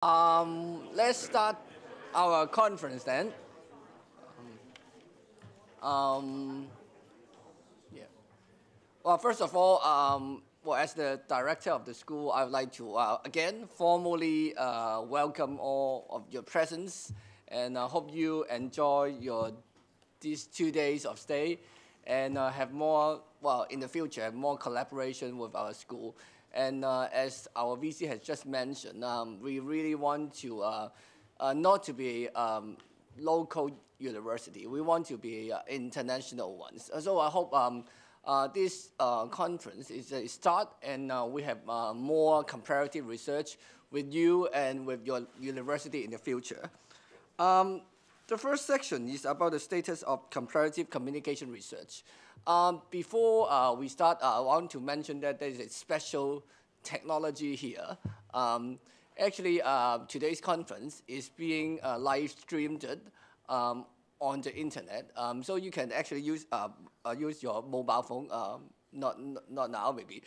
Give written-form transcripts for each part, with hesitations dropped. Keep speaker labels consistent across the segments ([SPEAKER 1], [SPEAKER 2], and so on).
[SPEAKER 1] Let's start our conference then. Um, yeah. Well, first of all, well, as the director of the school, I would like to again formally welcome all of your presence, and I hope you enjoy these 2 days of stay, and have more, well, in the future, have more collaboration with our school. And as our VC has just mentioned, we really want to not to be local university. We want to be international ones. So I hope this conference is a start, and we have more comparative research with you and with your university in the future. The first section is about the status of comparative communication research. Before we start, I want to mention that there is a special technology here. Actually, today's conference is being live streamed on the internet, so you can actually use your mobile phone, not now maybe,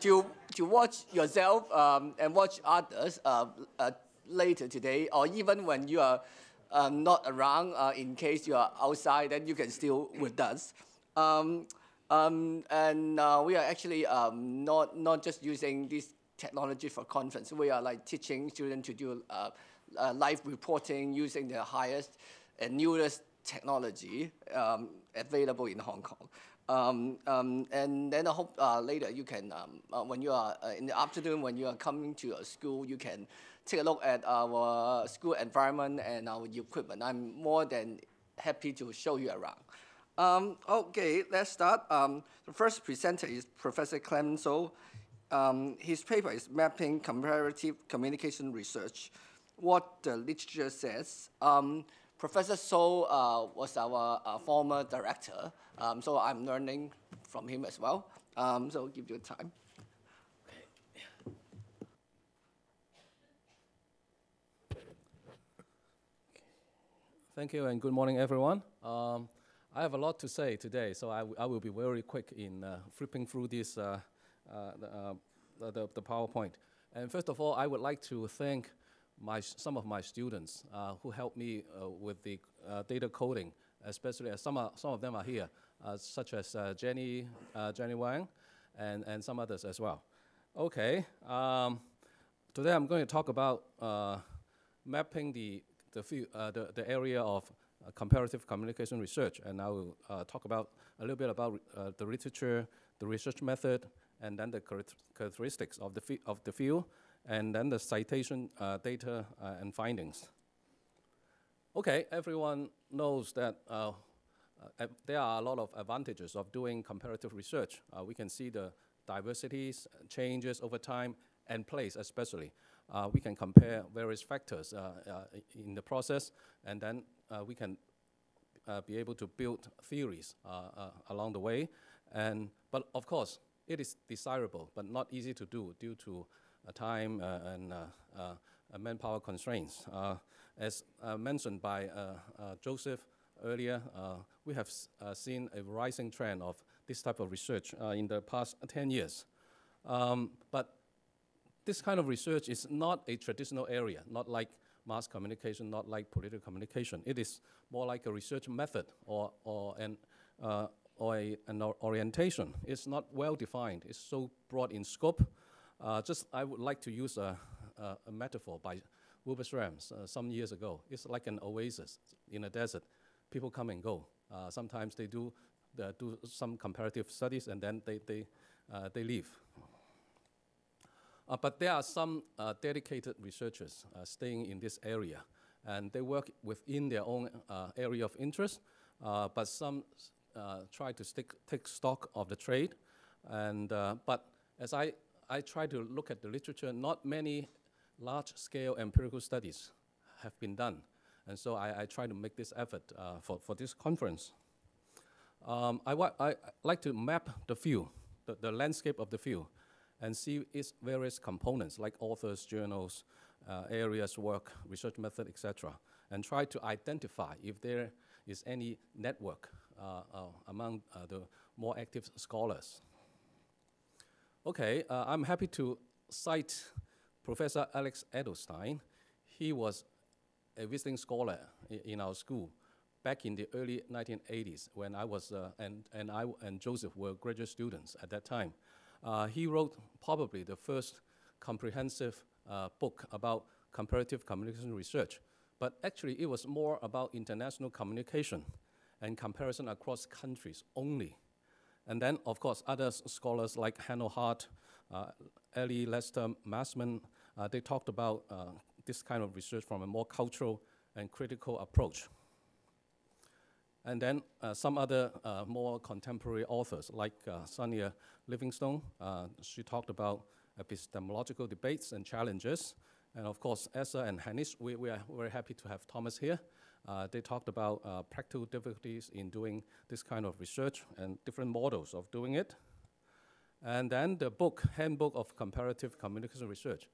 [SPEAKER 1] to watch yourself and watch others later today, or even when you are not around, in case you are outside, then you can still with us. And we are actually not just using this technology for conference. We are like teaching students to do live reporting using the highest and newest technology available in Hong Kong. And then I hope later you can, when you are in the afternoon, when you are coming to your school, you can take a look at our school environment and our equipment. I'm more than happy to show you around. Okay, let's start. The first presenter is Professor Clement So. His paper is Mapping Comparative Communication Research, what the literature says. Professor So was our former director, so I'm learning from him as well. So I'll give you time.
[SPEAKER 2] Thank you, and good morning, everyone. I have a lot to say today, so I will be very quick in flipping through this the PowerPoint. And first of all, I would like to thank some of my students who helped me with the data coding, especially as some of them are here, such as Jenny Wang and some others as well. Okay, today I'm going to talk about mapping the area of comparative communication research, and I will talk about a little bit about the literature, the research method, and then the characteristics of the field, and then the citation data and findings. Okay, everyone knows that there are a lot of advantages of doing comparative research. We can see the diversities, changes over time, and place especially. We can compare various factors in the process, and then we can be able to build theories along the way. But of course, it is desirable, but not easy to do due to time and manpower constraints. As mentioned by Joseph earlier, we have seen a rising trend of this type of research in the past 10 years. But this kind of research is not a traditional area, not like mass communication, not like political communication. It is more like a research method or an orientation. It's not well defined. It's so broad in scope. I would like to use a metaphor by Wilbur Rams some years ago. It's like an oasis in a desert. People come and go. Sometimes they do some comparative studies, and then they leave. But there are some dedicated researchers staying in this area, and they work within their own area of interest, but some try to take stock of the trade. But as I try to look at the literature, not many large-scale empirical studies have been done, and so I try to make this effort for this conference. I like to map the field, the landscape of the field, and see its various components like authors, journals, areas, work, research method, etc., and try to identify if there is any network among the more active scholars. Okay, I'm happy to cite Professor Alex Edelstein, he was a visiting scholar in our school back in the early 1980s when I was, and I and Joseph were graduate students at that time. He wrote probably the first comprehensive book about comparative communication research, but actually it was more about international communication and comparison across countries only. And then, of course, other scholars like Hanno Hart, Ellie Lester Massman, they talked about this kind of research from a more cultural and critical approach. And then some other more contemporary authors like Sonia Livingstone, she talked about epistemological debates and challenges. And of course, Essa and Hanish, we are very happy to have Thomas here. They talked about practical difficulties in doing this kind of research and different models of doing it. And then the book, Handbook of Comparative Communication Research,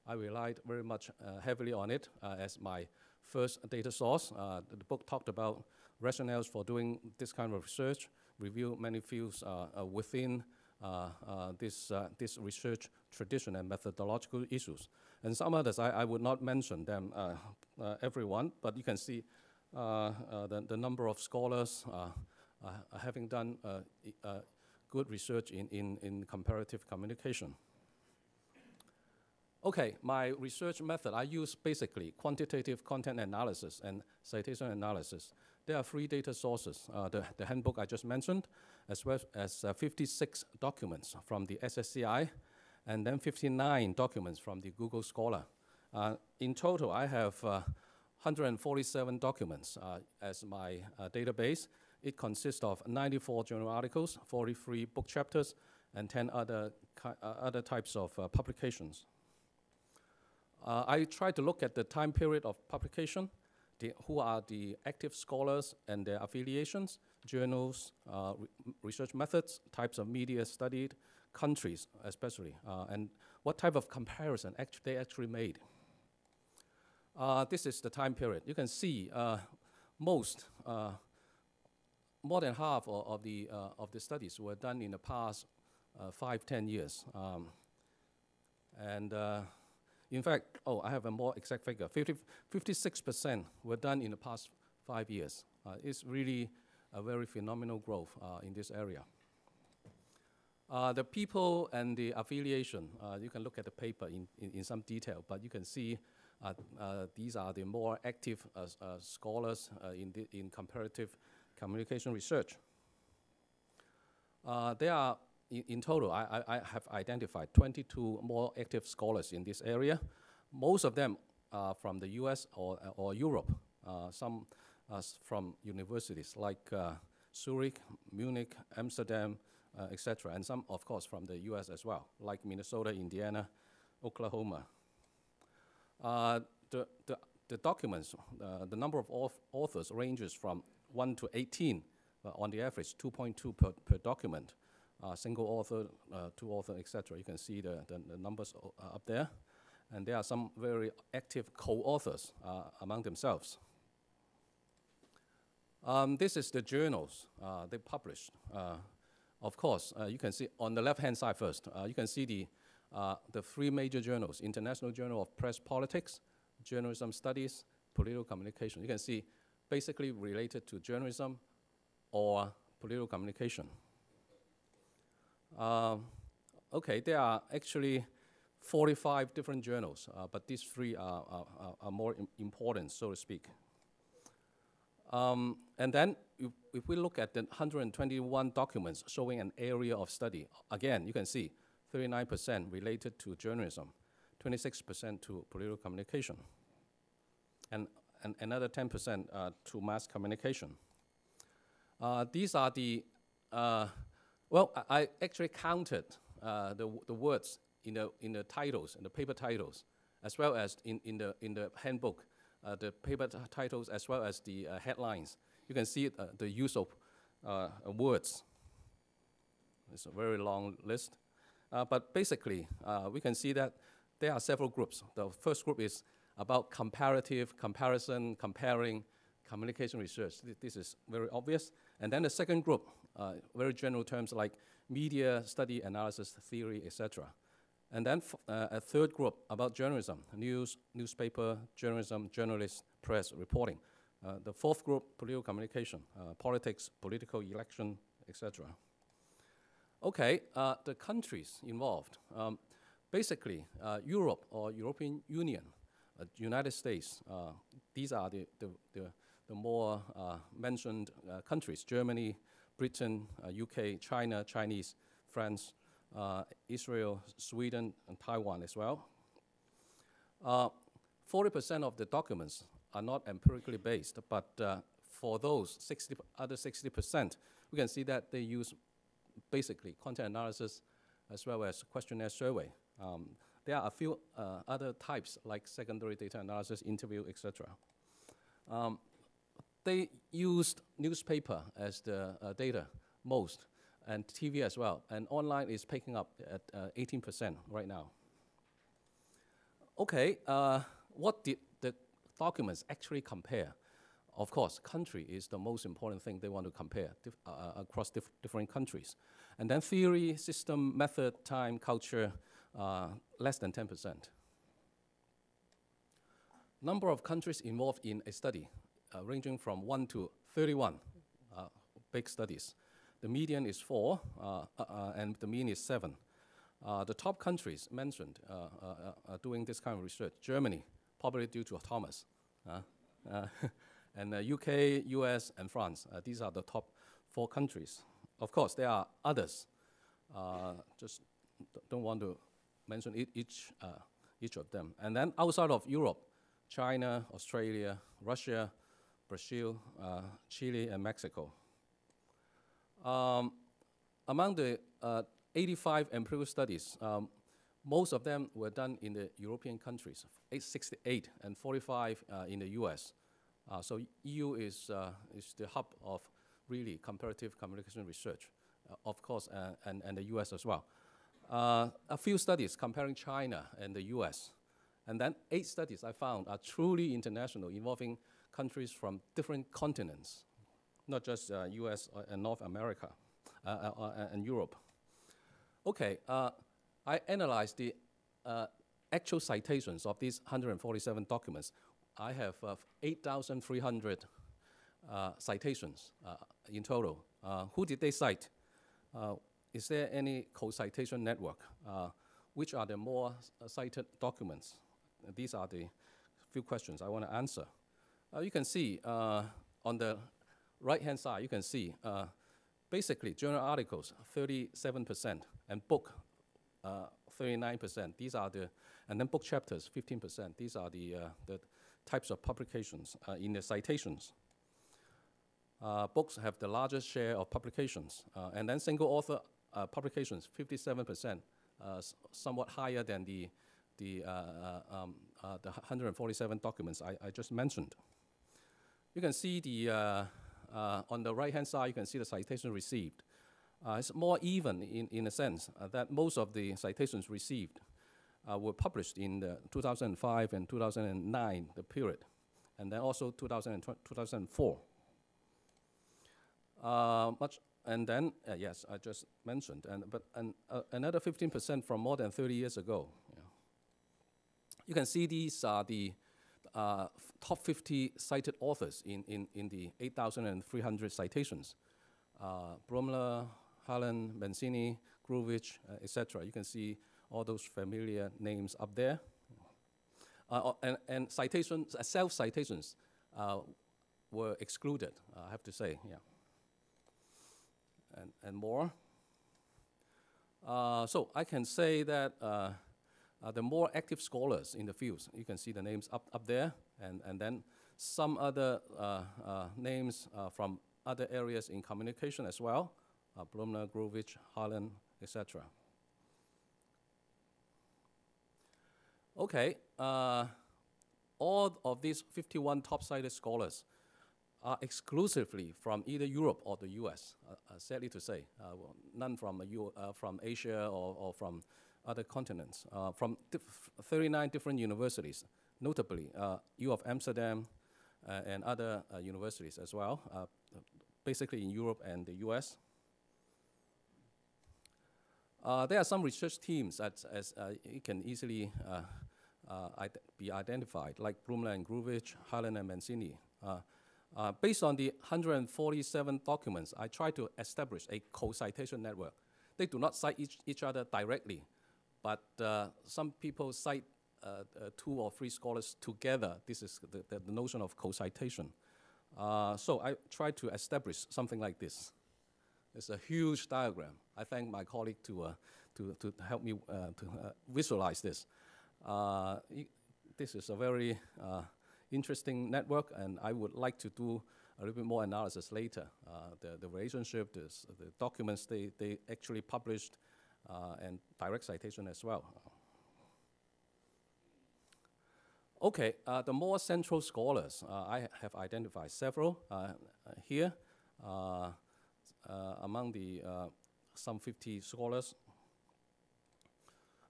[SPEAKER 2] I relied very much heavily on it as my first data source. The book talked about rationales for doing this kind of research, review many fields within this research tradition and methodological issues. And some others, I would not mention them, everyone, but you can see the number of scholars having done good research in comparative communication. Okay, my research method, I use basically quantitative content analysis and citation analysis. There are 3 data sources, the handbook I just mentioned, as well as 56 documents from the SSCI, and then 59 documents from the Google Scholar. In total, I have 147 documents as my database. It consists of 94 journal articles, 43 book chapters, and 10 other types of publications. I try to look at the time period of publication, who are the active scholars and their affiliations, journals, research methods, types of media studied, countries especially, and what type of comparison they actually made. This is the time period. You can see more than half of the studies were done in the past 5-10 years. In fact, I have a more exact figure. 56% were done in the past 5 years. It's really a very phenomenal growth in this area. The people and the affiliation, you can look at the paper in some detail, but you can see these are the more active scholars in comparative communication research. There are, in total, I have identified 22 more active scholars in this area. Most of them are from the US or Europe, some from universities like Zurich, Munich, Amsterdam, etc., and some, of course, from the US as well, like Minnesota, Indiana, Oklahoma. The documents, the number of authors ranges from 1 to 18, on the average 2.2 per document. Single author, 2 author, etc. You can see the numbers up there. And there are some very active co-authors among themselves. This is the journals they published. Of course, you can see on the left-hand side first, you can see the 3 major journals: International Journal of Press Politics, Journalism Studies, Political Communication. You can see basically related to journalism or political communication. Okay, there are actually 45 different journals, but these 3 are more important, so to speak. And then if we look at the 121 documents showing an area of study, again, you can see 39% related to journalism, 26% to political communication, and another 10% to mass communication. These are the, well, I actually counted the words in the titles, in the paper titles, as well as in the handbook, the paper titles as well as the headlines. You can see the use of words. It's a very long list. But basically, we can see that there are several groups. The first group is about comparative, comparison, comparing, communication research. This is very obvious. And then the second group, very general terms like media study, analysis, theory, etc. And then a third group about journalism, news, newspaper, journalism, journalists, press, reporting. The fourth group, political communication, politics, political election, etc. Okay, the countries involved. Basically, Europe or European Union, United States, these are the more mentioned countries: Germany, Britain, UK, China, Chinese, France, Israel, Sweden, and Taiwan as well. 40% of the documents are not empirically based, but for those other 60%, we can see that they use basically content analysis as well as questionnaire survey. There are a few other types like secondary data analysis, interview, etc. They used newspaper as the data most, and TV as well, and online is picking up at 18% right now. Okay, what did the documents actually compare? Of course, country is the most important thing they want to compare across different countries. And then theory, system, method, time, culture, less than 10%. Number of countries involved in a study, ranging from 1 to 31 big studies. The median is 4, and the mean is 7. The top countries mentioned are doing this kind of research: Germany, probably due to Thomas, and UK, US, and France. These are the top 4 countries. Of course, there are others. Just don't want to mention each of them. And then outside of Europe, China, Australia, Russia, Brazil, Chile, and Mexico. Among the 85 empirical studies, most of them were done in the European countries, 68 and 45 in the US. So EU is the hub of really comparative communication research, of course, and the US as well. A few studies comparing China and the US. And then 8 studies I found are truly international, involving countries from different continents, not just US and North America and Europe. Okay, I analyzed the actual citations of these 147 documents. I have 8,300 citations in total. Who did they cite? Is there any co-citation network? Which are the more cited documents? These are the few questions I want to answer. You can see on the right-hand side, you can see basically journal articles, 37%, and book, 39%. These are and then book chapters, 15%. These are the types of publications in the citations. Books have the largest share of publications, and then single author publications, 57%, somewhat higher than the 147 documents I just mentioned. You can see on the right-hand side, you can see the citation received. It's more even in a sense that most of the citations received were published in the 2005 and 2009, the period, and then also 2004. And then, yes, I just mentioned, but another 15% from more than 30 years ago. Yeah. You can see these are the top 50 cited authors in the 8,300 citations. Brumler, Hallen, Mancini, Gruvich, etc. You can see all those familiar names up there. And citations, self-citations were excluded, I have to say, yeah. And more. So I can say that the more active scholars in the fields, you can see the names up there, and then some other names from other areas in communication as well, Blumner, Gruvich, Harlan, etc. Okay, all of these 51 top-cited scholars are exclusively from either Europe or the US, sadly to say. None from Asia or from other continents. From 39 different universities, notably U of Amsterdam and other universities as well, basically in Europe and the US. There are some research teams that it can easily be identified, like Blumler and Groovich, Harlan and Mancini. Based on the 147 documents, I tried to establish a co-citation network. They do not cite each other directly, but some people cite 2 or 3 scholars together. This is the notion of co-citation. So I tried to establish something like this. It's a huge diagram. I thank my colleague to help me visualize this. This is a very interesting network, and I would like to do a little bit more analysis later. The relationship, the documents they actually published, and direct citation as well. Okay, the more central scholars, I have identified several here. Among the some 50 scholars,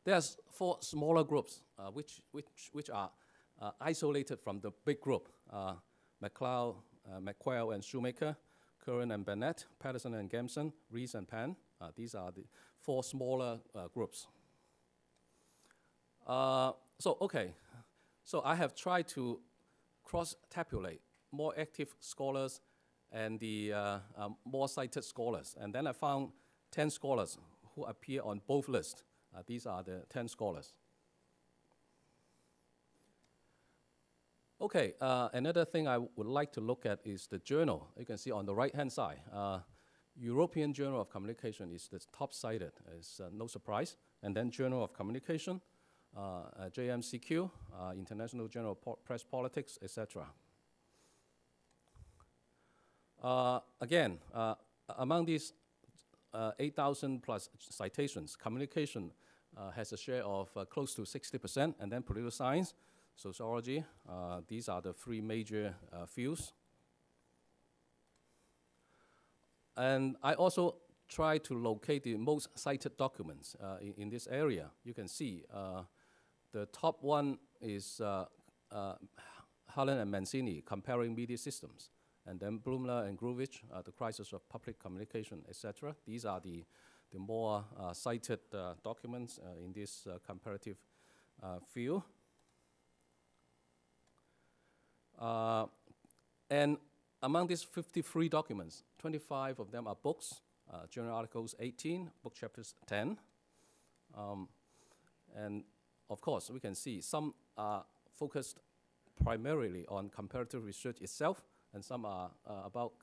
[SPEAKER 2] there's 4 smaller groups which are isolated from the big group: McLeod, McQuail and Shoemaker, Curran and Bennett, Patterson and Gamson, Rees and Pan. These are the 4 smaller groups. So I have tried to cross-tabulate more active scholars and the more cited scholars. And then I found 10 scholars who appear on both lists. These are the 10 scholars. Okay, another thing I would like to look at is the journal. You can see on the right-hand side, European Journal of Communication is the top cited. It's no surprise. And then Journal of Communication, JMCQ, International Journal of Press Politics, etc. Again, among these 8,000 plus citations, communication has a share of close to 60%, and then political science, sociology. These are the 3 major fields. And I also try to locate the most cited documents in this area. You can see the top one is Harlan and Mancini, Comparing Media Systems. And then Blumler and Groovich, The Crisis of Public Communication, etc. These are the more cited documents in this comparative field. And among these 53 documents, 25 of them are books, journal articles 18, book chapters 10. And of course, we can see some are focused primarily on comparative research itself, and some are about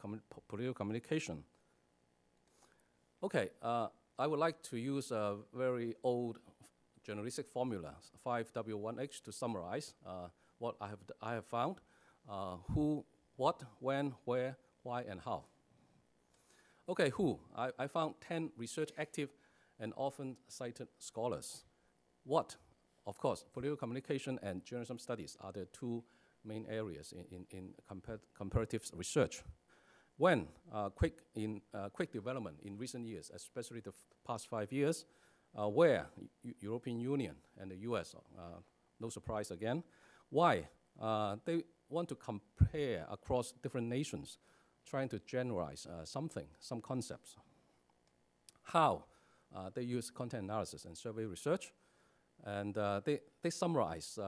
[SPEAKER 2] political communication. Okay, I would like to use a very old journalistic formula, 5W1H, to summarize what I have found: who, what, when, where, why, and how. Okay, who? I found 10 research active and often cited scholars. What? Of course, political communication and journalism studies are the 2 main areas in comparative research. When? Quick development in recent years, especially the past 5 years. Where? European Union and the US, no surprise again. Why? They want to compare across different nations, trying to generalize some concepts. How? They use content analysis and survey research, and they summarize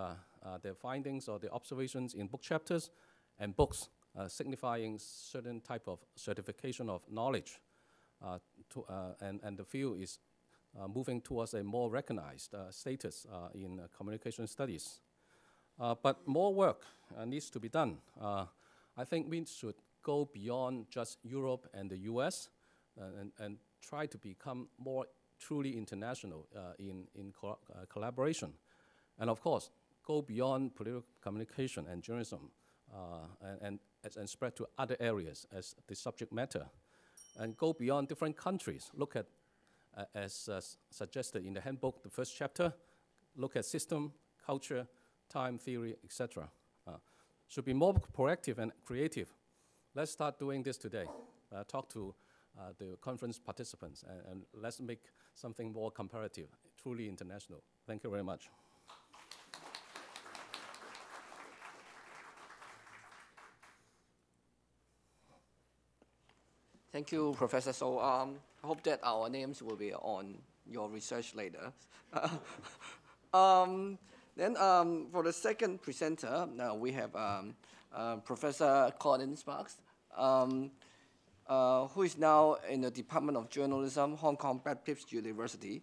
[SPEAKER 2] their findings or their observations in book chapters and books, signifying certain type of certification of knowledge, and the field is moving towards a more recognized status in communication studies. But more work needs to be done. I think we should go beyond just Europe and the US and try to become more truly international in collaboration. And of course, go beyond political communication and journalism and spread to other areas as the subject matter. And go beyond different countries. Look at, as suggested in the handbook, the first chapter, look at system, culture, time, theory, etc. Should be more proactive and creative. Let's start doing this today. Talk to the conference participants and let's make something more comparative, truly international. Thank you very much.
[SPEAKER 1] Thank you, Professor. So I hope that our names will be on your research later. Then for the second presenter, now we have Professor Colin Sparks, who is now in the Department of Journalism, Hong Kong Baptist University.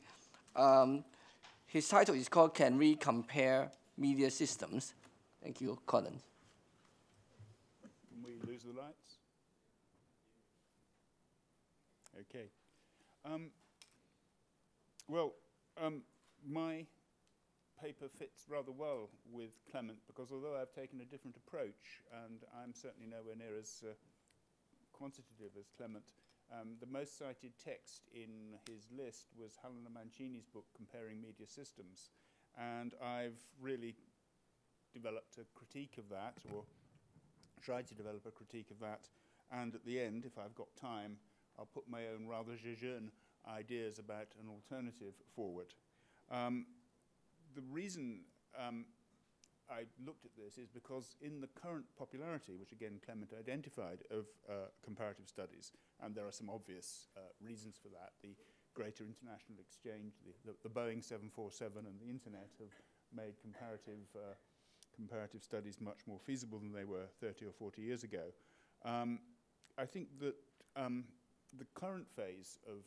[SPEAKER 1] His title is called Can We Compare Media Systems? Thank you, Colin.
[SPEAKER 3] Can we lose the lights? Okay. My paper fits rather well with Clement because although I've taken a different approach, and I'm certainly nowhere near as quantitative as Clement, the most cited text in his list was Helena Mancini's book, Comparing Media Systems. And I've really developed a critique of that, or tried to develop a critique of that. And at the end, if I've got time, I'll put my own rather jejune ideas about an alternative forward. The reason I looked at this is because in the current popularity, which again Clement identified, of comparative studies, and there are some obvious reasons for that, the greater international exchange, the Boeing 747 and the internet have made comparative studies much more feasible than they were 30 or 40 years ago. I think that the current phase of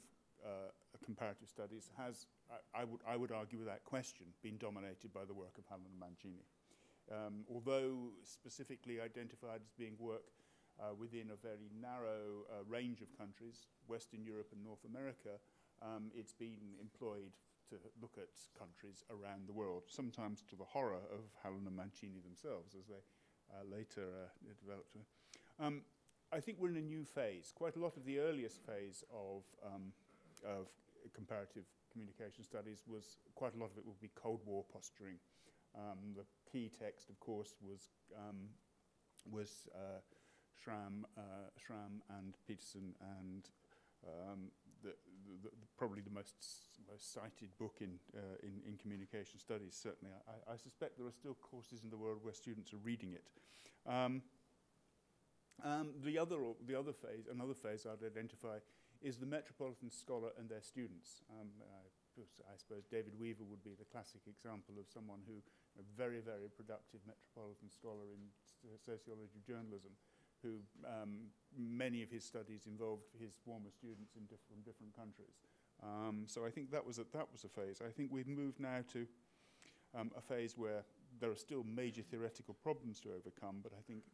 [SPEAKER 3] comparative studies has, I would argue without question, been dominated by the work of Helena Mancini. Although specifically identified as being work within a very narrow range of countries, Western Europe and North America, it's been employed to look at countries around the world, sometimes to the horror of Helena Mancini themselves, as they later developed. I think we're in a new phase. Quite a lot of the earliest phase of comparative communication studies was, quite a lot of it would be Cold War posturing. The key text, of course, was Schramm and Peterson, and probably the most cited book in communication studies. Certainly, I suspect there are still courses in the world where students are reading it. Another phase I'd identify is the metropolitan scholar and their students. I suppose David Weaver would be the classic example of someone who, a very, very productive metropolitan scholar in sociology of journalism, who many of his studies involved his former students from different countries. So I think that was a phase. I think we've moved now to a phase where there are still major theoretical problems to overcome, but I think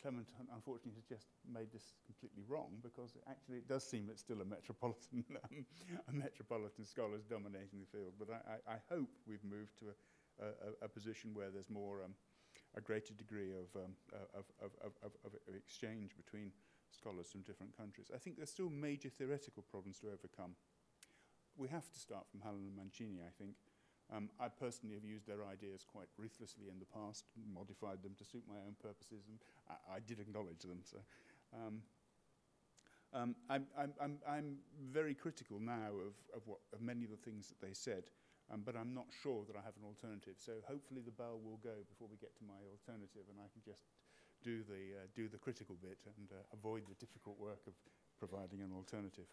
[SPEAKER 3] Clement, unfortunately, has just made this completely wrong, because actually it does seem it's still a metropolitan scholars dominating the field. But I hope we've moved to a position where there's more a greater degree of exchange between scholars from different countries. I think there's still major theoretical problems to overcome. We have to start from Helena Mancini, I think. I personally have used their ideas quite ruthlessly in the past, modified them to suit my own purposes, and I did acknowledge them. So I'm very critical now of many of the things that they said, but I'm not sure that I have an alternative. So hopefully the bell will go before we get to my alternative, and I can just do the critical bit and avoid the difficult work of providing an alternative.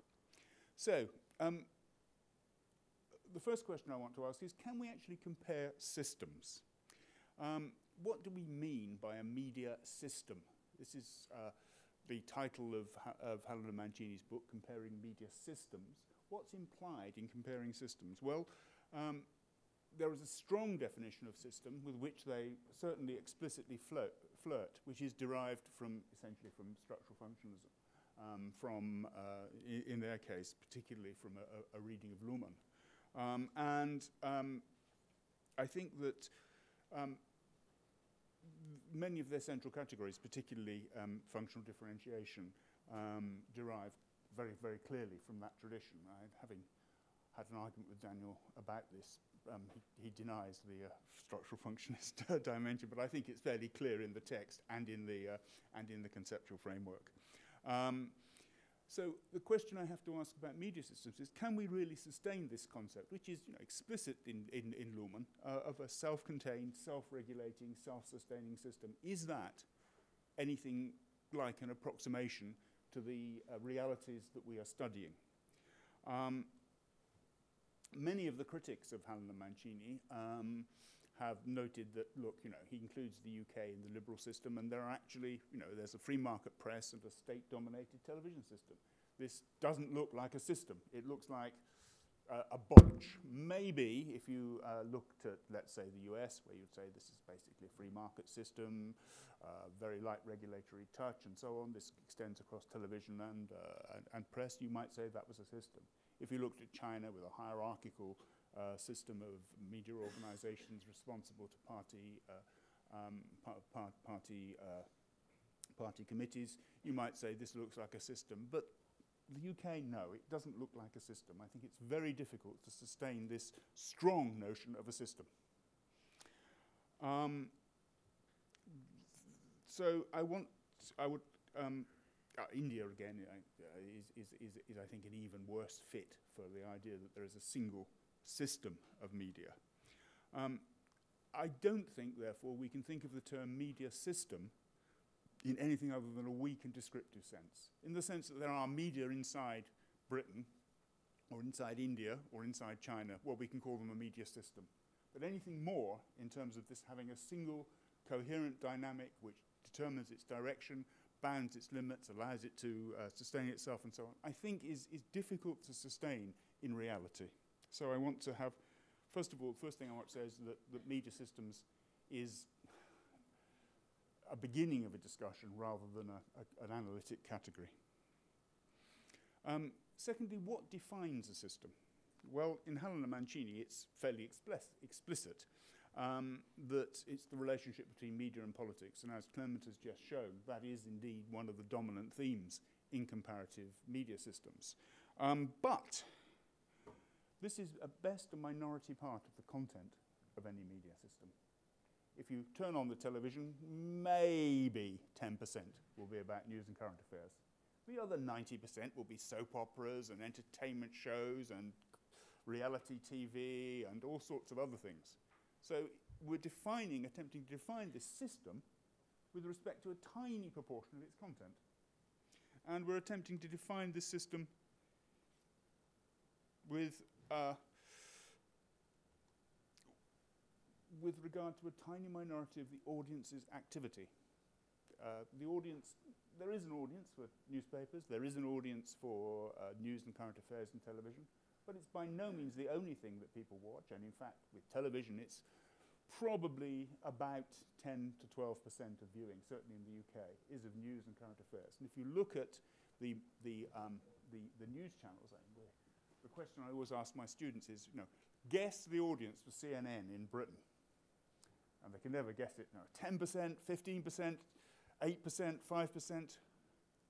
[SPEAKER 3] So. The first question I want to ask is, can we actually compare systems? What do we mean by a media system? This is the title of Helena Mancini's book, Comparing Media Systems. What's implied in comparing systems? Well, there is a strong definition of system with which they certainly explicitly flirt, which is derived essentially from structural functionalism, in their case, particularly from a reading of Luhmann. I think that many of their central categories, particularly functional differentiation, derive very, very clearly from that tradition. Having had an argument with Daniel about this, he denies the structural functionist dimension, but I think it's fairly clear in the text and in the conceptual framework. So the question I have to ask about media systems is, can we really sustain this concept, which is explicit in Luhmann, of a self-contained, self-regulating, self-sustaining system? Is that anything like an approximation to the realities that we are studying? Many of the critics of Helena Mancini have noted that, look, he includes the UK in the liberal system, and there are actually, there's a free market press and a state-dominated television system. This doesn't look like a system. It looks like a botch. Maybe if you looked at, let's say, the US, where you'd say this is basically a free market system, very light regulatory touch, and so on. This extends across television and press. You might say that was a system. If you looked at China with a hierarchical system of media organizations responsible to party committees, you might say this looks like a system. But the UK, no, it doesn't look like a system. I think it's very difficult to sustain this strong notion of a system. So India again is I think an even worse fit for the idea that there is a single system of media. I don't think, therefore, we can think of the term media system in anything other than a weak and descriptive sense, in the sense that there are media inside Britain, or inside India, or inside China. Well, we can call them a media system. But anything more, in terms of this having a single coherent dynamic which determines its direction, bounds its limits, allows it to sustain itself, and so on, I think is difficult to sustain in reality. So I want to have, first of all, the first thing I want to say is that media systems is a beginning of a discussion rather than an analytic category. Secondly, what defines a system? Well, in Helena Mancini, it's fairly explicit that it's the relationship between media and politics, and as Clement has just shown, that is indeed one of the dominant themes in comparative media systems. But this is at best a minority part of the content of any media system. If you turn on the television, maybe 10% will be about news and current affairs. The other 90% will be soap operas and entertainment shows and reality TV and all sorts of other things. So we're attempting to define this system with respect to a tiny proportion of its content. And we're attempting to define this system with regard to a tiny minority of the audience's activity. There is an audience for newspapers, there is an audience for news and current affairs and television, but it's by no means the only thing that people watch, and in fact, with television, it's probably about 10 to 12% of viewing, certainly in the UK, is of news and current affairs. And if you look at the news channels, the question I always ask my students is, guess the audience for CNN in Britain. And they can never guess it. 10%, 15%, 8%, 5%,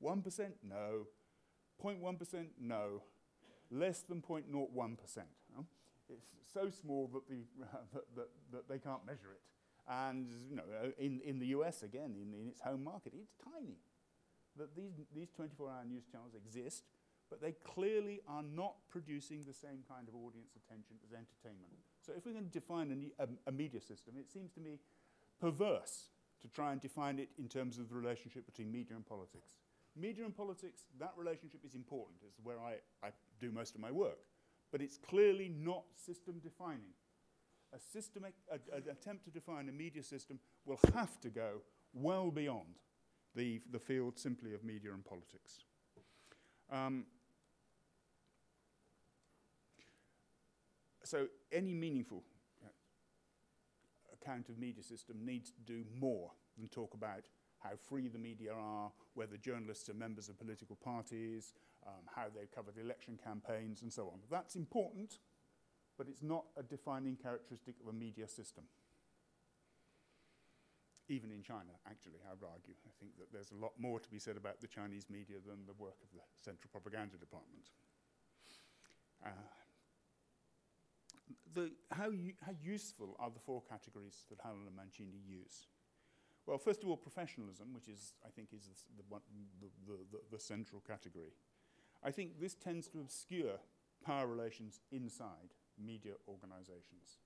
[SPEAKER 3] 1%? No. 0.1%? No. Less than 0.01%. It's so small that they can't measure it. And in the US, again, in its home market, it's tiny. That these 24-hour news channels exist, but they clearly are not producing the same kind of audience attention as entertainment. So if we're going to define a media system, it seems to me perverse to try and define it in terms of the relationship between media and politics. Media and politics, that relationship is important. It's where I do most of my work. But it's clearly not system defining. An attempt to define a media system will have to go well beyond the field simply of media and politics. So any meaningful account of media system needs to do more than talk about how free the media are, whether journalists are members of political parties, how they've covered election campaigns, and so on. That's important, but it's not a defining characteristic of a media system. Even in China, actually, I would argue. I think that there's a lot more to be said about the Chinese media than the work of the Central Propaganda Department. How useful are the four categories that Helena Mancini use? Well, first of all, professionalism, which I think is the central category. I think this tends to obscure power relations inside media organizations.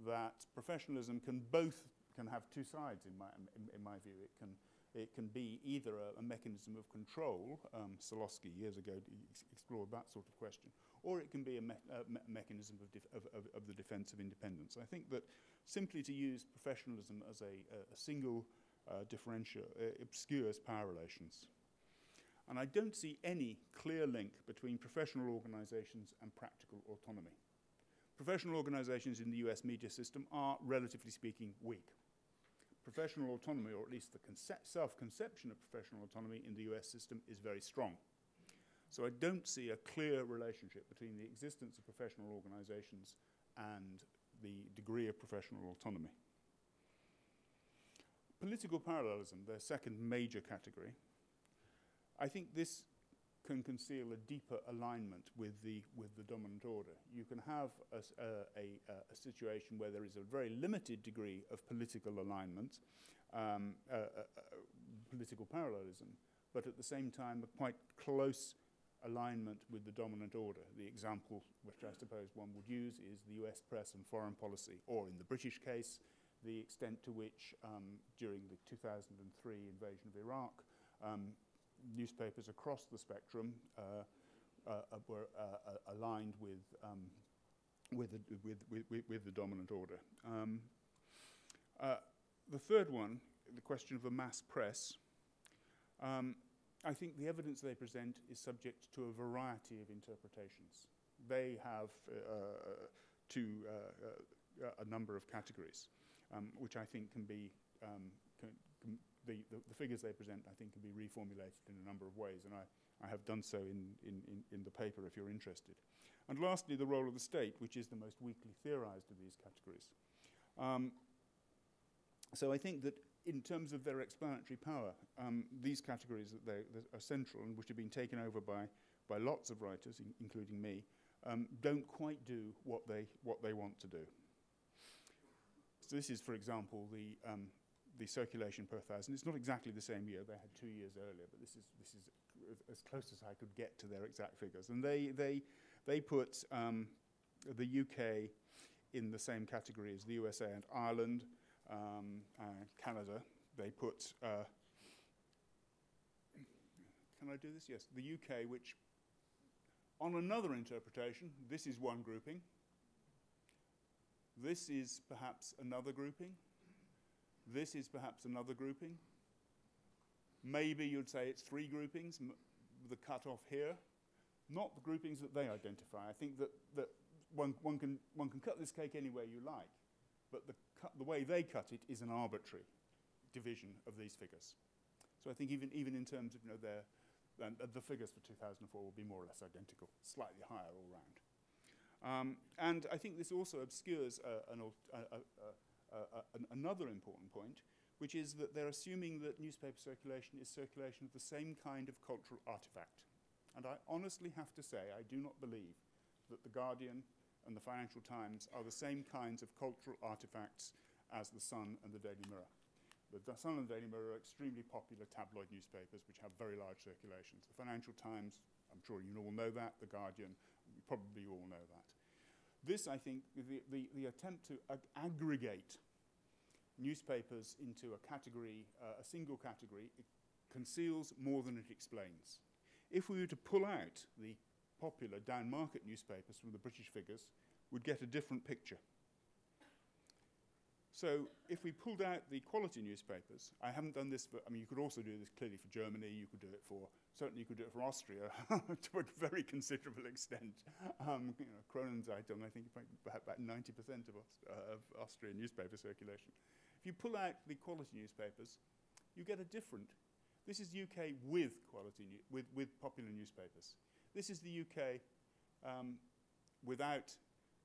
[SPEAKER 3] That professionalism can have two sides, in my view. It can It can be either a mechanism of control, Solowski years ago explored that sort of question, or it can be a mechanism of the defense of independence. I think that simply to use professionalism as a single differential obscures power relations. And I don't see any clear link between professional organizations and practical autonomy. Professional organizations in the US media system are, relatively speaking, weak. Professional autonomy, or at least the self-conception of professional autonomy in the US system, is very strong. So I don't see a clear relationship between the existence of professional organizations and the degree of professional autonomy. Political parallelism, their second major category. I think this can conceal a deeper alignment with the dominant order. You can have a situation where there is a very limited degree of political alignment, political parallelism, but at the same time a quite close alignment with the dominant order. The example which I suppose one would use is the US press and foreign policy, or in the British case, the extent to which during the 2003 invasion of Iraq, newspapers across the spectrum were aligned with the dominant order. The third one, the question of the mass press, I think the evidence they present is subject to a variety of interpretations. They have a number of categories, which I think can be the figures they present, I think, can be reformulated in a number of ways, and I have done so in the paper if you're interested. And lastly, the role of the state, which is the most weakly theorized of these categories. So I think that in terms of their explanatory power, these categories that are central and which have been taken over by lots of writers, including me, don't quite do what they want to do. So this is, for example, the circulation per thousand. It's not exactly the same year. They had 2 years earlier, but this is as close as I could get to their exact figures. And they put the UK in the same category as the USA and Ireland, Canada. They put, can I do this? Yes, the UK, which on another interpretation, this is one grouping. This is perhaps another grouping. This is perhaps another grouping. Maybe you'd say it's 3 groupings, the cut-off here. Not the groupings that they identify. I think that one can cut this cake any way you like, but the way they cut it is an arbitrary division of these figures. So I think even in terms of the figures for 2004 will be more or less identical, slightly higher all round. And I think this also obscures another important point, which is that they're assuming that newspaper circulation is circulation of the same kind of cultural artifact. And I honestly have to say, I do not believe that The Guardian and the Financial Times are the same kinds of cultural artifacts as the Sun and the Daily Mirror. The Sun and the Daily Mirror are extremely popular tabloid newspapers which have very large circulations. The Financial Times, I'm sure you all know that. The Guardian, probably you all know that. This, I think, the attempt to aggregate newspapers into a category, a single category, it conceals more than it explains. If we were to pull out the popular down-market newspapers from the British figures, we'd get a different picture. So if we pulled out the quality newspapers, I haven't done this for, I mean, you could also do this clearly for Germany, you could do it for, certainly you could do it for Austria to a very considerable extent. Kronenzeitung, I think about 90% of Austrian newspaper circulation. If you pull out the quality newspapers, you get a different. This is UK with quality, with popular newspapers. This is the UK without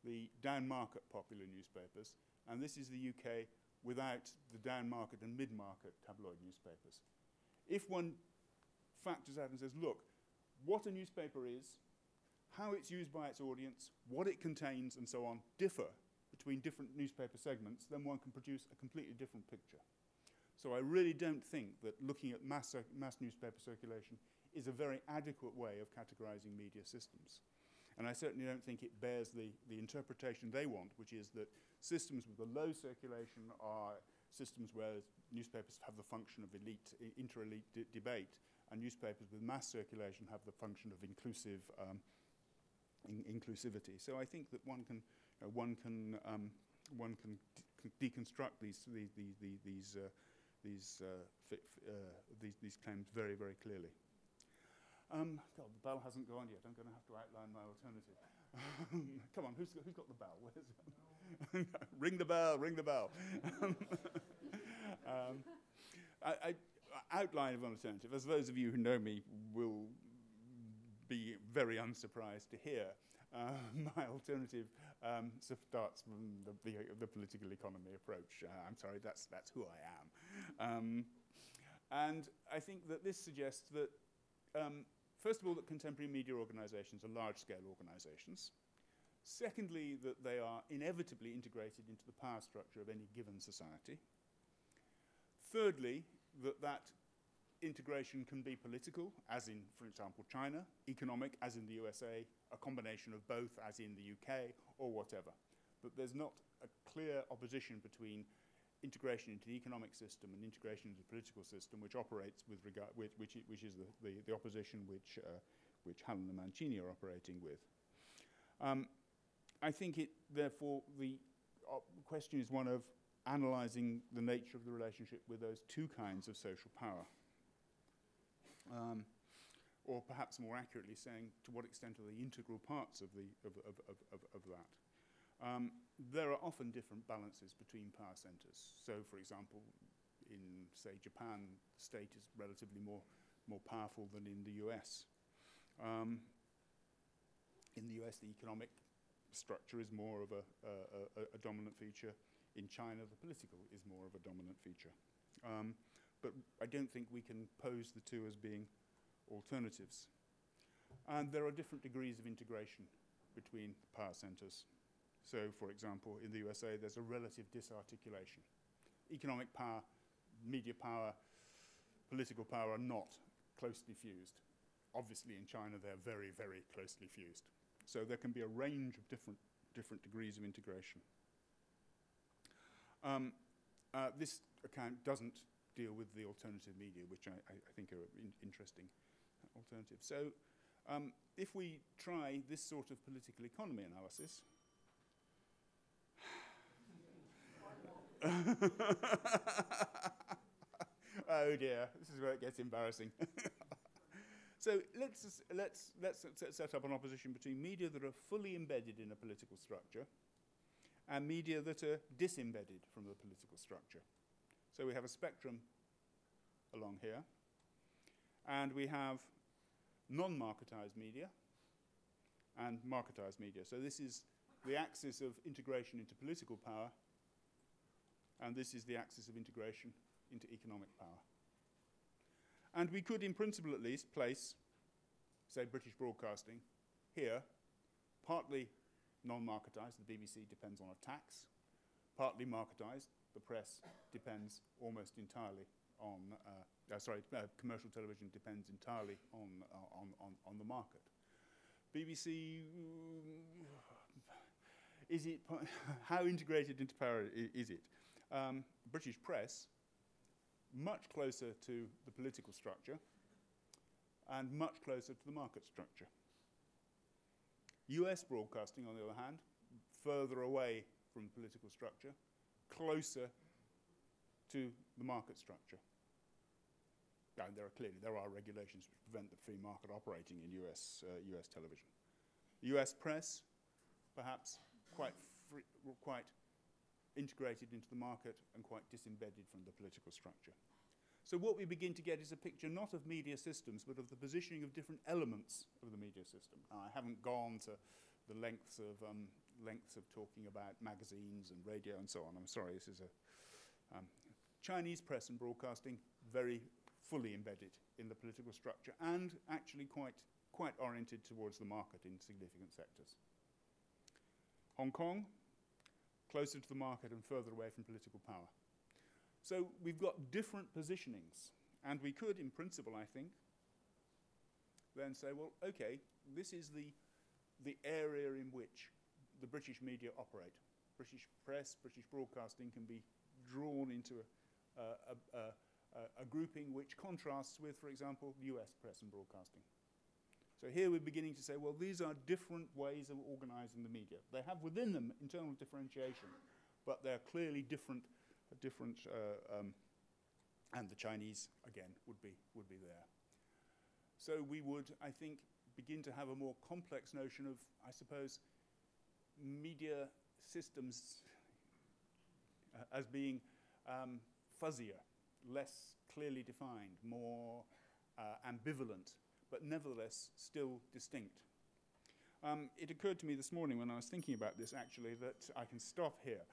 [SPEAKER 3] the down-market popular newspapers, and this is the UK without the down-market and mid-market tabloid newspapers. If one factors out and says, look, what a newspaper is, how it's used by its audience, what it contains, and so on, differ between different newspaper segments, then one can produce a completely different picture. So I really don't think that looking at mass newspaper circulation is a very adequate way of categorizing media systems. And I certainly don't think it bears the interpretation they want, which is that systems with a low circulation are systems where newspapers have the function of inter-elite debate, and newspapers with mass circulation have the function of inclusivity. So I think that one can deconstruct these claims very, very clearly. God, the bell hasn't gone yet. I'm going to have to outline my alternative. Come on, who's got the bell? Where's it? Ring the bell, ring the bell. Outline of an alternative, as those of you who know me will be very unsurprised to hear. My alternative starts from the political economy approach. I'm sorry, that's who I am. And I think that this suggests that, first of all, that contemporary media organizations are large-scale organizations. Secondly, that they are inevitably integrated into the power structure of any given society. Thirdly, that integration can be political, as in, for example, China, economic, as in the USA, a combination of both, as in the UK, or whatever. But there's not a clear opposition between integration into the economic system and integration into the political system, which operates with regard, which is the opposition which Helen and Mancini are operating with. I think therefore, the question is one of analysing the nature of the relationship with those two kinds of social power. Or perhaps more accurately saying, to what extent are they integral parts of that? There are often different balances between power centres. So, for example, in, say, Japan, the state is relatively more powerful than in the US. In the US, the economic structure is more of a dominant feature. In China, the political is more of a dominant feature. But I don't think we can pose the two as being alternatives. And there are different degrees of integration between the power centres. So, for example, in the USA, there's a relative disarticulation. Economic power, media power, political power are not closely fused. Obviously, in China, they're very, very closely fused. So there can be a range of different degrees of integration. This account doesn't deal with the alternative media, which I think are interesting alternatives. So if we try this sort of political economy analysis, oh dear, this is where it gets embarrassing. So let's set up an opposition between media that are fully embedded in a political structure and media that are disembedded from the political structure. So we have a spectrum along here, and we have non-marketized media and marketized media. So this is the axis of integration into political power, and this is the axis of integration into economic power. And we could, in principle at least, place, say, British broadcasting here, partly non-marketized, the BBC depends on a tax, partly marketized, the press depends almost entirely on, commercial television depends entirely on the market. BBC, is it, how integrated into power is it? British press, much closer to the political structure and much closer to the market structure. US broadcasting, on the other hand, further away from the political structure, closer to the market structure. And there are regulations which prevent the free market operating in US television. US press, perhaps quite integrated into the market and quite disembedded from the political structure. So what we begin to get is a picture not of media systems, but of the positioning of different elements of the media system. Now, I haven't gone to the lengths of talking about magazines and radio and so on. I'm sorry, this is a Chinese press and broadcasting, very fully embedded in the political structure and actually quite oriented towards the market in significant sectors. Hong Kong, closer to the market and further away from political power. So we've got different positionings, and we could, in principle, I think, then say, well, okay, this is the area in which the British media operate. British press, British broadcasting can be drawn into a grouping which contrasts with, for example, US press and broadcasting. So here we're beginning to say, well, these are different ways of organizing the media. They have within them internal differentiation, but they're clearly different, and the Chinese, again, would be there. So we would, I think, begin to have a more complex notion of, I suppose, media systems as being fuzzier, less clearly defined, more ambivalent, but nevertheless still distinct. It occurred to me this morning when I was thinking about this, actually, that I can stop here.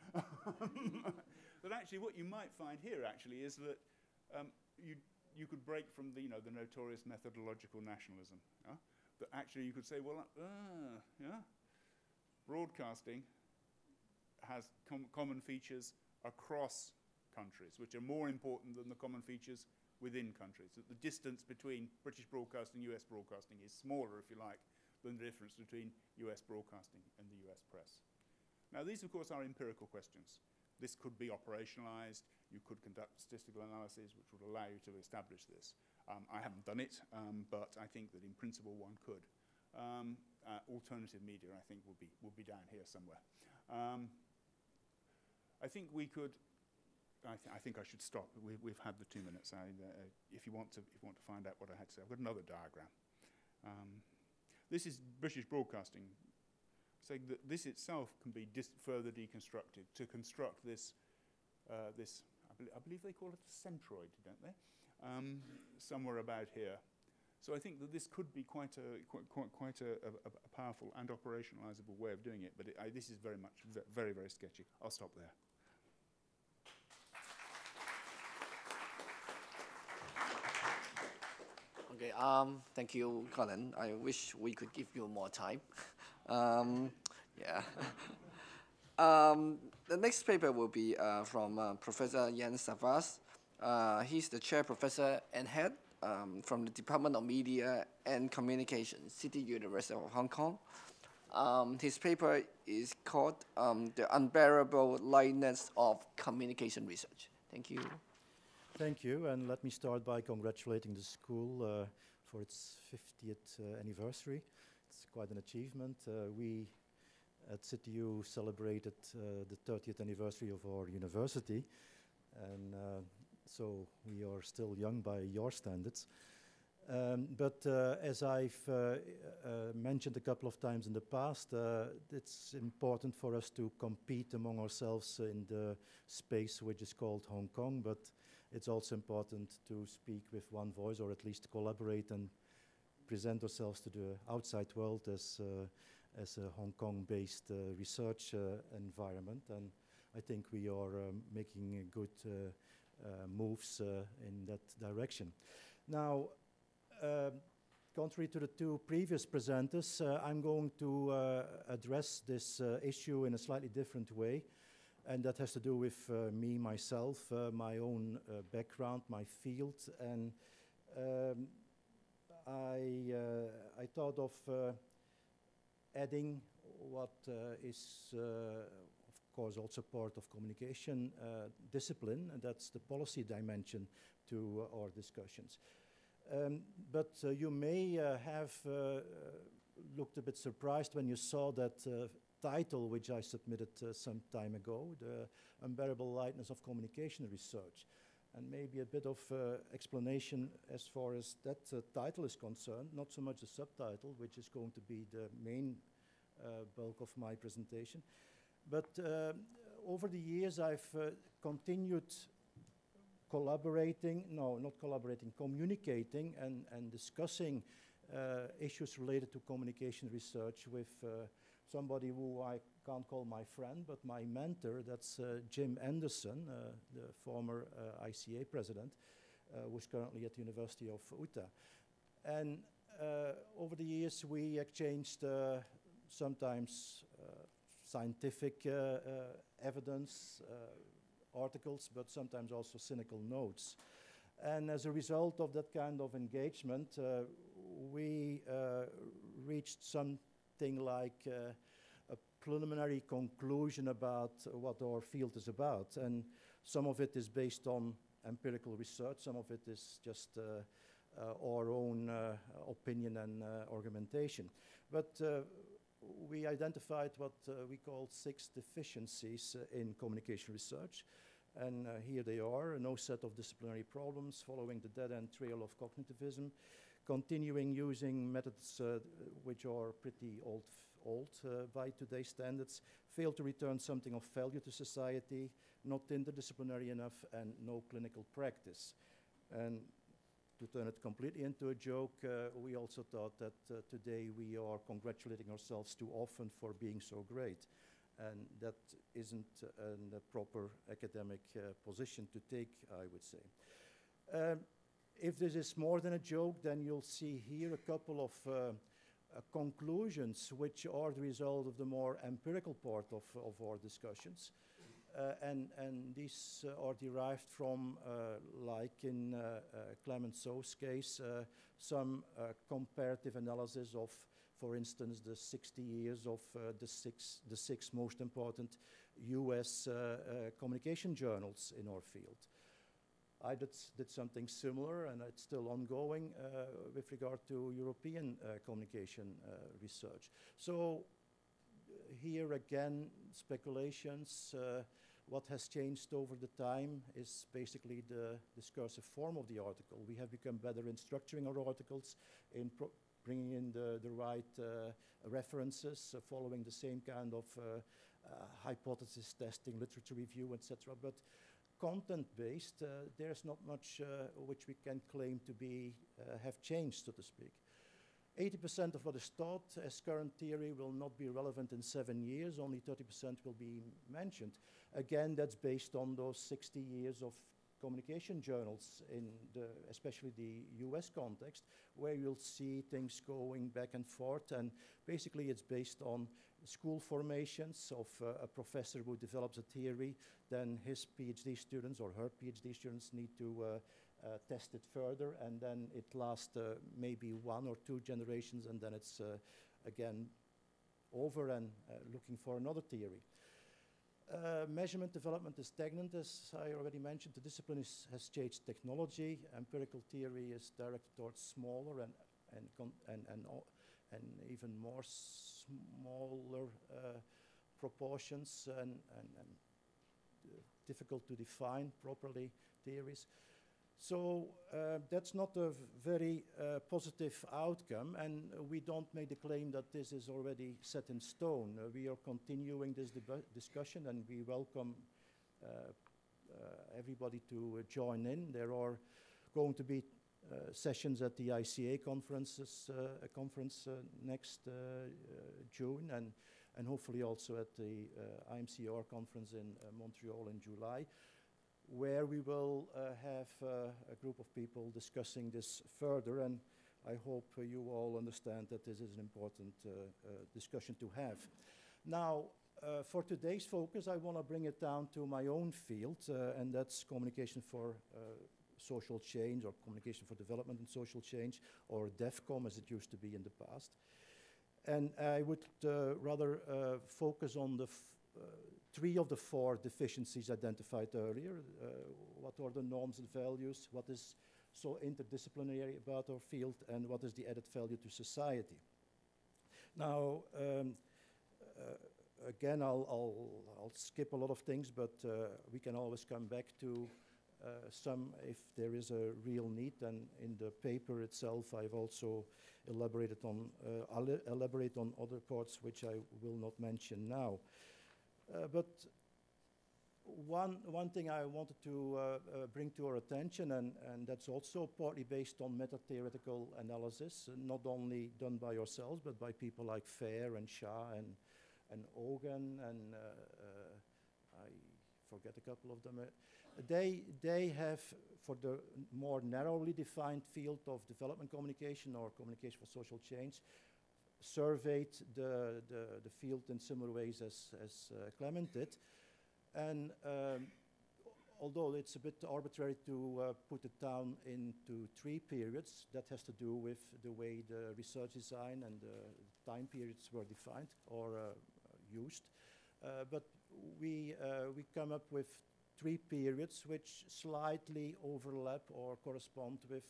[SPEAKER 3] That actually what you might find here, actually, is that you could break from the notorious methodological nationalism. That actually you could say, well, broadcasting has common features across countries, which are more important than the common features within countries. That the distance between British broadcasting and US broadcasting is smaller, if you like, than the difference between US broadcasting and the US press. Now, these, of course, are empirical questions. This could be operationalized. You could conduct statistical analyses which would allow you to establish this. I haven't done it, but I think that in principle one could. Alternative media, I think, would be down here somewhere. I think we could. I think I should stop. We've had the 2 minutes. If you want to find out what I had to say, I've got another diagram. This is British broadcasting, saying that this itself can be further deconstructed to construct this. I believe they call it a centroid, don't they? Somewhere about here. So I think that this could be quite a powerful and operationalizable way of doing it. But this is very much very, very sketchy. I'll stop there.
[SPEAKER 1] Okay, thank you, Colin. I wish we could give you more time. Yeah. The next paper will be from Professor Jan Savas. He's the chair professor and head from the Department of Media and Communication, City University of Hong Kong. His paper is called The Unbearable Lightness of Communication Research. Thank you.
[SPEAKER 4] Thank you, and let me start by congratulating the school for its 50th anniversary. It's quite an achievement. We at CityU celebrated the 30th anniversary of our university, and so we are still young by your standards. But as I've mentioned a couple of times in the past, it's important for us to compete among ourselves in the space which is called Hong Kong, but it's also important to speak with one voice, or at least collaborate and present ourselves to the outside world as a Hong Kong-based research environment. And I think we are making good moves in that direction. Now, contrary to the two previous presenters, I'm going to address this issue in a slightly different way. And that has to do with me, myself, my own background, my field. And I thought of adding what is, of course, also part of communication discipline, and that's the policy dimension to our discussions. But you may have looked a bit surprised when you saw that title which I submitted some time ago, The Unbearable Lightness of Communication Research. And maybe a bit of explanation as far as that title is concerned, not so much the subtitle, which is going to be the main bulk of my presentation. But over the years I've continued communicating and discussing issues related to communication research with somebody who I can't call my friend, but my mentor. That's Jim Anderson, the former ICA president, who's currently at the University of Utah. And over the years, we exchanged sometimes scientific evidence, articles, but sometimes also cynical notes. And as a result of that kind of engagement, we reached something like a preliminary conclusion about what our field is about. And Some of it is based on empirical research, some of it is just our own opinion and argumentation. But we identified what we call 6 deficiencies in communication research. And here they are: no set of disciplinary problems, following the dead-end trail of cognitivism, continuing using methods which are pretty old by today's standards, fail to return something of value to society, not interdisciplinary enough, and no clinical practice. And to turn it completely into a joke, we also thought that today we are congratulating ourselves too often for being so great. And that isn't a proper academic position to take, I would say. If this is more than a joke, then you'll see here a couple of conclusions which are the result of the more empirical part of our discussions. And these are derived from, like in Clement So's case, some comparative analysis of, for instance, the 60 years of the six most important US communication journals in our field. I did something similar, and it's still ongoing with regard to European communication research. So here again, speculations. What has changed over the time is basically the discursive form of the article. We have become better in structuring our articles, in bringing in the right references, following the same kind of hypothesis testing, literature review, etc. But content-based, there's not much which we can claim to be have changed, so to speak. 80% of what is taught as current theory will not be relevant in 7 years. Only 30% will be mentioned. Again, that's based on those 60 years of communication journals in especially the US context, where you'll see things going back and forth. And basically it's based on school formations of a professor who develops a theory. Then his PhD students or her PhD students need to test it further, and then it lasts maybe 1 or 2 generations, and then it's again over and looking for another theory. Measurement development is stagnant, as I already mentioned. The discipline has changed technology. Empirical theory is directed towards smaller and even more smaller proportions and difficult to define properly theories. So that's not a very positive outcome, and we don't make the claim that this is already set in stone. We are continuing this discussion, and we welcome everybody to join in. There are going to be sessions at the ICA conference next June, and hopefully also at the IMCR conference in Montreal in July, where we will have a group of people discussing this further, and I hope you all understand that this is an important discussion to have. Now, for today's focus, I want to bring it down to my own field, and that's communication for social change, or communication for development and social change, or DEFCOM as it used to be in the past. And I would rather focus on the 3 of the 4 deficiencies identified earlier. What are the norms and values? What is so interdisciplinary about our field? And what is the added value to society? Now, again, I'll skip a lot of things, but we can always come back to some if there is a real need. And in the paper itself, I've also elaborated on, I'll elaborate on other parts which I will not mention now. But one thing I wanted to bring to our attention, and that's also partly based on meta-theoretical analysis, not only done by ourselves, but by people like Fair and Shah and Ogan, and I forget a couple of them. They have, for the more narrowly defined field of development communication or communication for social change, surveyed the field in similar ways as Clement did. And although it's a bit arbitrary to put it down into 3 periods, that has to do with the way the research design and the time periods were defined or used. But we come up with 3 periods which slightly overlap or correspond with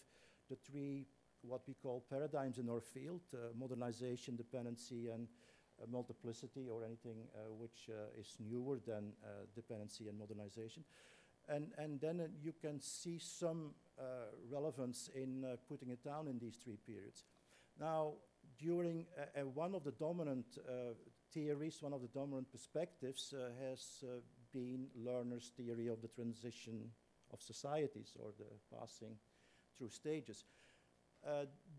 [SPEAKER 4] the 3 what we call paradigms in our field, modernization, dependency, and multiplicity, or anything which is newer than dependency and modernization. And then you can see some relevance in putting it down in these 3 periods. Now, during one of the dominant theories, one of the dominant perspectives has been Lerner's theory of the transition of societies, or the passing through stages.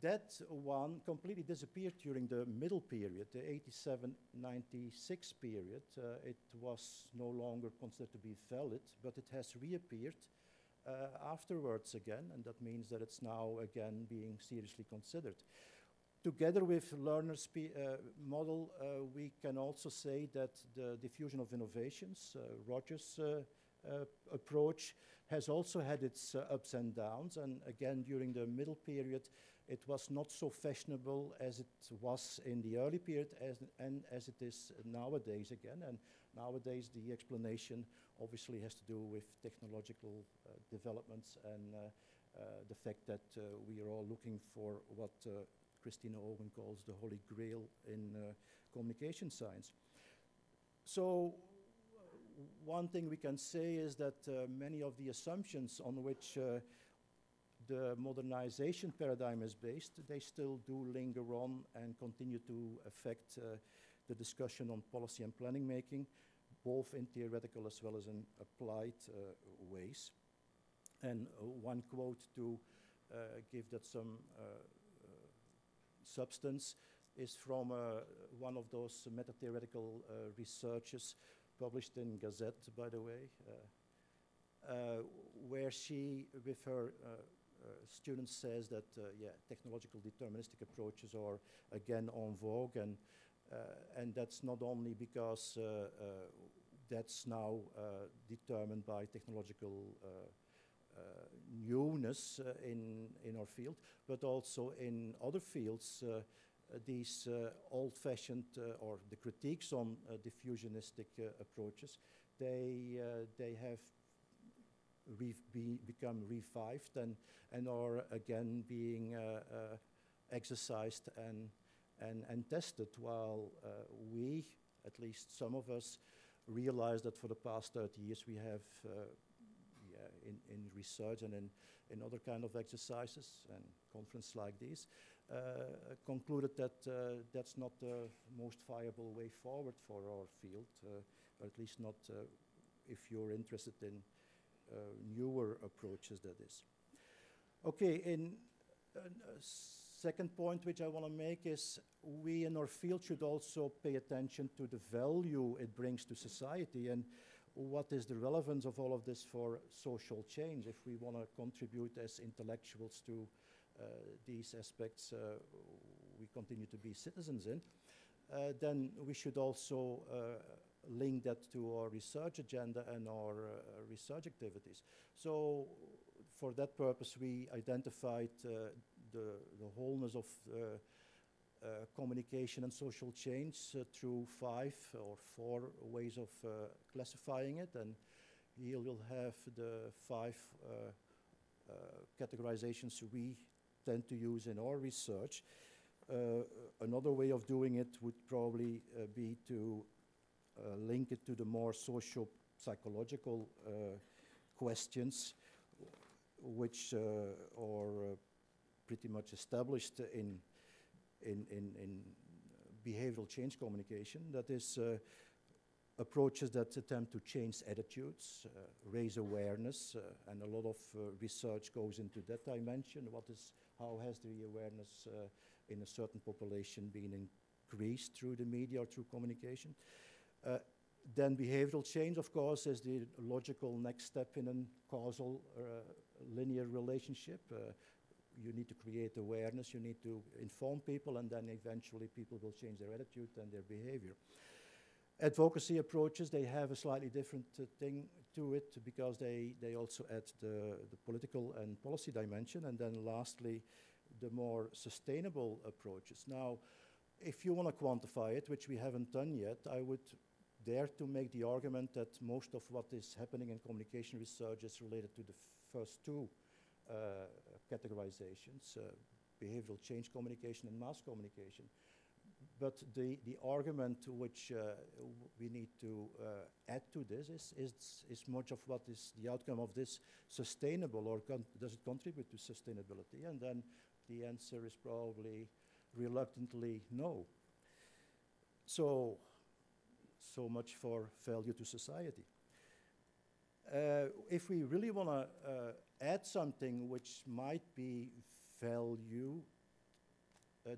[SPEAKER 4] That one completely disappeared during the middle period, the 87-96 period. It was no longer considered to be valid, but it has reappeared afterwards again, and that means that it's now again being seriously considered. Together with Lerner's model, we can also say that the diffusion of innovations, Rogers' approach, has also had its ups and downs, and again during the middle period it was not so fashionable as it was in the early period and as it is nowadays again. And nowadays the explanation obviously has to do with technological developments and the fact that we are all looking for what Christina Owen calls the Holy Grail in communication science. So one thing we can say is that many of the assumptions on which the modernization paradigm is based, they still do linger on and continue to affect the discussion on policy and planning making, both in theoretical as well as in applied ways. And one quote to give that some substance is from one of those meta-theoretical researches published in Gazette, by the way, where she, with her students, says that, yeah, technological deterministic approaches are again en vogue, and that's not only because that's now determined by technological newness in our field, but also in other fields, these old-fashioned or the critiques on diffusionistic approaches, they have become revived and are again being exercised and tested, while we, at least some of us, realize that for the past 30 years we have in research and in other kind of exercises and conferences like these, concluded that that's not the most viable way forward for our field, or at least not if you're interested in newer approaches, that is. Okay, in second point which I want to make is we in our field should also pay attention to the value it brings to society, and what is the relevance of all of this for social change. If we want to contribute as intellectuals to these aspects we continue to be citizens in, then we should also link that to our research agenda and our research activities. So for that purpose we identified the wholeness of communication and social change through 5 or 4 ways of classifying it, and here we'll have the 5 categorizations we tend to use in our research. Another way of doing it would probably be to link it to the more socio-psychological questions, which are pretty much established in behavioral change communication. That is, approaches that attempt to change attitudes, raise awareness, and a lot of research goes into that dimension. How has the awareness in a certain population been increased through the media or through communication? Then behavioral change, of course, is the logical next step in a causal linear relationship. You need to create awareness, you need to inform people, and then eventually people will change their attitude and their behavior. Advocacy approaches, they have a slightly different thing to it because they also add the political and policy dimension. And then lastly, the more sustainable approaches. Now, if you want to quantify it, which we haven't done yet, I would dare to make the argument that most of what is happening in communication research is related to the first two categorizations, behavioral change communication and mass communication. But the argument which we need to add to this is much of what is the outcome of this sustainable, or does it contribute to sustainability? And then the answer is probably reluctantly no. So much for value to society. If we really want to add something which might be value,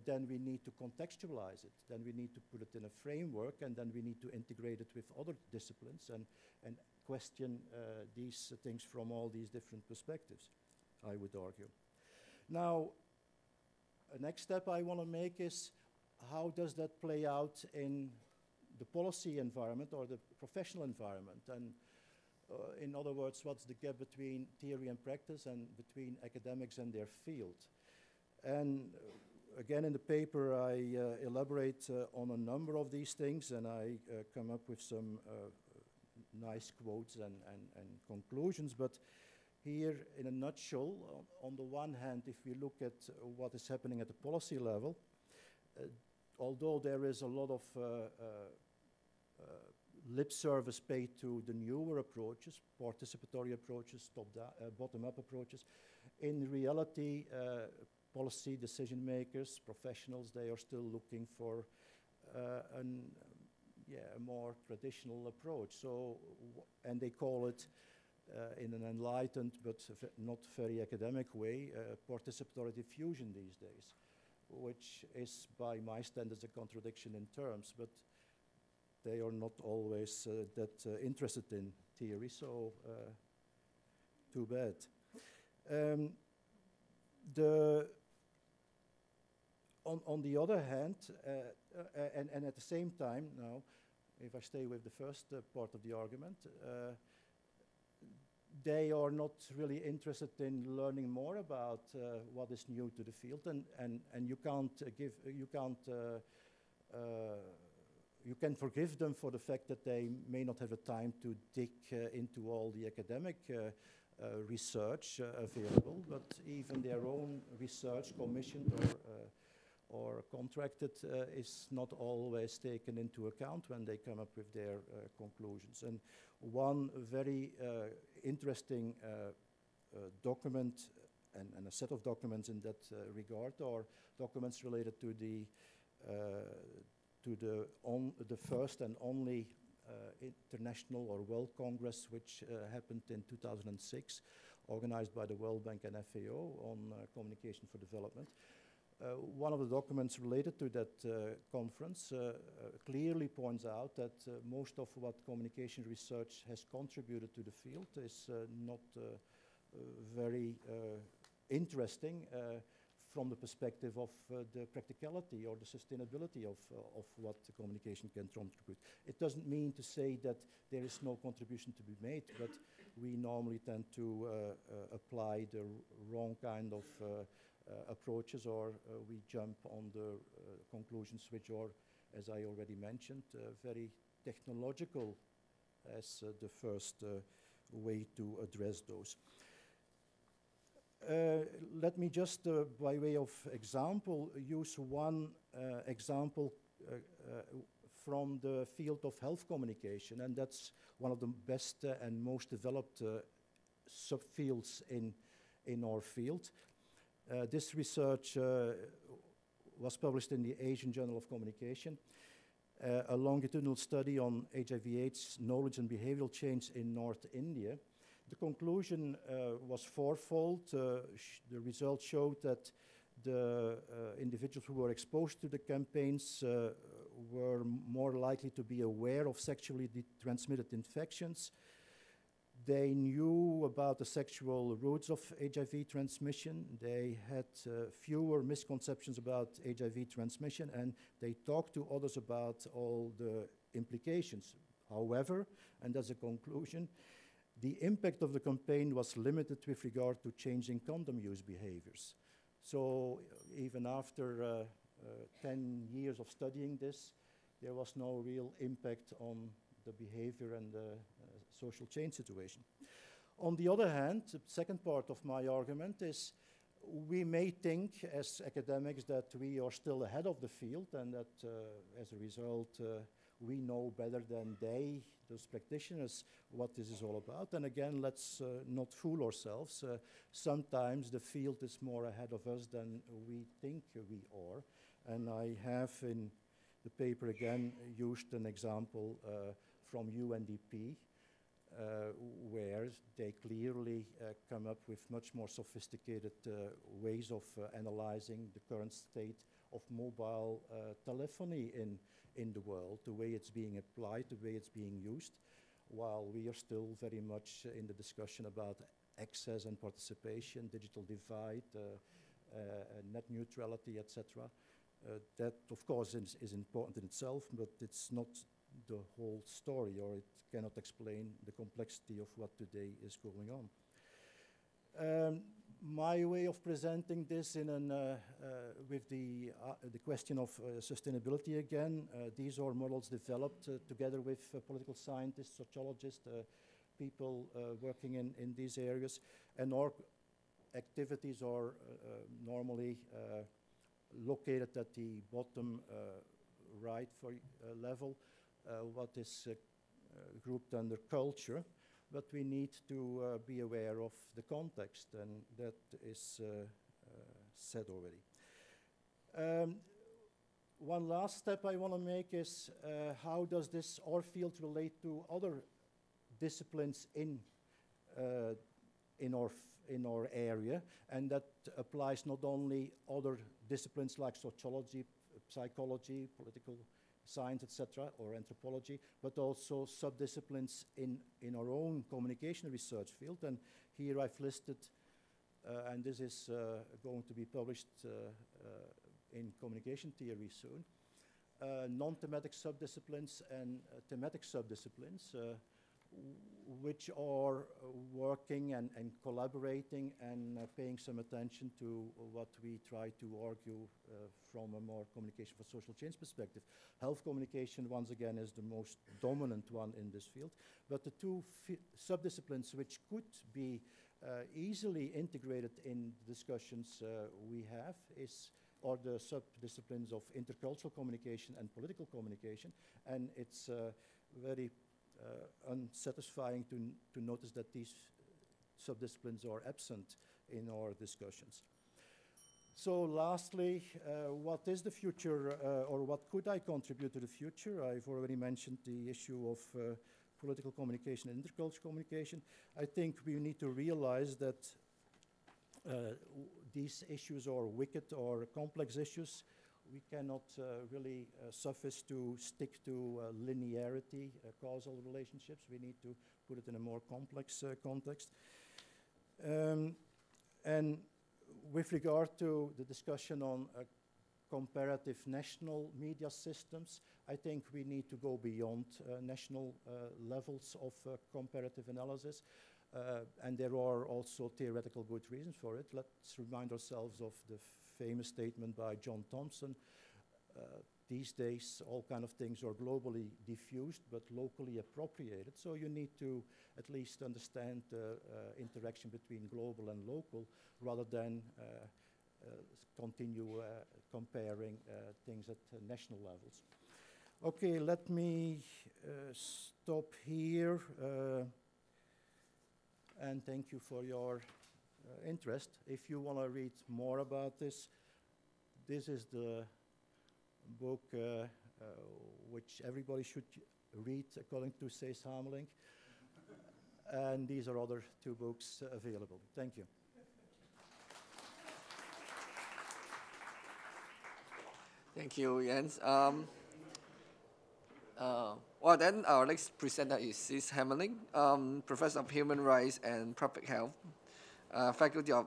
[SPEAKER 4] then we need to contextualize it. Then we need to put it in a framework, and then we need to integrate it with other disciplines and question these things from all these different perspectives, I would argue. Now, a next step I want to make is, how does that play out in the policy environment or the professional environment? And in other words, what's the gap between theory and practice and between academics and their field? And again, in the paper, I elaborate on a number of these things, and I come up with some nice quotes and conclusions. But here, in a nutshell, on the one hand, if we look at what is happening at the policy level, although there is a lot of lip service paid to the newer approaches, participatory approaches, bottom-up approaches, in reality, policy decision makers, professionals, they are still looking for a more traditional approach. So, and they call it, in an enlightened but not very academic way, participatory diffusion these days, which is by my standards a contradiction in terms, but they are not always that interested in theory, so too bad. On the other hand, and at the same time now, if I stay with the first part of the argument, they are not really interested in learning more about what is new to the field, and you can forgive them for the fact that they may not have the time to dig into all the academic research available, but even their own research, commissioned or contracted, is not always taken into account when they come up with their conclusions. And one very interesting document, and a set of documents in that regard, are documents related to the first and only international or World Congress, which happened in 2006, organized by the World Bank and FAO on communication for development. One of the documents related to that conference clearly points out that most of what communication research has contributed to the field is not very interesting from the perspective of the practicality or the sustainability of what the communication can contribute. It doesn't mean to say that there is no contribution to be made, but we normally tend to apply the wrong kind of approaches, or we jump on the conclusions which are, as I already mentioned, very technological as the first way to address those. Let me just, by way of example, use one example from the field of health communication, and that's one of the best and most developed subfields in our field. This research was published in the Asian Journal of Communication, a longitudinal study on HIV/AIDS knowledge and behavioral change in North India. The conclusion was fourfold. The results showed that the individuals who were exposed to the campaigns were more likely to be aware of sexually transmitted infections. They knew about the sexual routes of HIV transmission. They had fewer misconceptions about HIV transmission, and they talked to others about all the implications. However, and as a conclusion, the impact of the campaign was limited with regard to changing condom use behaviors. So even after 10 years of studying this, there was no real impact on the behavior and the social change situation. On the other hand, the second part of my argument is we may think as academics that we are still ahead of the field and that as a result we know better than they, those practitioners, what this is all about. And again, let's not fool ourselves. Sometimes the field is more ahead of us than we think we are. And I have in the paper again used an example from UNDP, where they clearly come up with much more sophisticated ways of analyzing the current state of mobile telephony in the world, the way it's being applied, the way it's being used, while we are still very much in the discussion about access and participation, digital divide, net neutrality, etc. That, of course, is important in itself, but it's not the whole story, or it cannot explain the complexity of what today is going on. My way of presenting this in with the question of sustainability again, these are models developed together with political scientists, sociologists, people working in these areas, and our activities are normally located at the bottom right for level, what is grouped under culture, but we need to be aware of the context, and that is said already. One last step I want to make is how does this our field relate to other disciplines in our area, and that applies not only other disciplines like sociology, psychology, political science, etc., or anthropology, but also sub-disciplines in our own communication research field. And here I've listed, and this is going to be published in communication theory soon, non-thematic sub-disciplines and thematic sub-disciplines, which are working and collaborating and paying some attention to what we try to argue from a more communication for social change perspective. Health communication, once again, is the most dominant one in this field, but the two sub-disciplines which could be easily integrated in discussions we have are the sub-disciplines of intercultural communication and political communication, and it's very unsatisfying to notice that these sub-disciplines are absent in our discussions. So lastly, what is the future, or what could I contribute to the future? I've already mentioned the issue of political communication and intercultural communication. I think we need to realize that these issues are wicked or complex issues. We cannot really suffice to stick to linearity, causal relationships. We need to put it in a more complex context. And with regard to the discussion on comparative national media systems, I think we need to go beyond national levels of comparative analysis. And there are also theoretical good reasons for it. Let's remind ourselves of the famous statement by John Thompson. These days, all kind of things are globally diffused, but locally appropriated. So you need to at least understand the interaction between global and local, rather than continue comparing things at national levels. Okay, let me stop here. And thank you for your interest. If you want to read more about this, this is the book which everybody should read, according to Cees Hamelink. And these are other two books available. Thank you.
[SPEAKER 1] Thank you, Jens. Well, then our next presenter is Cees Hamelink, Professor of Human Rights and Public Health, Faculty of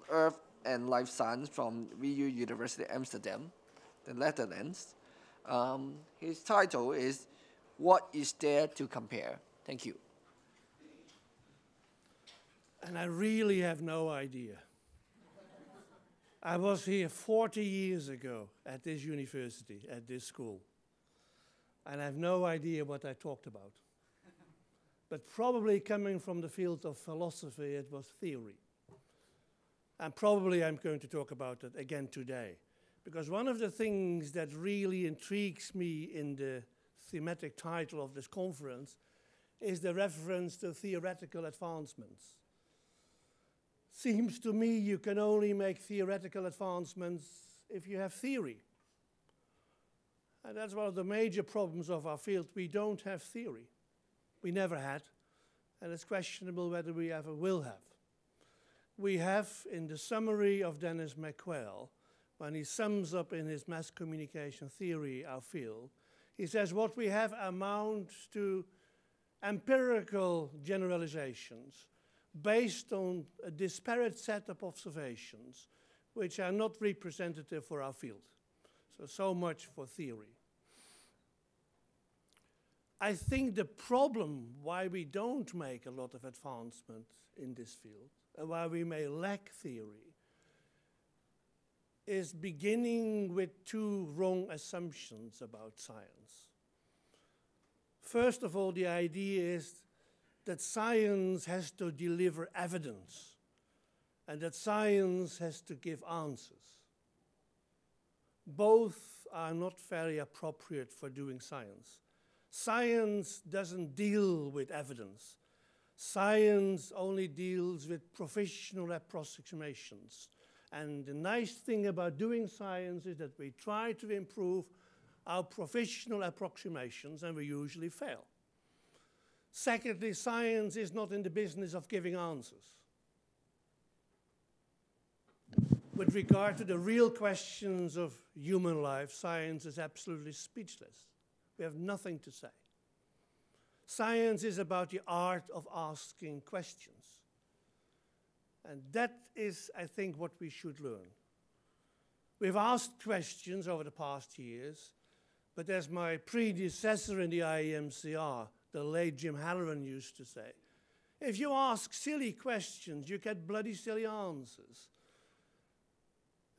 [SPEAKER 1] Earth and Life Science from VU University Amsterdam, the Netherlands. His title is What is There to Compare? Thank you.
[SPEAKER 5] And I really have no idea. I was here 40 years ago at this university, at this school. and I have no idea what I talked about. But probably coming from the field of philosophy, it was theory. And probably I'm going to talk about it again today. Because one of the things that really intrigues me in the thematic title of this conference is the reference to theoretical advancements. Seems to me you can only make theoretical advancements if you have theory. And that's one of the major problems of our field. We don't have theory. We never had, and it's questionable whether we ever will have. We have, in the summary of Dennis McQuell, when he sums up in his mass communication theory our field, he says what we have amounts to empirical generalizations based on a disparate set of observations which are not representative for our field. So much for theory. I think the problem why we don't make a lot of advancement in this field, and why we may lack theory, is beginning with two wrong assumptions about science. First of all, the idea is that science has to deliver evidence, and that science has to give answers. Both are not very appropriate for doing science. Science doesn't deal with evidence. Science only deals with professional approximations. And the nice thing about doing science is that we try to improve our professional approximations, and we usually fail. Secondly, science is not in the business of giving answers. With regard to the real questions of human life, science is absolutely speechless. We have nothing to say. Science is about the art of asking questions. And that is, I think, what we should learn. We've asked questions over the past years, but as my predecessor in the IEMCR, the late Jim Halloran, used to say, if you ask silly questions, you get bloody silly answers.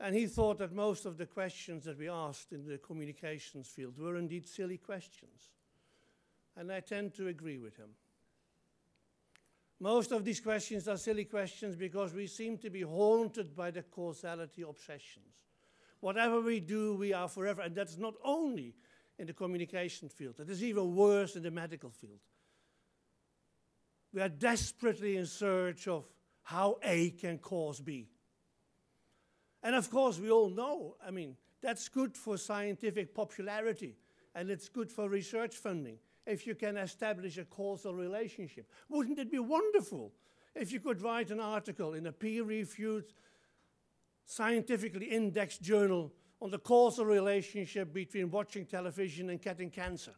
[SPEAKER 5] And he thought that most of the questions that we asked in the communications field were indeed silly questions. And I tend to agree with him. Most of these questions are silly questions because we seem to be haunted by the causality obsessions. Whatever we do, we are forever. And that's not only in the communication field. It is even worse in the medical field. We are desperately in search of how A can cause B. And of course, we all know, I mean, that's good for scientific popularity, and it's good for research funding if you can establish a causal relationship. Wouldn't it be wonderful if you could write an article in a peer-reviewed, scientifically indexed journal on the causal relationship between watching television and getting cancer?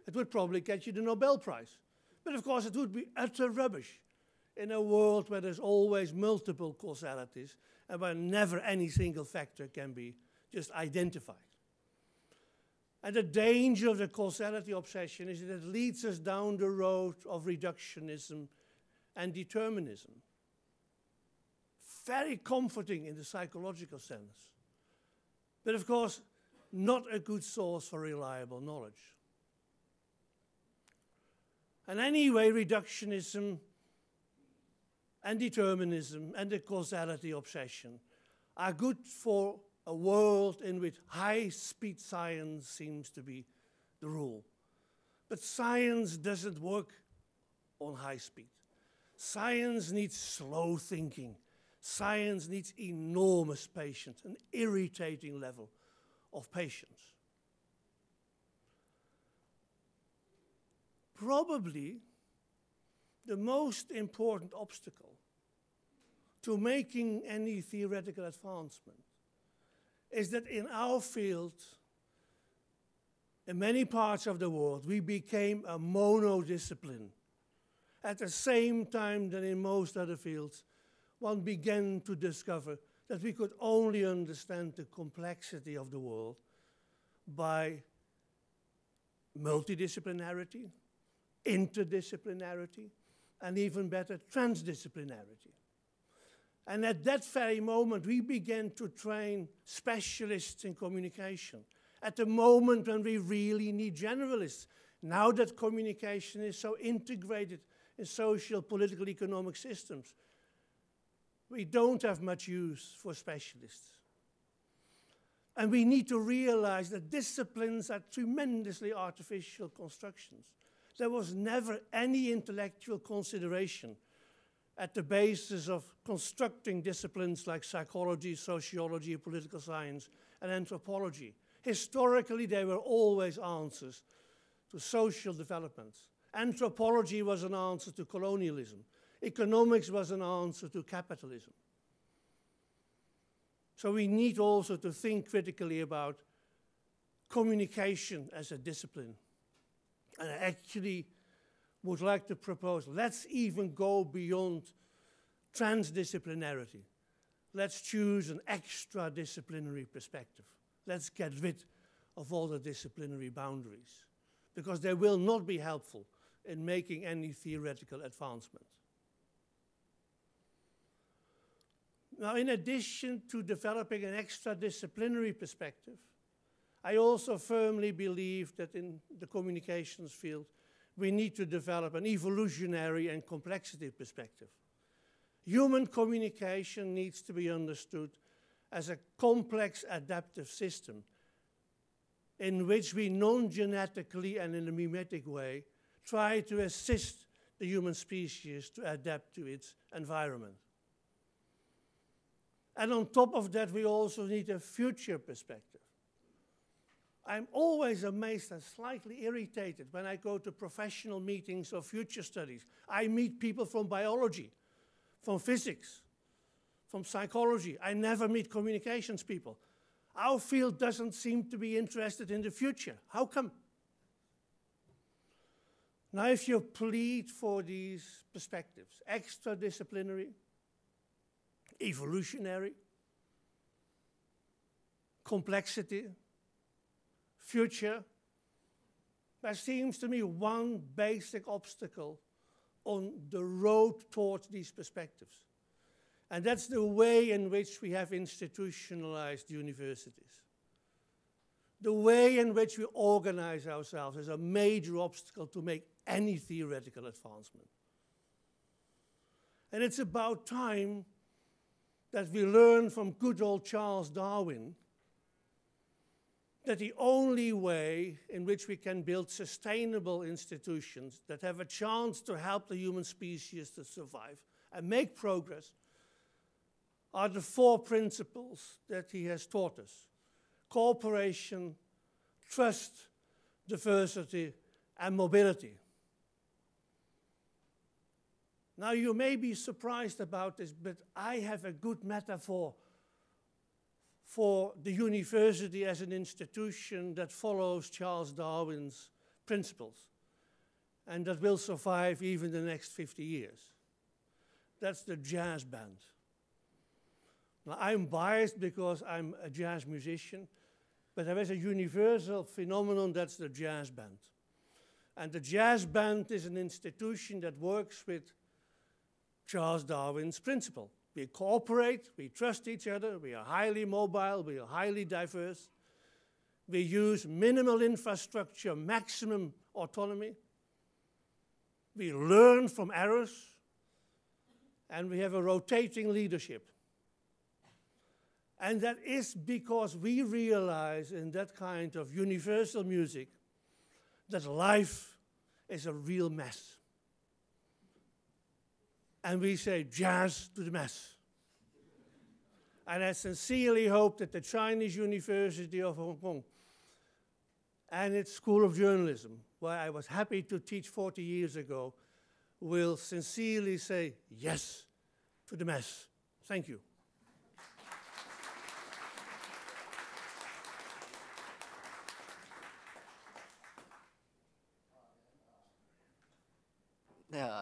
[SPEAKER 5] It would probably get you the Nobel Prize. But of course, it would be utter rubbish in a world where there's always multiple causalities and where never any single factor can be just identified. And the danger of the causality obsession is that it leads us down the road of reductionism and determinism. Very comforting in the psychological sense, but of course, not a good source for reliable knowledge. And anyway, reductionism and determinism and the causality obsession are good for a world in which high-speed science seems to be the rule. But science doesn't work on high speed. Science needs slow thinking. Science needs enormous patience, an irritating level of patience. Probably the most important obstacle to making any theoretical advancement is that in our field, in many parts of the world, we became a monodiscipline. At the same time that in most other fields, one began to discover that we could only understand the complexity of the world by multidisciplinarity, interdisciplinarity, and even better, transdisciplinarity. And at that very moment, we began to train specialists in communication at the moment when we really need generalists. Now that communication is so integrated in social, political, economic systems, we don't have much use for specialists. And we need to realize that disciplines are tremendously artificial constructions. There was never any intellectual consideration at the basis of constructing disciplines like psychology, sociology, political science, and anthropology. Historically, they were always answers to social developments. Anthropology was an answer to colonialism. Economics was an answer to capitalism. So we need also to think critically about communication as a discipline. And I actually would like to propose, let's even go beyond transdisciplinarity. Let's choose an extra-disciplinary perspective. Let's get rid of all the disciplinary boundaries, because they will not be helpful in making any theoretical advancement. Now, in addition to developing an extra-disciplinary perspective, I also firmly believe that in the communications field, we need to develop an evolutionary and complexity perspective. Human communication needs to be understood as a complex adaptive system in which we non-genetically and in a mimetic way try to assist the human species to adapt to its environment. And on top of that, we also need a future perspective. I'm always amazed and slightly irritated when I go to professional meetings of future studies. I meet people from biology, from physics, from psychology. I never meet communications people. Our field doesn't seem to be interested in the future. How come? Now, if you plead for these perspectives, extra-disciplinary, evolutionary, complexity, future, there seems to me one basic obstacle on the road towards these perspectives. And that's the way in which we have institutionalized universities. The way in which we organize ourselves is a major obstacle to make any theoretical advancement. And it's about time that we learn from good old Charles Darwin that the only way in which we can build sustainable institutions that have a chance to help the human species to survive and make progress are the four principles that he has taught us: cooperation, trust, diversity, and mobility. Now, you may be surprised about this, but I have a good metaphor for the university as an institution that follows Charles Darwin's principles and that will survive even the next 50 years. That's the jazz band. Now, I'm biased because I'm a jazz musician, but there is a universal phenomenon, that's the jazz band. And the jazz band is an institution that works with Charles Darwin's principle. We cooperate, we trust each other, we are highly mobile, we are highly diverse. We use minimal infrastructure, maximum autonomy. We learn from errors, and we have a rotating leadership. And that is because we realize in that kind of universal music that life is a real mess. And we say jazz to the mess. And I sincerely hope that the Chinese University of Hong Kong and its School of Journalism, where I was happy to teach 40 years ago, will sincerely say yes to the mess. Thank you.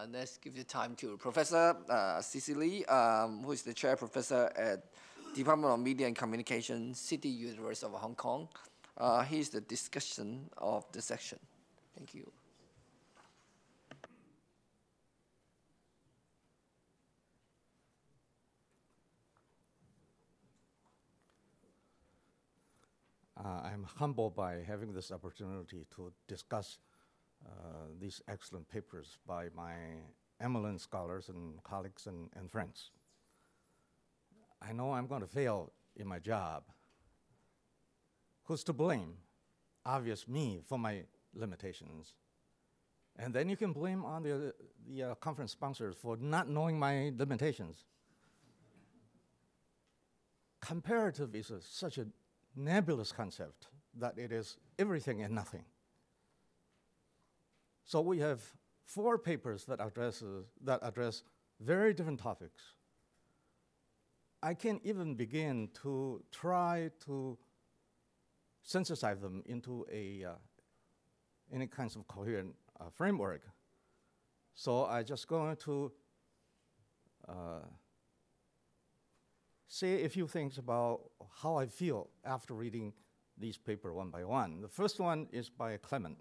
[SPEAKER 1] Let's give the time to Professor Cicely, who is the chair professor at Department of Media and Communication, City University of Hong Kong. Here's the discussion of the section. Thank you.
[SPEAKER 6] I I'm humbled by having this opportunity to discuss these excellent papers by my eminent scholars and colleagues and friends. I know I'm going to fail in my job. Who's to blame? Obvious me for my limitations. And then you can blame on the conference sponsors for not knowing my limitations. Comparative is such a nebulous concept that it is everything and nothing. So we have 4 papers that address very different topics. I can't even begin to try to synthesize them into any kinds of coherent framework. So I just going to say a few things about how I feel after reading these papers one by one. The first one is by Clement.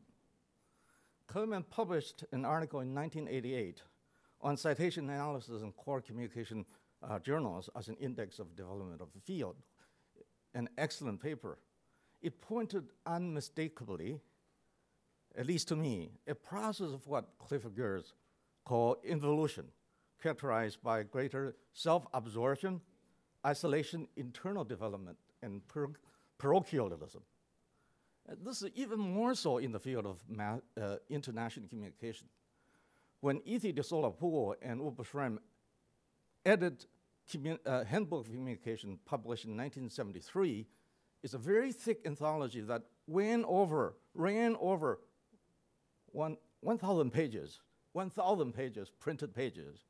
[SPEAKER 6] Clement published an article in 1988 on citation analysis in core communication journals as an index of development of the field, an excellent paper. It pointed unmistakably, at least to me, a process of what Clifford Geertz called involution, characterized by greater self-absorption, isolation, internal development, and parochialism. This is even more so in the field of international communication. When E.T. de Sola-Pool and Uwe Schramm edited Handbook of Communication, published in 1973, it's a very thick anthology that ran over 1,000 pages, printed pages.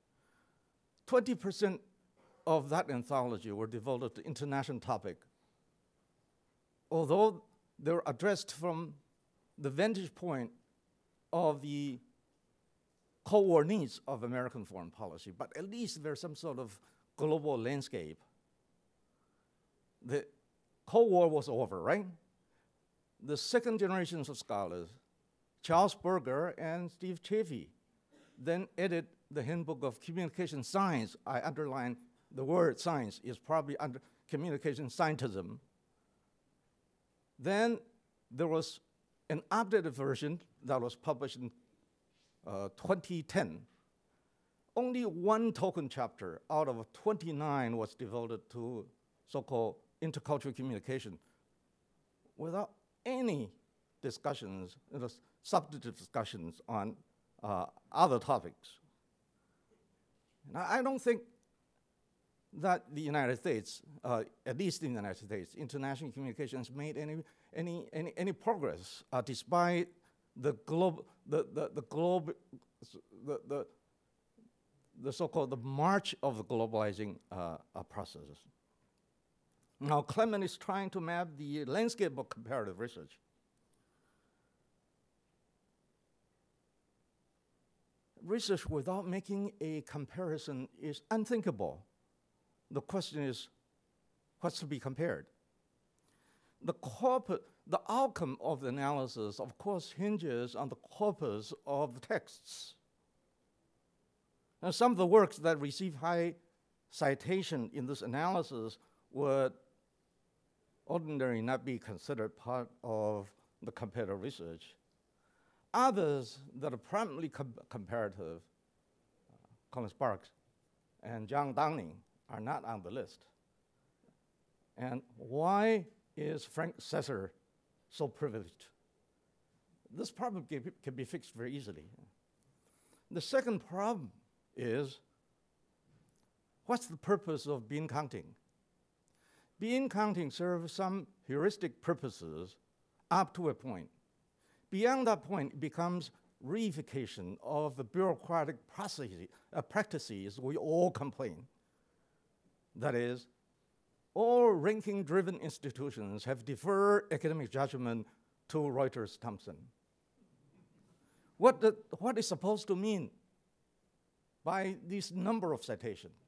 [SPEAKER 6] 20% of that anthology were devoted to international topic. Although they're addressed from the vantage point of the Cold War needs of American foreign policy, but at least there's some sort of global landscape. The Cold War was over, right? The second generations of scholars, Charles Berger and Steve Chaffee, then edited the Handbook of Communication Science. I underline the word science is probably under communication scientism. Then there was an updated version that was published in 2010. Only 1 token chapter out of 29 was devoted to so-called intercultural communication without any discussions, substantive discussions on other topics. And I don't think that the United States, at least in the United States, international communications made any progress despite the so-called march of the globalizing processes. Now, Clement is trying to map the landscape of comparative research. Research without making a comparison is unthinkable. The question is, what's to be compared? The outcome of the analysis, of course, hinges on the corpus of the texts. Now, some of the works that receive high citation in this analysis would ordinarily not be considered part of the comparative research. Others that are primarily comparative, Colin Sparks and John Downing, are not on the list. And why is Frank Sesser so privileged? This problem can be fixed very easily. The second problem is, what's the purpose of bean counting? Bean counting serves some heuristic purposes up to a point. Beyond that point, it becomes reification of the bureaucratic practices we all complain. That is, all ranking-driven institutions have deferred academic judgment to Reuters-Thompson. What is supposed to mean by this number of citations?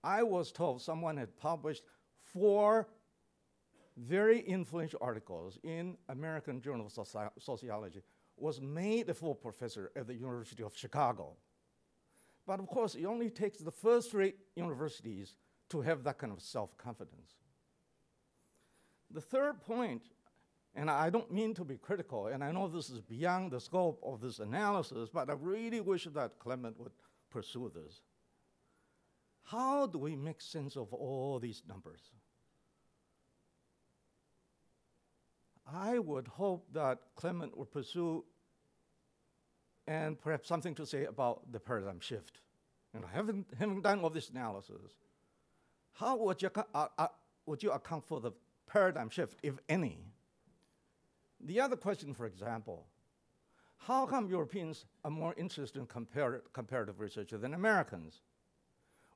[SPEAKER 6] I was told someone had published 4 very influential articles in American Journal of Sociology, was made a full professor at the University of Chicago. But of course, it only takes the first-rate universities to have that kind of self-confidence. The third point And I don't mean to be critical, and I know this is beyond the scope of this analysis, but I really wish that Clement would pursue this. How do we make sense of all these numbers? I would hope that Clement would pursue and perhaps something to say about the paradigm shift. And having done all this analysis, how would you account for the paradigm shift, if any? The other question, for example, how come Europeans are more interested in comparative research than Americans?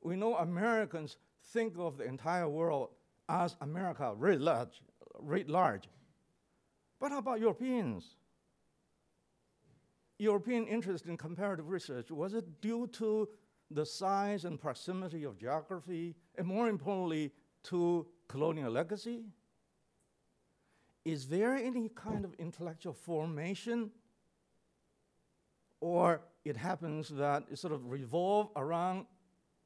[SPEAKER 6] We know Americans think of the entire world as America writ large. But how about Europeans? European interest in comparative research, was it due to the size and proximity of geography, and more importantly, to colonial legacy? Is there any kind of intellectual formation? Or it happens that it sort of revolves around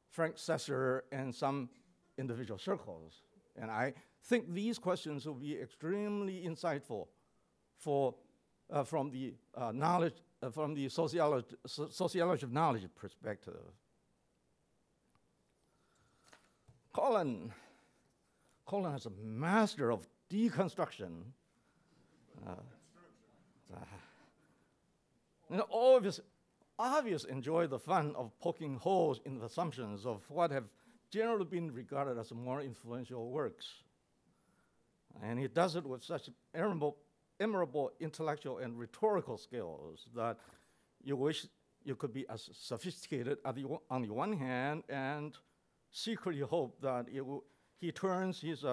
[SPEAKER 6] Frank Sesser and some individual circles? And I think these questions will be extremely insightful from the knowledge, from the sociology of knowledge perspective. Colin is a master of deconstruction. Obvious enjoy the fun of poking holes in the assumptions of what have generally been regarded as more influential works. And he does it with such admirable intellectual and rhetorical skills that you wish you could be as sophisticated on the one hand and secretly hope that he turns his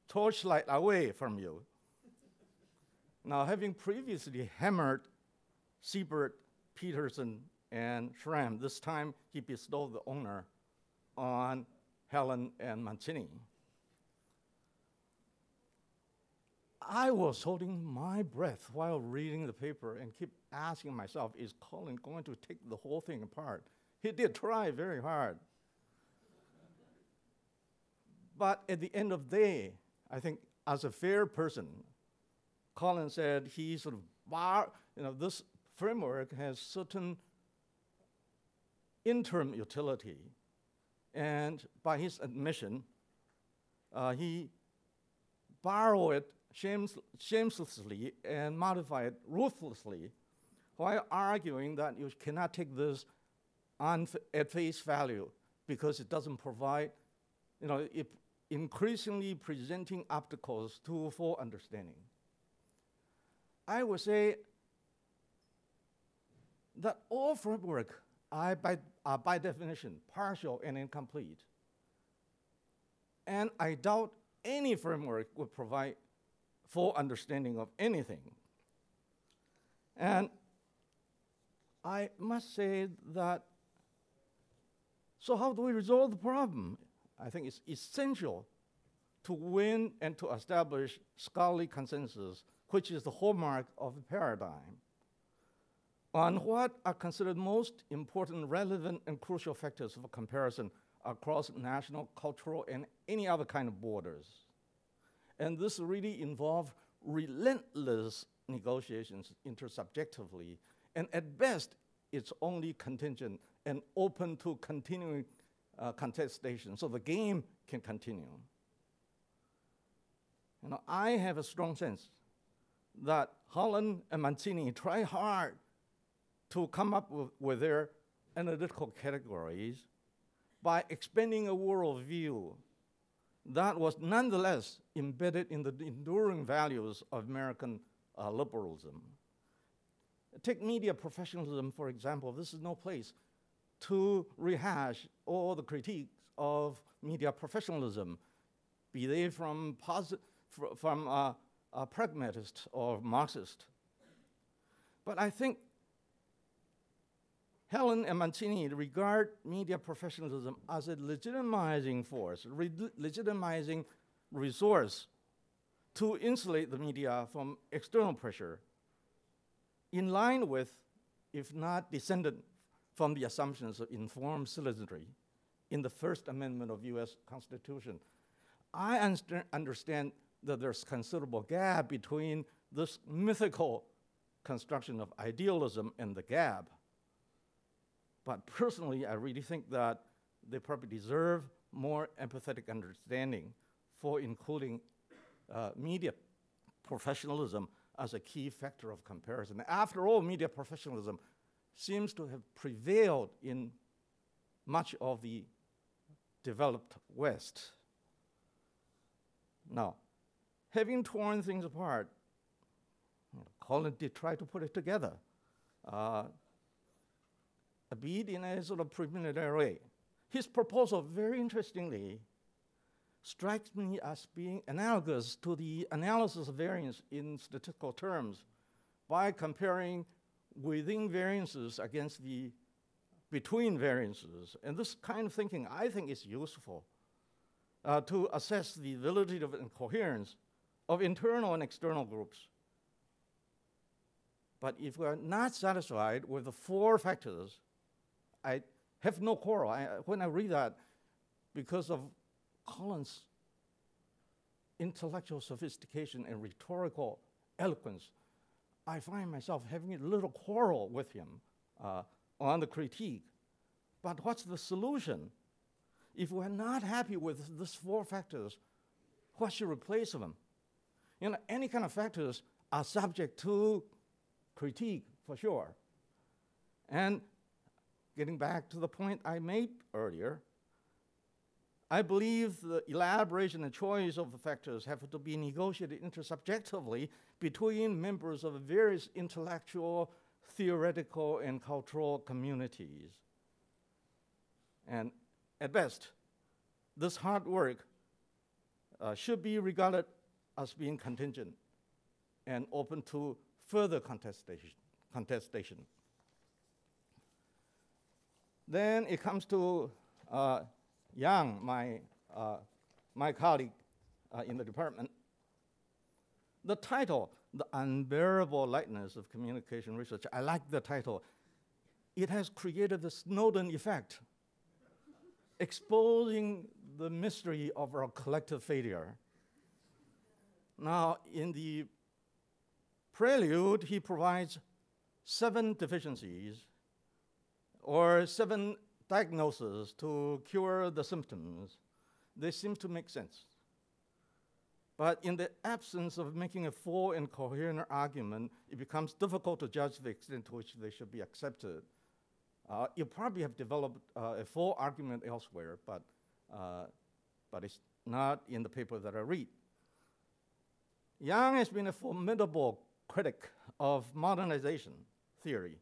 [SPEAKER 6] torchlight away from you. Now, having previously hammered Siebert, Peterson, and Schramm, this time he bestowed the honor on Helen and Mancini. I was holding my breath while reading the paper and keep asking myself, is Colin going to take the whole thing apart? He did try very hard. But at the end of the day, I think as a fair person, Colin said he sort of this framework has certain interim utility. And by his admission, he borrowed it shamelessly and modified it ruthlessly, while arguing that you cannot take this at face value because it doesn't provide, it increasingly presenting obstacles to full understanding. I would say that all framework are by definition partial and incomplete. And I doubt any framework would provide full understanding of anything. And I must say that, so how do we resolve the problem? I think it's essential to win and to establish scholarly consensus, which is the hallmark of the paradigm, on what are considered most important, relevant, and crucial factors for comparison across national, cultural, and any other kind of borders. And this really involves relentless negotiations intersubjectively, and at best, it's only contingent and open to continuing contestation, so the game can continue. I have a strong sense that Holland and Mancini try hard to come up with their analytical categories by expanding a worldview that was nonetheless embedded in the enduring values of American liberalism. Take media professionalism, for example. This is no place to rehash all the critiques of media professionalism, be they from pragmatist or Marxist. But I think Helen and Mancini regard media professionalism as a legitimizing force, legitimizing resource to insulate the media from external pressure, in line with, if not descended from the assumptions of informed citizenry in the First Amendment of US Constitution. I understand that there's considerable gap between this mythical construction of idealism and the gap. But personally, I really think that they probably deserve more empathetic understanding for including media professionalism as a key factor of comparison. After all, media professionalism seems to have prevailed in much of the developed West. Now, having torn things apart, Colin did try to put it together, a bit in a sort of preliminary way. His proposal, very interestingly, strikes me as being analogous to the analysis of variance in statistical terms by comparing within variances against the between variances. And this kind of thinking, I think, is useful to assess the validity of incoherence of internal and external groups. But if we're not satisfied with the four factors, I have no quarrel. When I read that, because of Colin's intellectual sophistication and rhetorical eloquence, I find myself having a little quarrel with him on the critique. But what's the solution? If we're not happy with these four factors, what should replace them? You know, any kind of factors are subject to critique, for sure. And getting back to the point I made earlier, I believe the elaboration and choice of the factors have to be negotiated intersubjectively between members of various intellectual, theoretical, and cultural communities. And at best, this hard work should be regarded as being contingent and open to further contestation. Then it comes to Yang, my colleague in the department. The title, The Unbearable Lightness of Communication Research, I like the title. It has created the Snowden effect, exposing the mystery of our collective failure. Now, in the prelude, he provides 7 deficiencies or 7 diagnoses to cure the symptoms. They seem to make sense. But in the absence of making a full and coherent argument, it becomes difficult to judge the extent to which they should be accepted. You probably have developed a full argument elsewhere, but it's not in the paper that I read. Yang has been a formidable critic of modernization theory.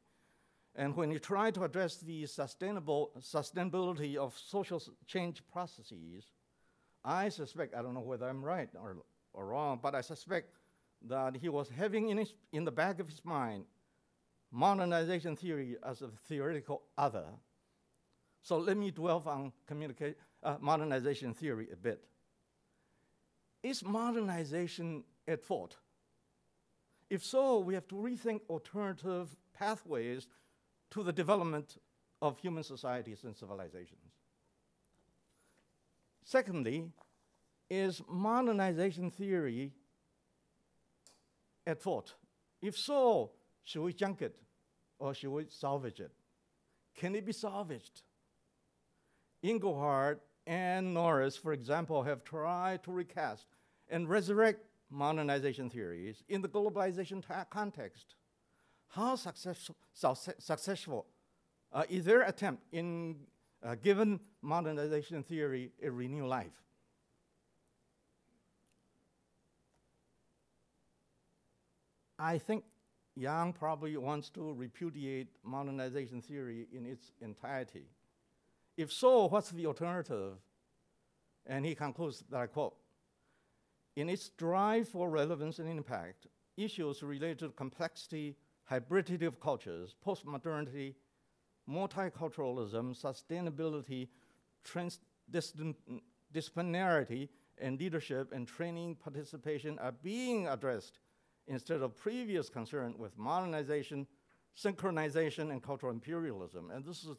[SPEAKER 6] And when he tried to address the sustainability of social change processes, I suspect, I don't know whether I'm right or wrong, but I suspect that he was having in the back of his mind modernization theory as a theoretical other. So let me dwell on modernization theory a bit. Is modernization at fault? If so, we have to rethink alternative pathways to the development of human societies and civilizations. Secondly, is modernization theory at fault? If so, should we junk it or should we salvage it? Can it be salvaged? Engelhardt and Norris, for example, have tried to recast and resurrect modernization theories in the globalization context. How successful is their attempt in giving modernization theory a renewed life? I think Yang probably wants to repudiate modernization theory in its entirety. If so, what's the alternative? And he concludes that I quote, in its drive for relevance and impact, issues related to complexity, hybridity of cultures, postmodernity, multiculturalism, sustainability, transdisciplinarity, and leadership and training participation are being addressed instead of previous concern with modernization, synchronization, and cultural imperialism. And this is a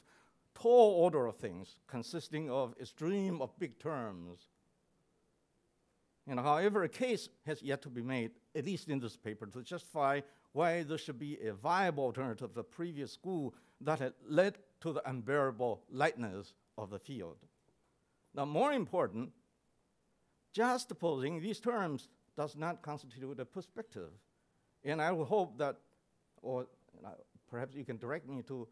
[SPEAKER 6] tall order of things consisting of a stream of big terms. And however, a case has yet to be made, at least in this paper, to justify why there should be a viable alternative to the previous school that had led to the unbearable lightness of the field. Now, more important, juxtaposing these terms does not constitute a perspective. And I would hope that, or perhaps you can direct me to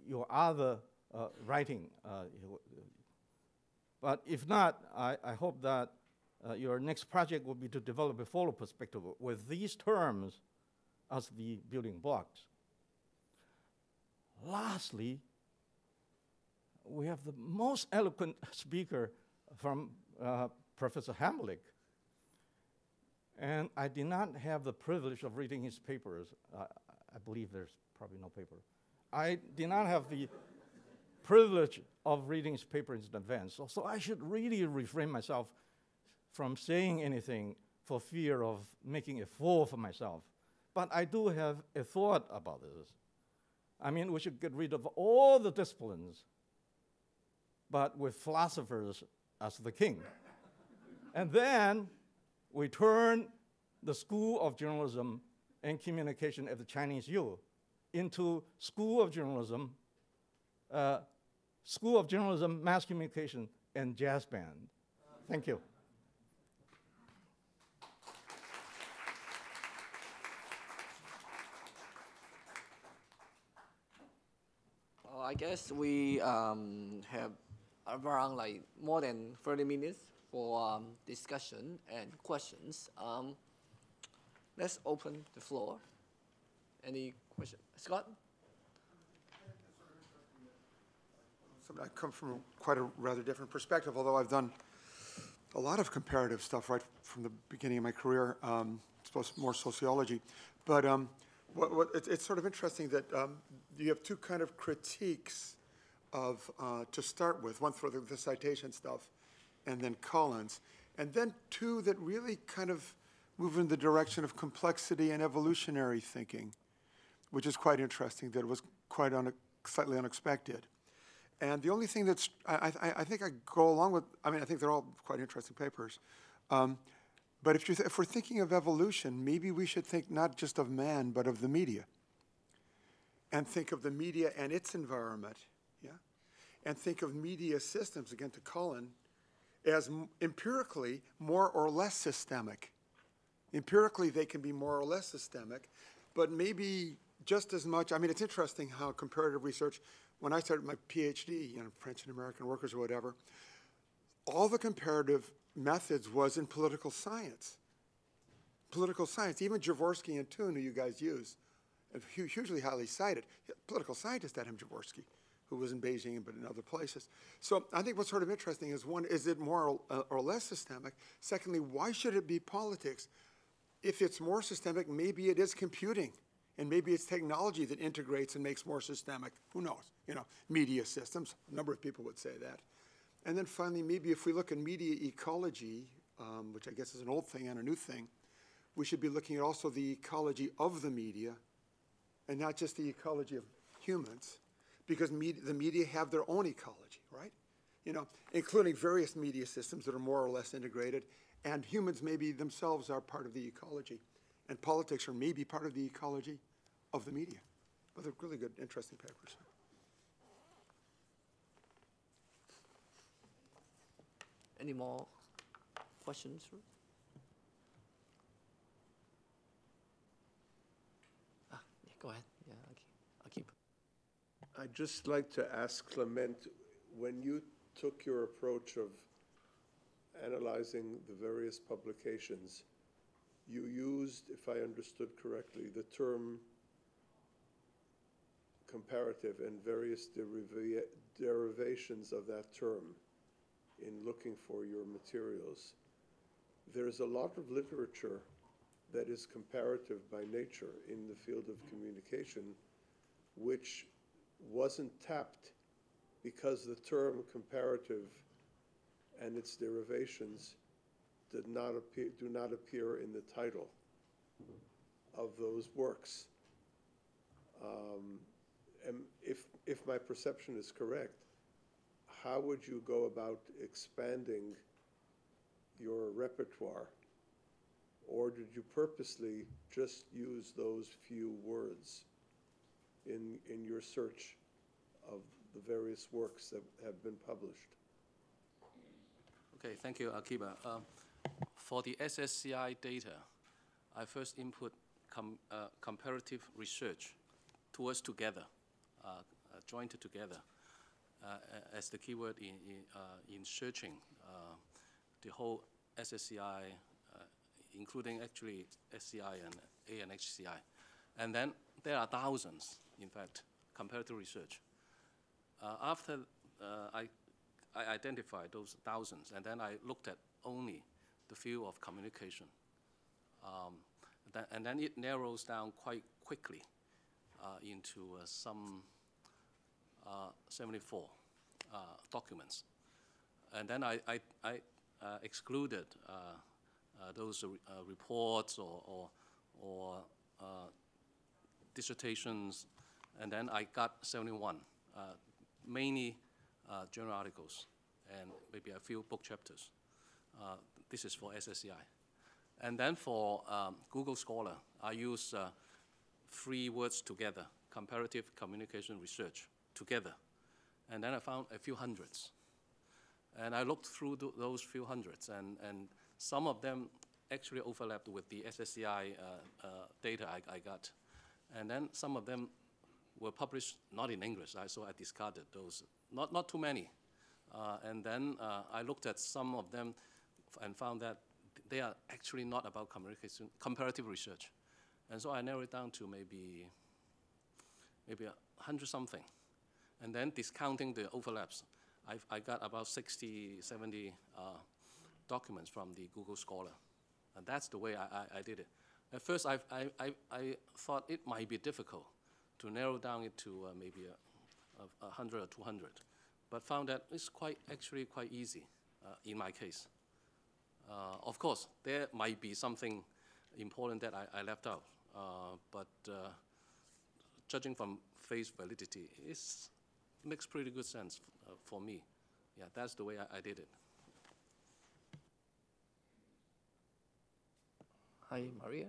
[SPEAKER 6] your other writing. But if not, I hope that your next project will be to develop a follow perspective with these terms as the building blocks. Lastly, we have the most eloquent speaker from Professor Hamlick. And I did not have the privilege of reading his papers. I believe there's probably no paper. I did not have the privilege of reading his paper in advance. So I should really refrain myself from saying anything for fear of making a fool for myself. But I do have a thought about this. I mean, we should get rid of all the disciplines, but with philosophers as the king. And then we turn the School of Journalism and Communication at the Chinese U into School of Journalism, Mass Communication, and Jazz Band. Thank you.
[SPEAKER 1] I guess we have around like more than 30 minutes for discussion and questions. Let's open the floor. Any question? Scott?
[SPEAKER 7] I come from quite a rather different perspective, although I've done a lot of comparative stuff right from the beginning of my career, suppose more sociology. But it's sort of interesting that you have two kind of critiques of, to start with, one for the citation stuff, and then Collins, and then two that really kind of move in the direction of complexity and evolutionary thinking, which is quite interesting, that it was quite slightly unexpected. And the only thing that's, I think I go along with, I mean, I think they're all quite interesting papers. But if we're thinking of evolution, maybe we should think not just of man, but of the media. And think of the media and its environment, yeah? And think of media systems, again to Colin, as empirically more or less systemic. Empirically, they can be more or less systemic, but maybe just as much. I mean, it's interesting how comparative research, when I started my PhD, French and American workers or whatever, all the comparative methods was in political science. Political science, even Jaworski and Toon, who you guys use, hugely highly cited. Political scientist Adam Jaworski, who was in Beijing but in other places. So I think what's sort of interesting is, one, is it more or less systemic? Secondly, why should it be politics? If it's more systemic, maybe it is computing, and maybe it's technology that integrates and makes more systemic. Who knows? Media systems. A number of people would say that. And then finally, maybe if we look at media ecology, which I guess is an old thing and a new thing, we should be looking at also the ecology of the media, and not just the ecology of humans, because the media have their own ecology, right? Including various media systems that are more or less integrated, and humans maybe themselves are part of the ecology, and politics are maybe part of the ecology of the media. But they're really good, interesting papers.
[SPEAKER 1] Any more questions? Yeah, go ahead. Yeah, I'll keep.
[SPEAKER 8] I'd just like to ask Clement, when you took your approach of analyzing the various publications, you used, if I understood correctly, the term comparative and various derivations of that term in looking for your materials. There's a lot of literature that is comparative by nature in the field of communication, which wasn't tapped because the term comparative and its derivations do not appear in the title of those works. And if my perception is correct, how would you go about expanding your repertoire? Or did you purposely just use those few words in your search of the various works that have been published?
[SPEAKER 2] Okay, thank you, Akiba. For the SSCI data, I first input comparative research towards together, joined together, as the keyword in searching the whole SSCI, including actually SCI and ANHCI. And then there are thousands, in fact, comparative research. After I identified those thousands, and then I looked at only the field of communication. And then it narrows down quite quickly into some 74 documents. And then I excluded those reports or dissertations, and then I got 71, mainly journal articles and maybe a few book chapters. This is for SSCI. And then for Google Scholar, I use 3 words together, comparative communication research together. And then I found a few hundreds. And I looked through those few hundreds, and some of them actually overlapped with the SSCI data I got. And then some of them were published not in English, so I discarded those. Not too many. And then I looked at some of them and found that they are actually not about communication, comparative research. And so I narrowed it down to maybe 100 something. And then discounting the overlaps, I got about 60, 70 documents from the Google Scholar. And that's the way I did it. At first, I thought it might be difficult to narrow down it to maybe 100 or 200, but found that it's actually quite easy in my case. Of course, there might be something important that I left out, but judging from face validity, it makes pretty good sense for me. Yeah, that's the way I did it.
[SPEAKER 1] Hi, Maria.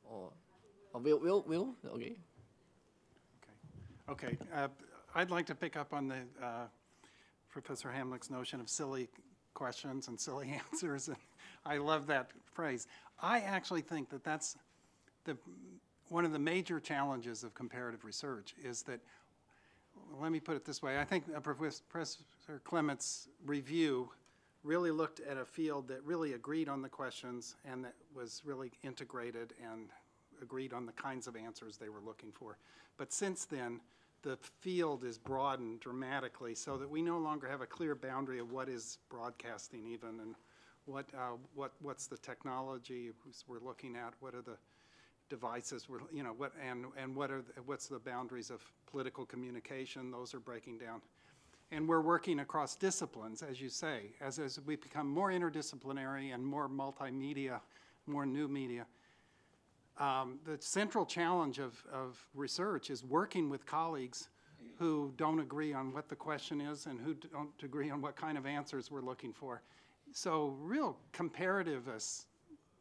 [SPEAKER 1] Or Will? Okay.
[SPEAKER 9] Okay. I'd like to pick up on the Professor Hamlick's notion of silly questions and silly answers. And I love that phrase. I actually think that that's one of the major challenges of comparative research is that, let me put it this way, I think Professor Clement's review really looked at a field that really agreed on the questions and that was really integrated and agreed on the kinds of answers they were looking for. But since then, the field is broadened dramatically so that we no longer have a clear boundary of what is broadcasting even and what's the technology we're looking at, what are the devices what's the boundaries of political communication. Those are breaking down. And we're working across disciplines, as you say, as we become more interdisciplinary and more multimedia, more new media. The central challenge of research is working with colleagues who don't agree on what the question is and who don't agree on what kind of answers we're looking for. So real comparativists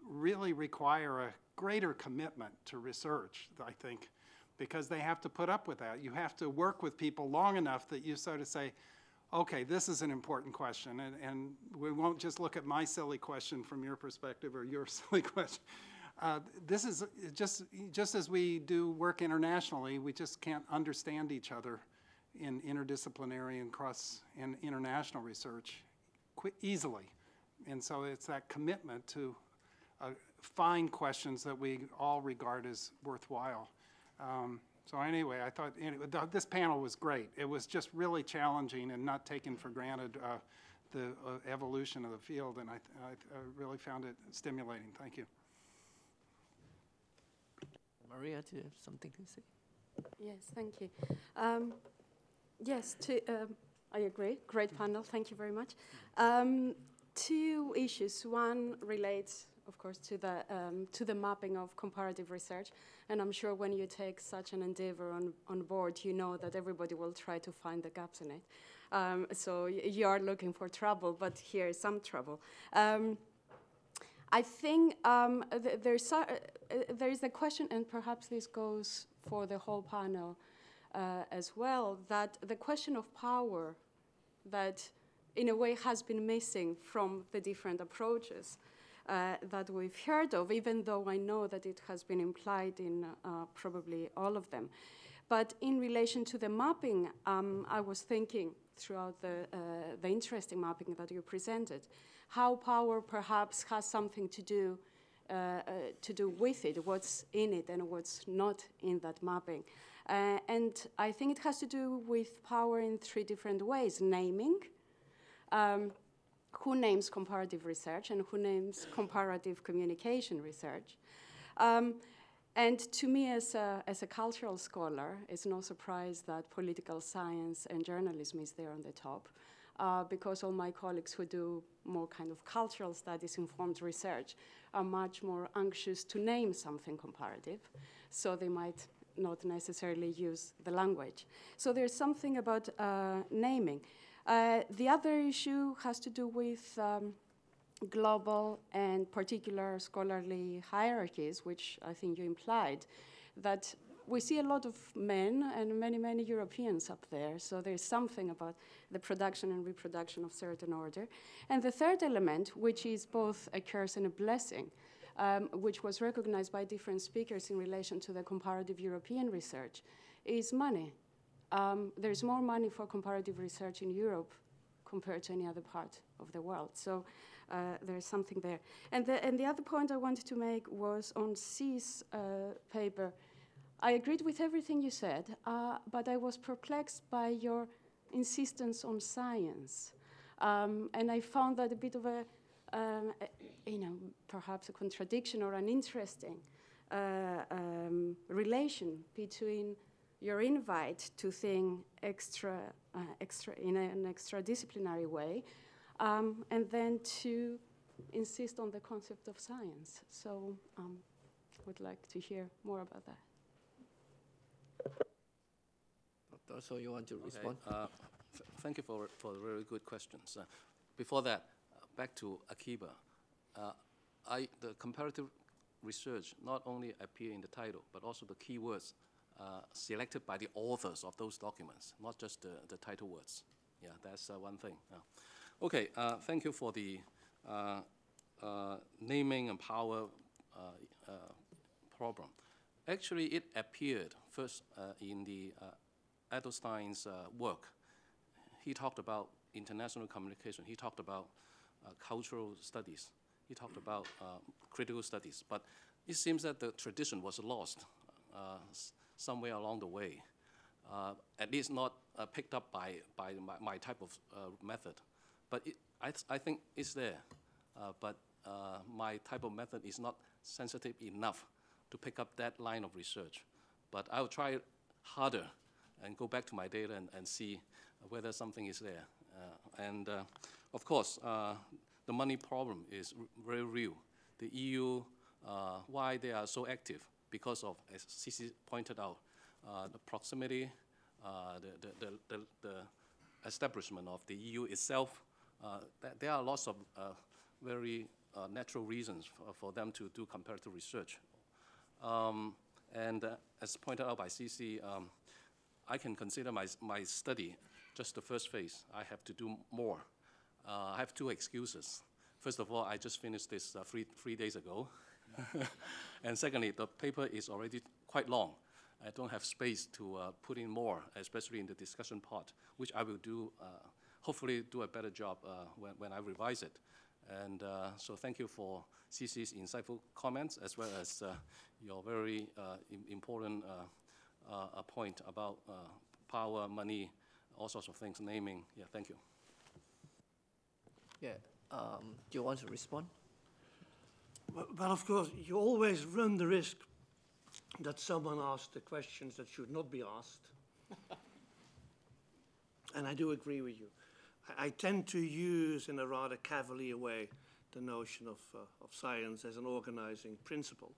[SPEAKER 9] really require a greater commitment to research, I think, because they have to put up with that. You have to work with people long enough that you sort of say, okay, this is an important question, and we won't just look at my silly question from your perspective or your silly question. This is just as we do work internationally, we just can't understand each other in interdisciplinary and cross and international research easily. And so it's that commitment to find questions that we all regard as worthwhile. So anyway, I thought this panel was great. It was just really challenging and not taken for granted the evolution of the field, and I really found it stimulating. Thank you.
[SPEAKER 1] Maria, do you have something to say?
[SPEAKER 10] Yes, thank you. Yes, I agree. Great panel. Thank you very much. 2 issues. One relates, of course, to the mapping of comparative research. And I'm sure when you take such an endeavor on board, you know that everybody will try to find the gaps in it. So you are looking for trouble, but here is some trouble. I think there is a question, and perhaps this goes for the whole panel as well, that the question of power that in a way has been missing from the different approaches that we've heard of, even though I know that it has been implied in probably all of them. But in relation to the mapping, I was thinking throughout the interesting mapping that you presented, how power perhaps has something to do with it, what's in it and what's not in that mapping. And I think it has to do with power in 3 different ways. Naming, who names comparative research and who names comparative communication research. And to me, as a cultural scholar, it's no surprise that political science and journalism is there on the top, because all my colleagues who do more kind of cultural studies informed research are much more anxious to name something comparative, so they might not necessarily use the language. So there's something about naming. The other issue has to do with global and particular scholarly hierarchies, which I think you implied, that we see a lot of men and many, many Europeans up there, so there's something about the production and reproduction of certain order. And the third element, which is both a curse and a blessing, which was recognized by different speakers in relation to the comparative European research, is money. There's more money for comparative research in Europe compared to any other part of the world. So there's something there. And the other point I wanted to make was on C's paper. I agreed with everything you said, but I was perplexed by your insistence on science. And I found that a bit of a perhaps a contradiction or an interesting relation between your invite to think in an extra-disciplinary way, and then to insist on the concept of science. So I would like to hear more about that.
[SPEAKER 1] So you want to respond?
[SPEAKER 2] Thank you for the very good questions. Before that, back to Akiba. The comparative research not only appear in the title, but also the keywords selected by the authors of those documents, not just the title words. Yeah, that's one thing. Okay, thank you for the naming and power problem. Actually, it appeared first in the Edelstein's work. He talked about international communication. He talked about cultural studies. He talked about critical studies. But it seems that the tradition was lost somewhere along the way, at least not picked up by my type of method. But I think it's there. But my type of method is not sensitive enough to pick up that line of research. But I'll try harder and go back to my data and see whether something is there. And of course, the money problem is very real. The EU, why they are so active? Because of, as Cici pointed out, the proximity, the establishment of the EU itself. There are lots of very natural reasons for them to do comparative research. And as pointed out by Cici, I can consider my study just the first phase. I have to do more. I have 2 excuses. First of all, I just finished this 3 days ago. And secondly, the paper is already quite long. I don't have space to put in more, especially in the discussion part, which I will do, hopefully do a better job when I revise it. And so thank you for Cici's insightful comments, as well as your very important point about power, money, all sorts of things, naming. Yeah, thank you.
[SPEAKER 1] Yeah. Do you want to respond?
[SPEAKER 5] Well, of course, you always run the risk that someone asks the questions that should not be asked. And I do agree with you. I tend to use, in a rather cavalier way, the notion of science as an organizing principle.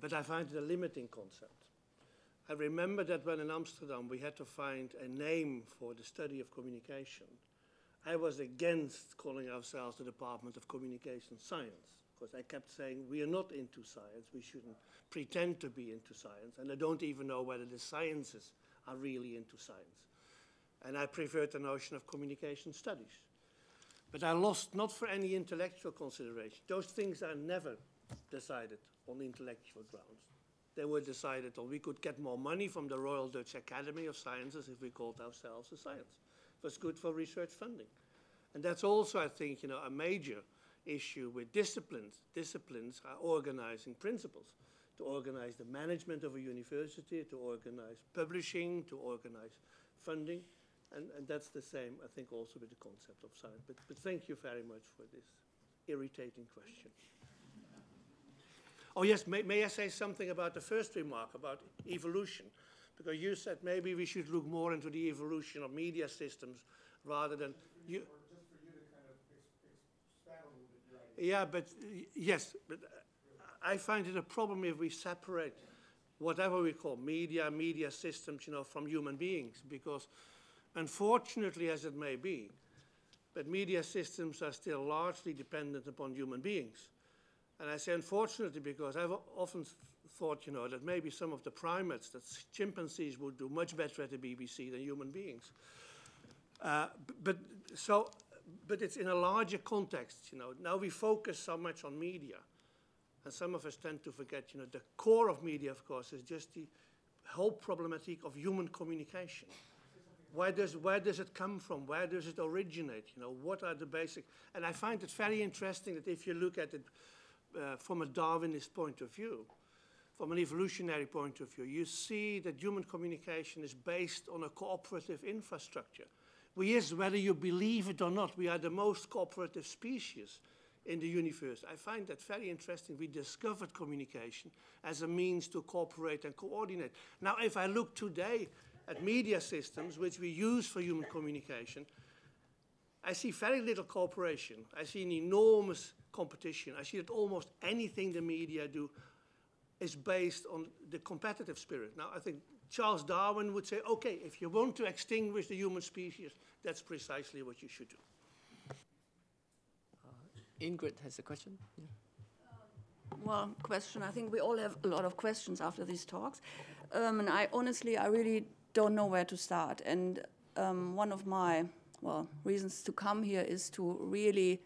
[SPEAKER 5] But I find it a limiting concept. I remember that when in Amsterdam we had to find a name for the study of communication, I was against calling ourselves the Department of Communication Science, because I kept saying we are not into science, we shouldn't pretend to be into science, and I don't even know whether the sciences are really into science. And I preferred the notion of communication studies. But I lost not for any intellectual consideration. Those things are never decided on intellectual grounds. They were decided on we could get more money from the Royal Dutch Academy of Sciences if we called ourselves a science. It was good for research funding. And that's also, I think, a major issue with disciplines. Disciplines are organizing principles, to organize the management of a university, to organize publishing, to organize funding. And that's the same, I think, also with the concept of science. But thank you very much for this irritating question. Oh yes, may I say something about the first remark, about evolution? Because you said maybe we should look more into the evolution of media systems rather than... Just for you to kind of expand a little bit your idea. Yeah, but yes, but I find it a problem if we separate whatever we call media systems, from human beings, because unfortunately as it may be, but media systems are still largely dependent upon human beings. And I say unfortunately because I've often thought, that maybe some of the primates, that chimpanzees would do much better at the BBC than human beings. But it's in a larger context, Now we focus so much on media. And some of us tend to forget, the core of media, of course, is just the whole problematic of human communication. Where does it come from? Where does it originate? What are the basic... And I find it very interesting that if you look at it from a Darwinist point of view, from an evolutionary point of view, you see that human communication is based on a cooperative infrastructure. Whether you believe it or not, we are the most cooperative species in the universe. I find that very interesting. We discovered communication as a means to cooperate and coordinate. Now, if I look today at media systems, which we use for human communication, I see very little cooperation. I see an enormous competition. I see that almost anything the media do is based on the competitive spirit. Now, I think Charles Darwin would say, okay, if you want to extinguish the human species, that's precisely what you should do.
[SPEAKER 1] Ingrid has a question. Yeah.
[SPEAKER 11] Well, question. I think we all have a lot of questions after these talks. And I really don't know where to start. And one of my, reasons to come here is to really,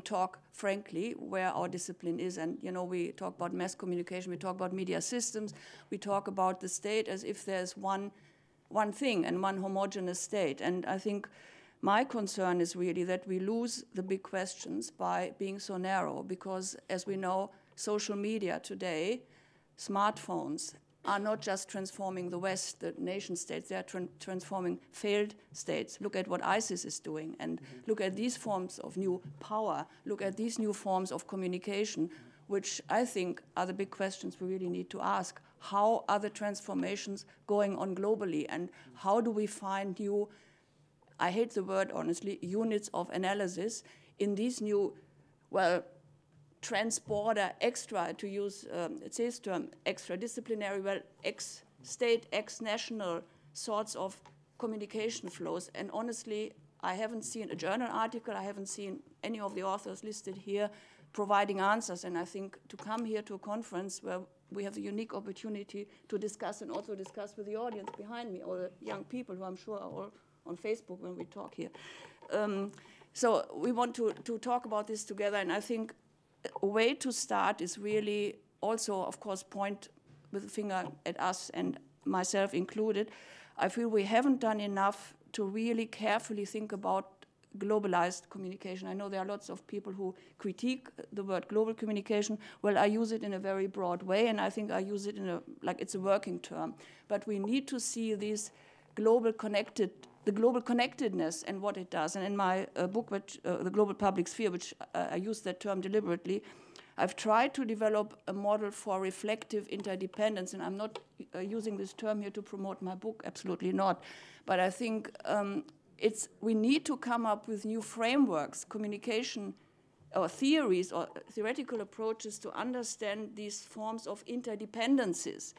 [SPEAKER 11] talk frankly where our discipline is. And, we talk about mass communication, we talk about media systems, we talk about the state as if there's one thing and one homogeneous state. And I think my concern is really that we lose the big questions by being so narrow, because as we know, social media today, smartphones, are not just transforming the West, the nation states, they are transforming failed states. Look at what ISIS is doing, and look at these forms of new power, look at these new forms of communication, which I think are the big questions we really need to ask. How are the transformations going on globally, and how do we find new, I hate the word honestly, units of analysis in these new, trans-border, extra, to use C's term, extra-disciplinary, ex-state, ex-national sorts of communication flows. And honestly, I haven't seen a journal article, I haven't seen any of the authors listed here providing answers. And I think to come here to a conference where we have the unique opportunity to discuss and also discuss with the audience behind me, or the young people who I'm sure are all on Facebook when we talk here. So we want to talk about this together, and I think a way to start is really also, of course, point with a finger at us and myself included. I feel we haven't done enough to really carefully think about globalized communication. I know there are lots of people who critique the word global communication. Well, I use it in a very broad way, and I think I use it in like it's a working term. But we need to see these the global connectedness and what it does. And in my book, The Global Public Sphere, which I use that term deliberately, I've tried to develop a model for reflective interdependence. And I'm not using this term here to promote my book, absolutely not. But I think we need to come up with new frameworks, communication or theories or theoretical approaches to understand these forms of interdependencies.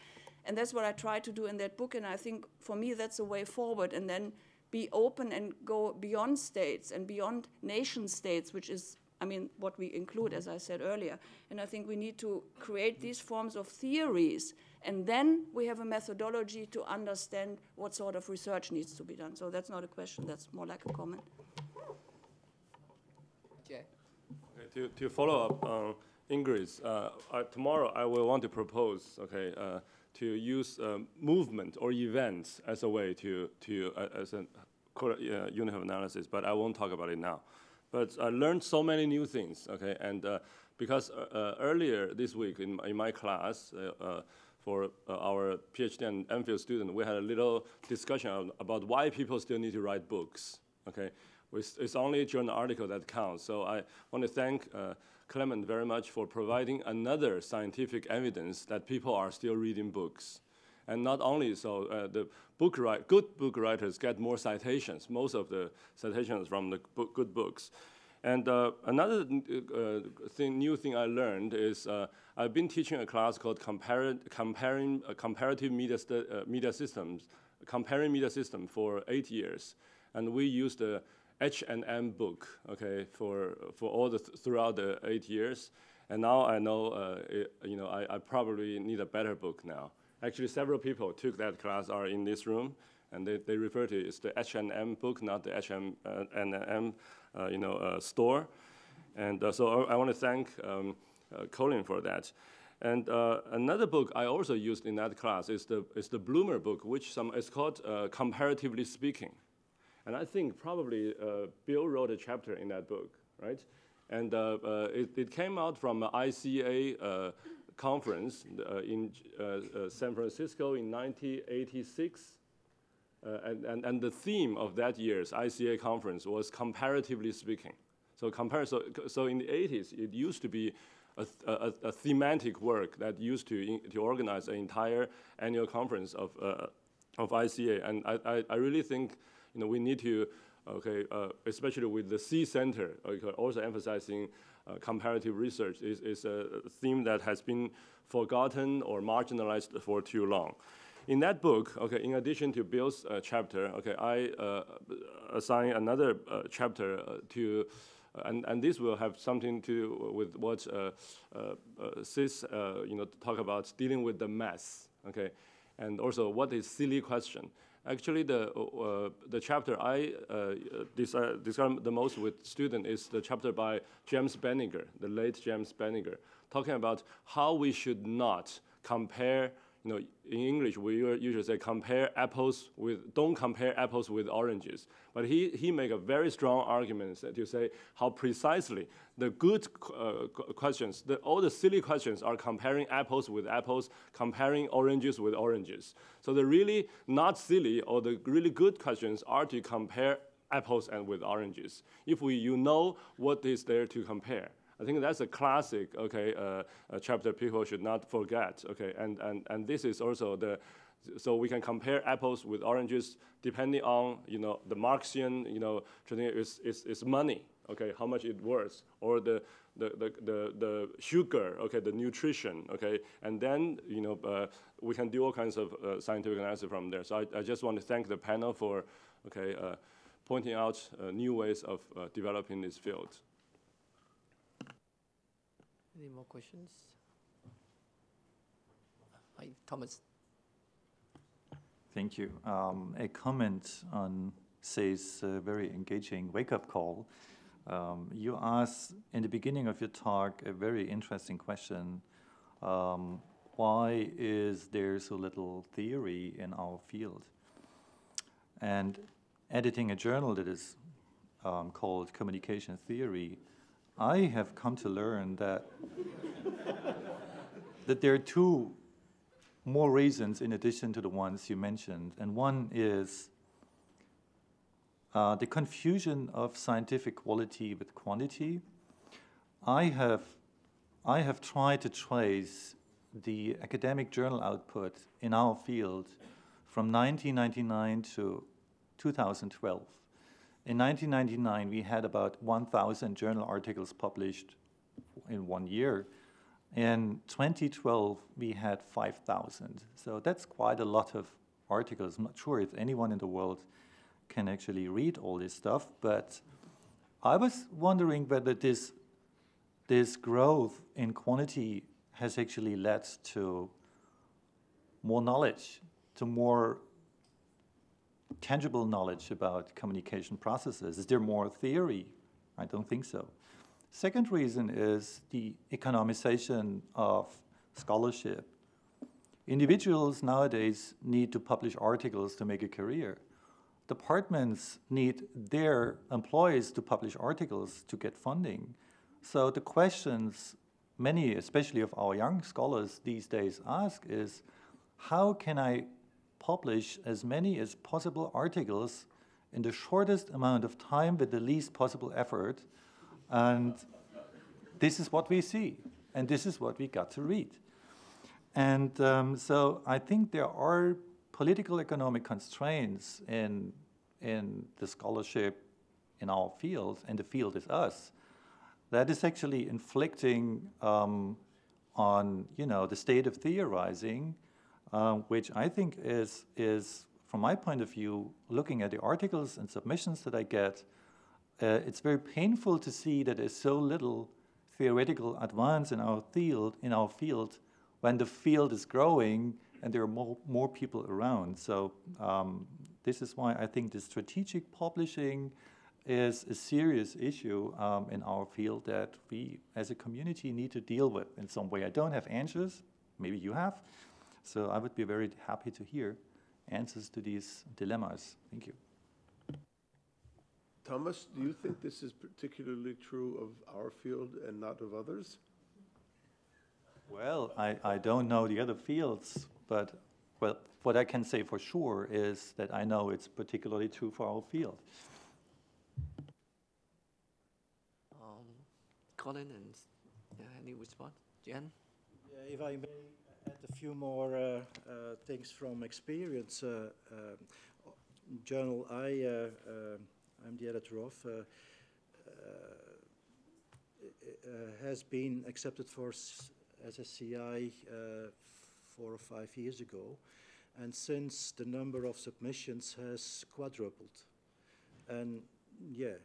[SPEAKER 11] And that's what I try to do in that book, and I think for me that's a way forward, and then be open and go beyond states and beyond nation states, which is, I mean, what we include, as I said earlier. And I think we need to create these forms of theories, and then we have a methodology to understand what sort of research needs to be done. So that's not a question, that's more like a comment.
[SPEAKER 1] Jay?
[SPEAKER 12] Okay, to follow up on Ingrid's, tomorrow I will want to propose, okay, to use movement or events as a way as a unit of analysis, but I won't talk about it now. But I learned so many new things, okay, and because earlier this week in my class for our PhD and MPhil student, we had a little discussion about why people still need to write books, okay. It's only a journal article that counts, so I want to thank Clement very much for providing another scientific evidence that people are still reading books. And not only so, the good book writers get more citations, most of the citations from the good books. And another new thing I learned is I've been teaching a class called comparing media systems for 8 years. And we used the H&M book, okay, for all throughout the 8 years, and now I know, I probably need a better book now. Actually, several people took that class are in this room, and they refer to it as the H&M book, not the H&M store. And so I want to thank Colin for that. And another book I also used in that class is the Bloomer book, which is called Comparatively Speaking. And I think probably Bill wrote a chapter in that book, right? And it came out from an ICA conference in San Francisco in 1986. And the theme of that year's ICA conference was comparatively speaking. So in the 80s, it used to be a thematic work that used to organize an entire annual conference of ICA. And I really think we need to, especially with the C Center, also emphasizing comparative research is a theme that has been forgotten or marginalized for too long. In that book, in addition to Bill's chapter, I assign another chapter to, and this will have something to do with what Sis, talk about dealing with the mess, and also what is silly question. Actually, the chapter I describe the most with students is the chapter by James Benninger, the late James Benninger, talking about how we should not compare. In English, we usually say don't compare apples with oranges. But he make a very strong argument to say how precisely the good questions, all the silly questions are comparing apples with apples, comparing oranges with oranges. So the really not silly or the really good questions are to compare apples and with oranges. If you know what is there to compare. I think that's a classic, chapter people should not forget, and this is also so we can compare apples with oranges depending on, the Marxian, is money, how much it worth, or the sugar, the nutrition, and then, we can do all kinds of scientific analysis from there. So I just want to thank the panel for, pointing out new ways of developing this field.
[SPEAKER 1] Any more questions? Hi, Thomas.
[SPEAKER 13] Thank you. A comment on Say's very engaging wake-up call. You asked in the beginning of your talk a very interesting question. Why is there so little theory in our field? And editing a journal that is called Communication Theory, I have come to learn that there are two more reasons in addition to the ones you mentioned. And one is the confusion of scientific quality with quantity. I have tried to trace the academic journal output in our field from 1999 to 2012. In 1999, we had about 1,000 journal articles published in 1 year. In 2012, we had 5,000. So that's quite a lot of articles. I'm not sure if anyone in the world can actually read all this stuff, but I was wondering whether this growth in quantity has actually led to more knowledge, to more tangible knowledge about communication processes. Is there more theory? I don't think so. Second reason is the economization of scholarship. Individuals nowadays need to publish articles to make a career. Departments need their employees to publish articles to get funding. So the questions many, especially of our young scholars these days, ask is, how can I publish as many as possible articles in the shortest amount of time with the least possible effort? And this is what we see, and this is what we got to read. And so I think there are political economic constraints in the scholarship in our field, and the field is us, that is actually inflicting on the state of theorizing, which I think is, from my point of view, looking at the articles and submissions that I get, it's very painful to see that there's so little theoretical advance in our field when the field is growing and there are more people around. So this is why I think the strategic publishing is a serious issue in our field that we as a community need to deal with in some way. I don't have answers, maybe you have, so I would be very happy to hear answers to these dilemmas. Thank you.
[SPEAKER 8] Thomas, do you think this is particularly true of our field and not of others?
[SPEAKER 13] Well, I don't know the other fields, but well, what I can say for sure is that I know it's particularly true for our field.
[SPEAKER 1] Colin, and any response? Jen?
[SPEAKER 4] Yeah, if I may add a few more things from experience. Journal I'm the editor of, has been accepted for SSCI 4 or 5 years ago, and since the number of submissions has quadrupled. And yeah,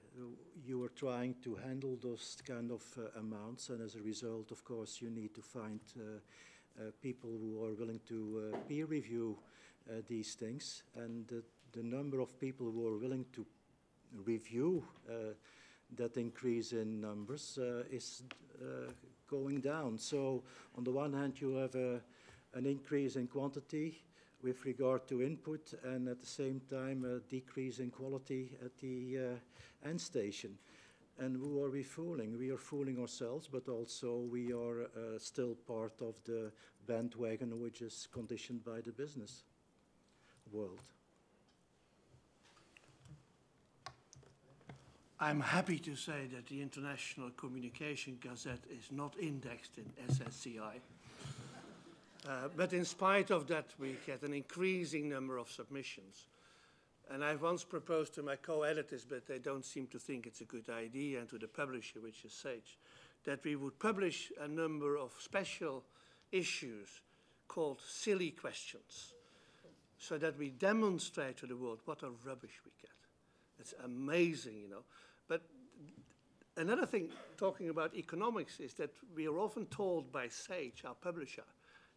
[SPEAKER 4] you are trying to handle those kind of amounts, and as a result, of course, you need to find people who are willing to peer review these things, and the number of people who are willing to review that increase in numbers is going down. So on the one hand, you have an increase in quantity with regard to input, and at the same time a decrease in quality at the end station. And who are we fooling? We are fooling ourselves, but also we are still part of the bandwagon which is conditioned by the business world.
[SPEAKER 5] I'm happy to say that the International Communication Gazette is not indexed in SSCI. But in spite of that, we get an increasing number of submissions. And I once proposed to my co-editors, but they don't seem to think it's a good idea, and to the publisher, which is Sage, that we would publish a number of special issues called silly questions, so that we demonstrate to the world what a rubbish we get. It's amazing, you know. But another thing, talking about economics, is that we are often told by Sage, our publisher,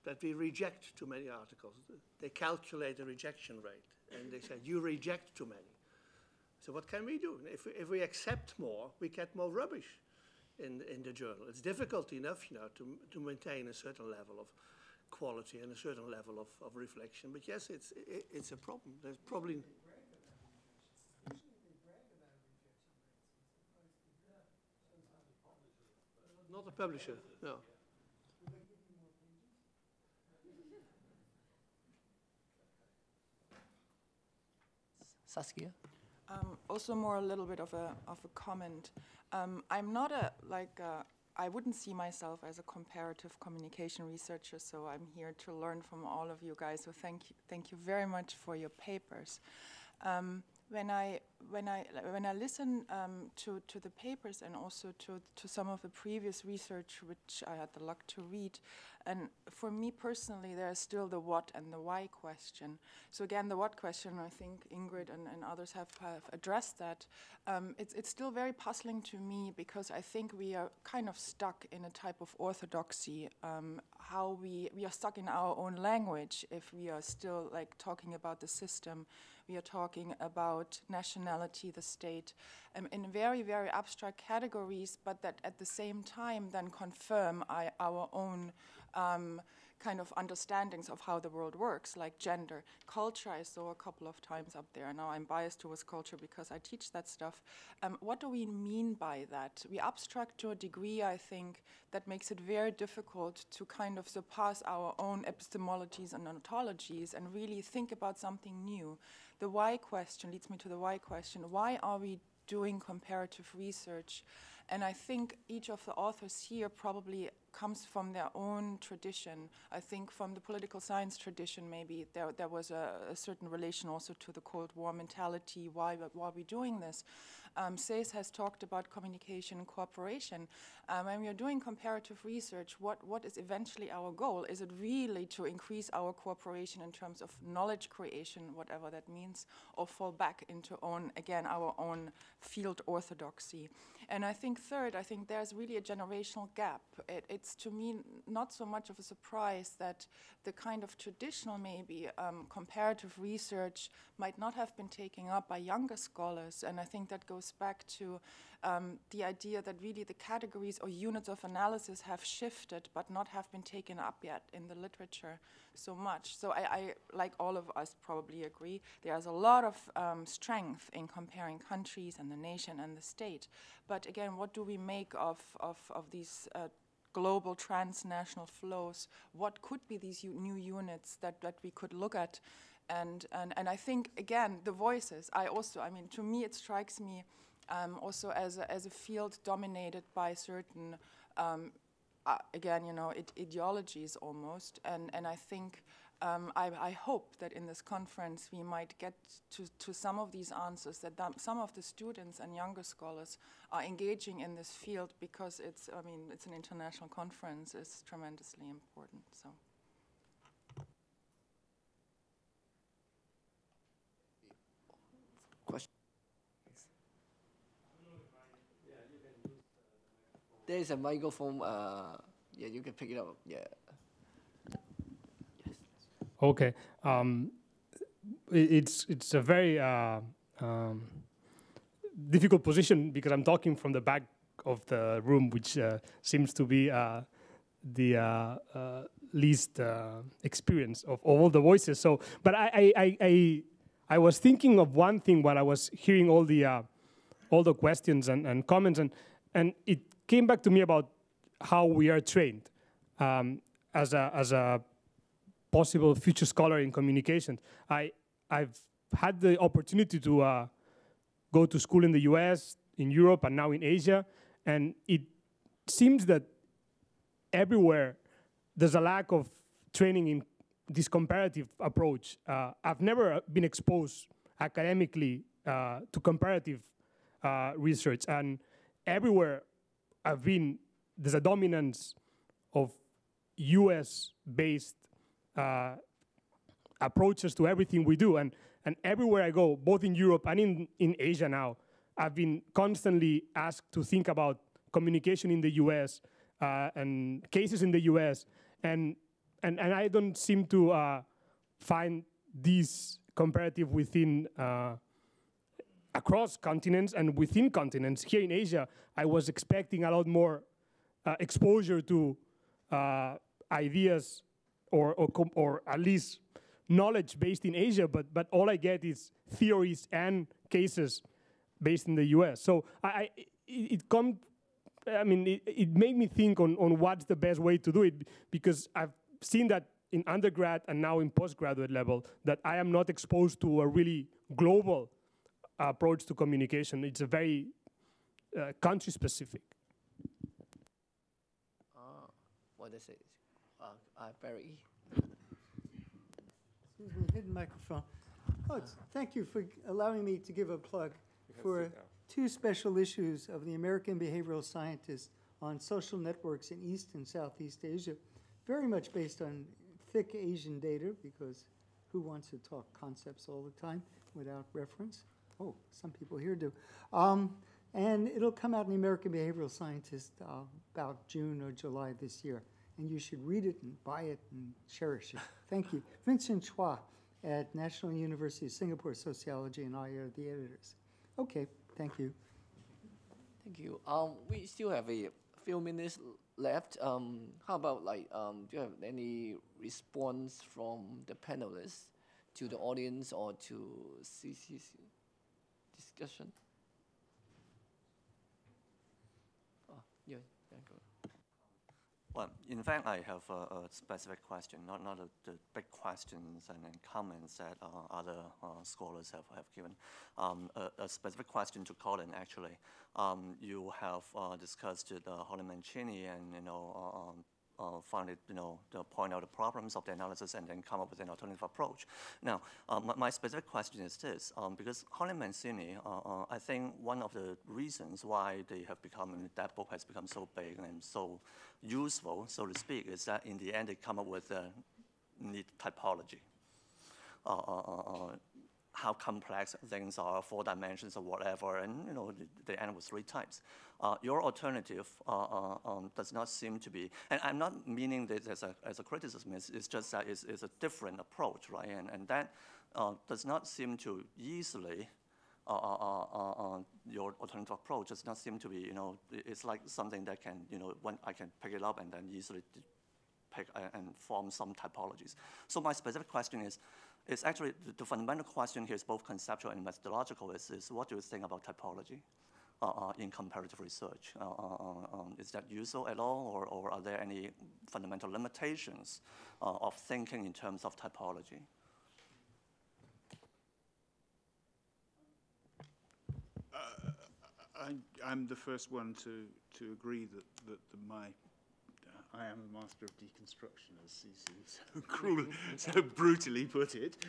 [SPEAKER 5] that we reject too many articles. They calculate the rejection rate, and they say, you reject too many. So what can we do? If we accept more, we get more rubbish in the journal. It's difficult enough, you know, to maintain a certain level of quality and a certain level of reflection. But yes, it's a problem. There's probably... Not a publisher, no.
[SPEAKER 1] Saskia?
[SPEAKER 14] Also more a little bit of a comment. I'm not I wouldn't see myself as a comparative communication researcher, so I'm here to learn from all of you guys. So thank you very much for your papers. When I when I listen to the papers and also to some of the previous research which I had the luck to read, and for me personally, there is still the what and the why question. So again, the what question, I think Ingrid and others have addressed that. It's still very puzzling to me because I think we are kind of stuck in a type of orthodoxy, how we are stuck in our own language if we are still like talking about the system. We are talking about nationality, the state, in very, very abstract categories, but that at the same time then confirm our own kind of understandings of how the world works, like gender. Culture, I saw a couple of times up there. Now I'm biased towards culture because I teach that stuff. What do we mean by that? We abstract to a degree, I think, that makes it very difficult to kind of surpass our own epistemologies and ontologies and really think about something new. The why question leads me to the why question. Why are we doing comparative research? And I think each of the authors here probably comes from their own tradition. I think from the political science tradition, maybe there was a certain relation also to the Cold War mentality. Why are we doing this? Cees has talked about communication and cooperation. When we are doing comparative research, what is eventually our goal? Is it really to increase our cooperation in terms of knowledge creation, whatever that means, or fall back into our own field orthodoxy? And I think third, I think there's really a generational gap. It's to me not so much of a surprise that the kind of traditional maybe comparative research might not have been taken up by younger scholars. And I think that goes back to the idea that really the categories or units of analysis have shifted but not have been taken up yet in the literature so much. So I like all of us probably agree, there's a lot of strength in comparing countries and the nation and the state. But again, what do we make of these global transnational flows? What could be these new units that we could look at? And I think, again, the voices, to me it strikes me also as a field dominated by certain, ideologies almost. And I think, I hope that in this conference we might get to some of these answers, that some of the students and younger scholars are engaging in this field because it's an international conference, it's tremendously important. So.
[SPEAKER 1] Question. There's a microphone. Yeah, you can pick it up. Yeah. Yes.
[SPEAKER 15] Okay. It's a very difficult position because I'm talking from the back of the room, which seems to be the least experience of all the voices. So, but I was thinking of one thing while I was hearing all the questions and comments, and it came back to me about how we are trained as a possible future scholar in communication. I've had the opportunity to go to school in the US, in Europe, and now in Asia, and it seems that everywhere there's a lack of training in this comparative approach. I've never been exposed academically to comparative research, and everywhere I've been, there's a dominance of US-based approaches to everything we do. And everywhere I go, both in Europe and in Asia now, I've been constantly asked to think about communication in the US and cases in the US. And I don't seem to find these comparative within across continents and within continents. Here in Asia, I was expecting a lot more exposure to ideas or at least knowledge based in Asia, but all I get is theories and cases based in the US. So it made me think on what's the best way to do it, because I've seen that in undergrad and now in postgraduate level, that I am not exposed to a really global approach to communication. It's a very country specific.
[SPEAKER 1] What is it? Very.
[SPEAKER 16] Excuse me, hidden microphone. Thank you for allowing me to give a plug. for 2 special issues of the American Behavioral Scientist on social networks in East and Southeast Asia, very much based on thick Asian data, because who wants to talk concepts all the time without reference? Oh, some people here do. And it'll come out in the American Behavioral Scientist about June or July this year. And you should read it and buy it and cherish it. Thank you. Vincent Chua at National University of Singapore Sociology, and I are the editors. Okay, thank you.
[SPEAKER 1] Thank you. We still have a few minutes left. How about do you have any response from the panelists to the audience or to CC's discussion? Yeah, go.
[SPEAKER 17] Well, in fact, I have a specific question, not the big questions and comments that other scholars have given. A specific question to Colin, actually. You have discussed Holland Mancini and found it, to point out the problems of the analysis and then come up with an alternative approach. Now, my specific question is this, because Holland Mancini, I think one of the reasons why they have become, that book has become so big and so useful, so to speak, is that in the end they come up with a neat typology. How complex things are, 4 dimensions or whatever, and they end with 3 types. Your alternative does not seem to be, and I'm not meaning this as a criticism, it's just that it's a different approach, right? And that does not seem to easily, your alternative approach does not seem to be, it's like something that can, when I can pick it up and then easily pick and form some typologies. So my specific question is actually, the fundamental question here is both conceptual and methodological, is what do you think about typology in comparative research? Is that useful at all, or are there any fundamental limitations of thinking in terms of typology?
[SPEAKER 3] I'm the first one to agree that I am a master of deconstruction, as CC so brutally put it,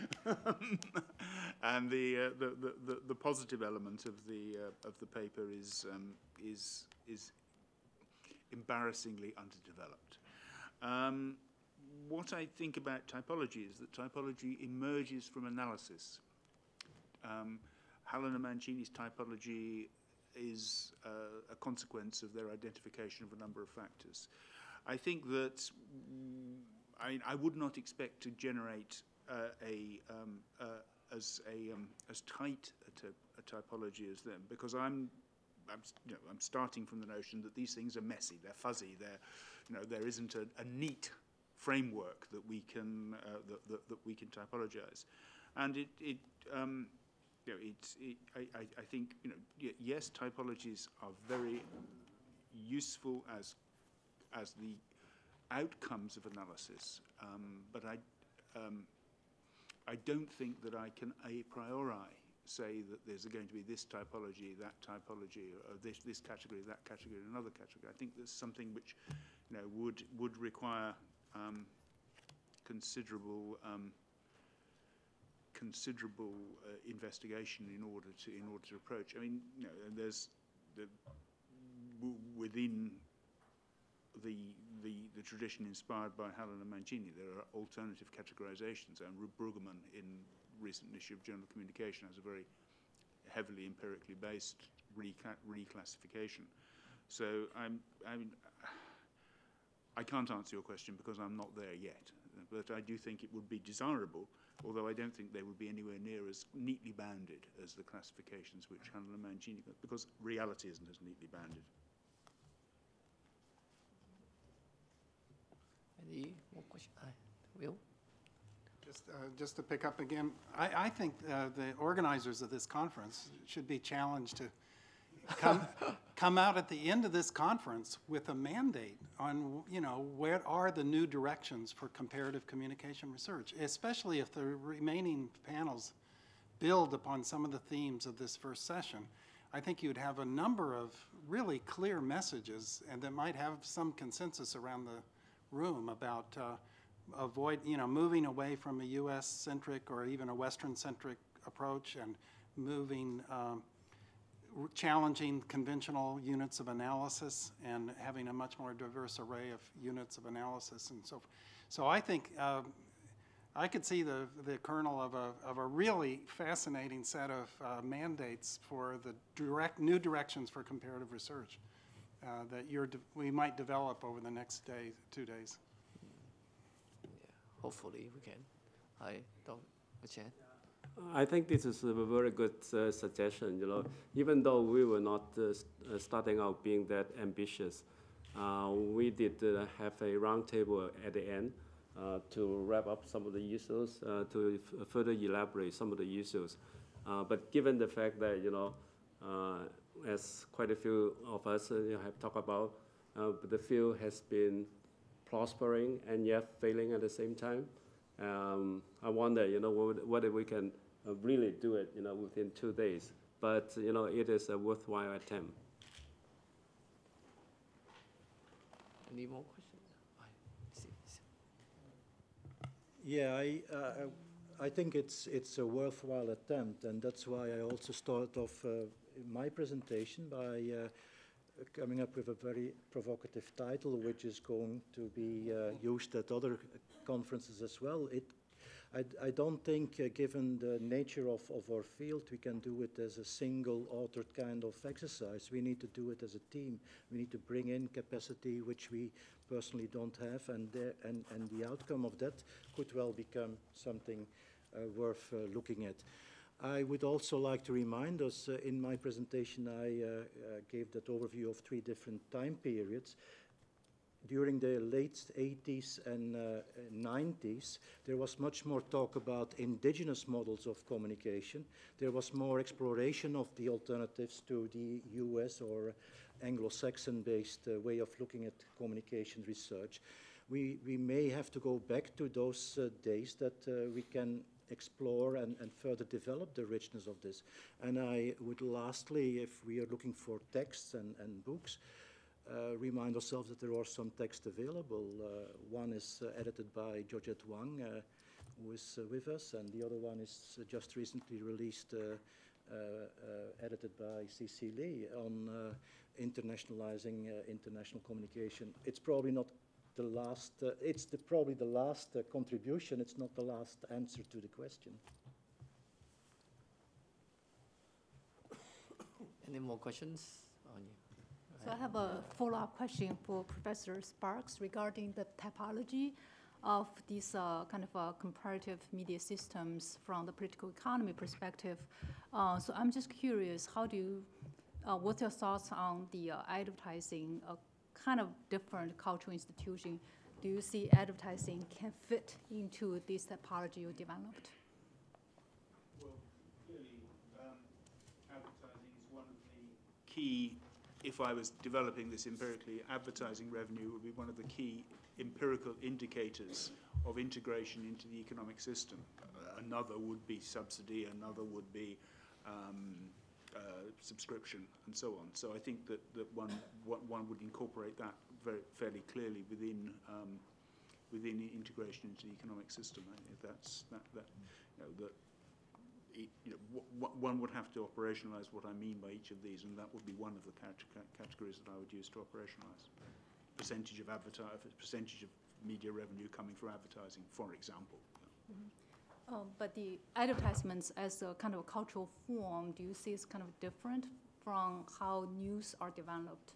[SPEAKER 3] and the positive element of the paper is embarrassingly underdeveloped. What I think about typology is that typology emerges from analysis. Hallan and Mancini's typology is a consequence of their identification of a number of factors. I think that I would not expect to generate as tight a typology as them, because I'm starting from the notion that these things are messy, they're fuzzy, there isn't a neat framework that we can typologize, and I think yes, typologies are very useful as the outcomes of analysis, but I don't think that I can a priori say that there's going to be this typology, or this category, that category, and another category. I think there's something which would require considerable investigation in order to approach. I mean, there's within the tradition inspired by Hallan and Mancini, there are alternative categorizations, and Brueggemann in recent issue of Journal of Communication has a very heavily empirically based reclassification. So I can't answer your question because I'm not there yet, but I do think it would be desirable, although I don't think they would be anywhere near as neatly bounded as the classifications which Hallan and Mancini got, because reality isn't as neatly bounded.
[SPEAKER 1] Any more questions? Will?
[SPEAKER 9] Just to pick up again, I think the organizers of this conference should be challenged to come out at the end of this conference with a mandate on, where are the new directions for comparative communication research, especially if the remaining panels build upon some of the themes of this first session. I think you'd have a number of really clear messages, and that might have some consensus around the room about moving away from a U.S.-centric or even a Western-centric approach, and moving challenging conventional units of analysis and having a much more diverse array of units of analysis and so forth. So I think I could see the kernel of a really fascinating set of mandates for the new directions for comparative research that we might develop over the next 2 days.
[SPEAKER 1] Yeah, hopefully we can. Chan.
[SPEAKER 18] I think this is a very good suggestion. Even though we were not starting out being that ambitious, we did have a roundtable at the end to wrap up some of the issues, to further elaborate some of the issues. But given the fact that as quite a few of us have talked about, the field has been prospering and yet failing at the same time. I wonder, whether we can really do it, within 2 days. But it is a worthwhile attempt.
[SPEAKER 1] Any more questions?
[SPEAKER 4] Yeah, I think it's a worthwhile attempt, and that's why I also start off my presentation by coming up with a very provocative title, which is going to be used at other conferences as well. I don't think, given the nature of our field, we can do it as a single-authored kind of exercise. We need to do it as a team. We need to bring in capacity, which we personally don't have, and the outcome of that could well become something worth looking at. I would also like to remind us, in my presentation, I gave that overview of 3 different time periods. During the late 80s and 90s, there was much more talk about indigenous models of communication. There was more exploration of the alternatives to the US or Anglo-Saxon-based way of looking at communication research. We may have to go back to those days that we can explore and further develop the richness of this. And I would lastly, if we are looking for texts and books, remind ourselves that there are some texts available. One is edited by Georgette Wang, who is with us, and the other one is just recently released, edited by C.C. Lee on internationalizing international communication. It's probably not the last, it's probably the last contribution, it's not the last answer to the question.
[SPEAKER 1] Any more questions on you?
[SPEAKER 19] So I have a follow-up question for Professor Sparks regarding the typology of these kind of comparative media systems from the political economy perspective. So I'm just curious, what's your thoughts on the advertising, kind of different cultural institution? Do you see advertising can fit into this typology you developed?
[SPEAKER 3] Well, clearly, advertising is one of the key. If I was developing this empirically, advertising revenue would be one of the key empirical indicators of integration into the economic system. Another would be subsidy, another would be subscription, and so on. So I think that one would incorporate that fairly clearly within integration into the economic system. I think one would have to operationalize what I mean by each of these, and that would be one of the categories that I would use to operationalize. Percentage of media revenue coming from advertising, for example.
[SPEAKER 19] Mm-hmm. But the advertisements as a kind of cultural form, do you see it's kind of different from how news are developed?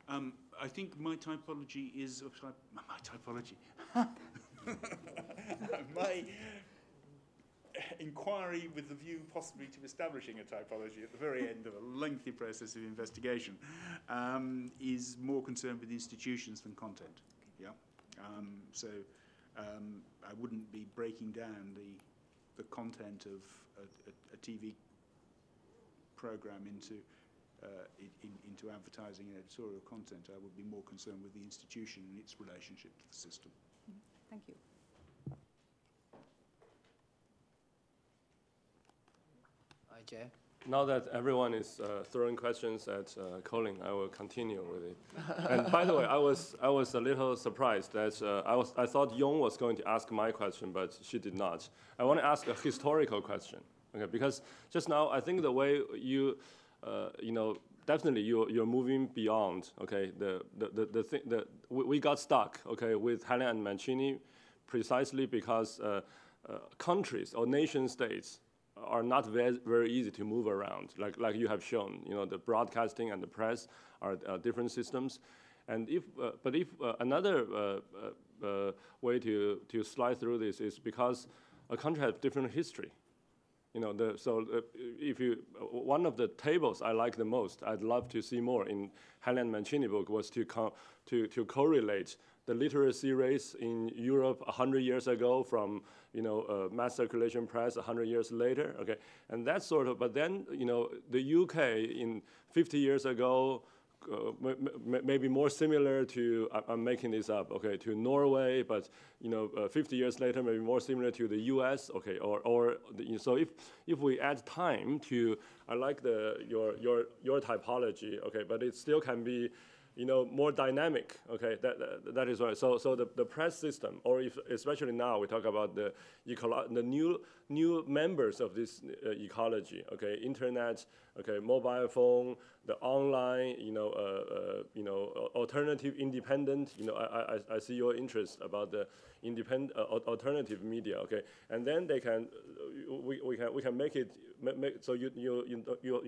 [SPEAKER 3] I think my typology is my typology. My inquiry with the view possibly to establishing a typology at the very end of a lengthy process of investigation is more concerned with institutions than content. Yeah. So I wouldn't be breaking down the content of a TV program into advertising and editorial content. I would be more concerned with the institution and its relationship to the system.
[SPEAKER 19] Thank you.
[SPEAKER 1] Hi, Jay.
[SPEAKER 12] Now that everyone is throwing questions at Colin, I will continue with it. And by the way, I was a little surprised that I thought Yong was going to ask my question, but she did not. I want to ask a historical question, okay? Because just now, I think the way you you know, definitely you're moving beyond, okay, the thing that we got stuck, okay, with Helen and Mancini precisely because countries or nation states are not very easy to move around, like you have shown. You know, the broadcasting and the press are different systems, and if another way to slide through this is because a country has different history. You know, if you one of the tables I like the most, I'd love to see more in Helen Mancini book was to correlate the literacy rates in Europe 100 years ago from, you know, mass circulation press 100 years later, okay, and that sort of. But then, you know, the UK in 50 years ago. Maybe more similar to, I'm making this up, okay, to Norway, but, you know, 50 years later, maybe more similar to the US, okay, so if we add time to, I like your typology, okay, but it still can be, you know, more dynamic, okay, that is right. So the press system, or if, especially now we talk about the new members of this ecology, okay, internet, okay, mobile phone, the online, you know, alternative, independent, you know, I see your interest about the independent, alternative media, okay, and then they can, we can make it, so you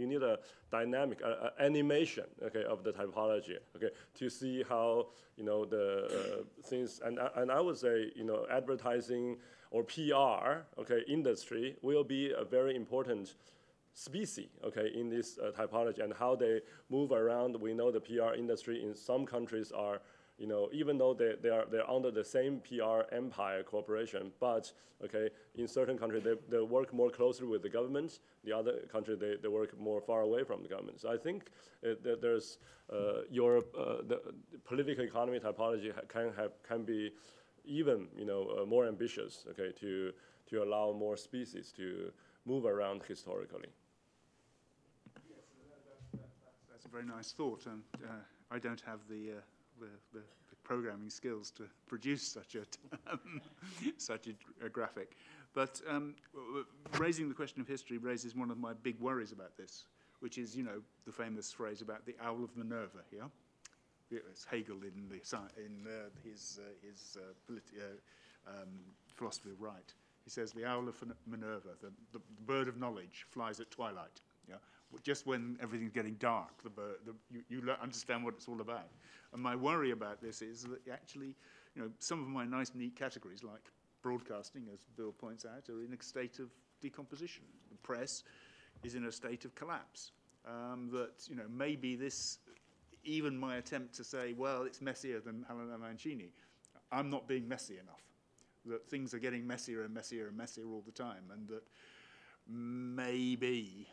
[SPEAKER 12] need a dynamic animation, okay, of the typology, okay, to see how, you know, the things, and I would say, you know, advertising or PR, okay, industry will be a very important species, okay, in this typology, and how they move around. We know the PR industry in some countries are, you know, even though they're under the same PR empire corporation, but, okay, in certain countries they work more closely with the government. The other country they work more far away from the government. So I think that there's the political economy typology can be even, you know, more ambitious, okay, to allow more species to move around historically.
[SPEAKER 3] That's a very nice thought, and I don't have the programming skills to produce such a graphic. But raising the question of history raises one of my big worries about this, which is, you know, the famous phrase about the owl of Minerva. Yeah, it's Hegel in his philosophy of right. He says the owl of Minerva, the bird of knowledge, flies at twilight. Yeah, just when everything's getting dark, you understand what it's all about. And my worry about this is that actually, you know, some of my nice, neat categories like broadcasting, as Bill points out, are in a state of decomposition. The press is in a state of collapse. That, you know, maybe this, even my attempt to say, well, it's messier than Helena Mancini, I'm not being messy enough. That things are getting messier and messier and messier all the time, and that maybe,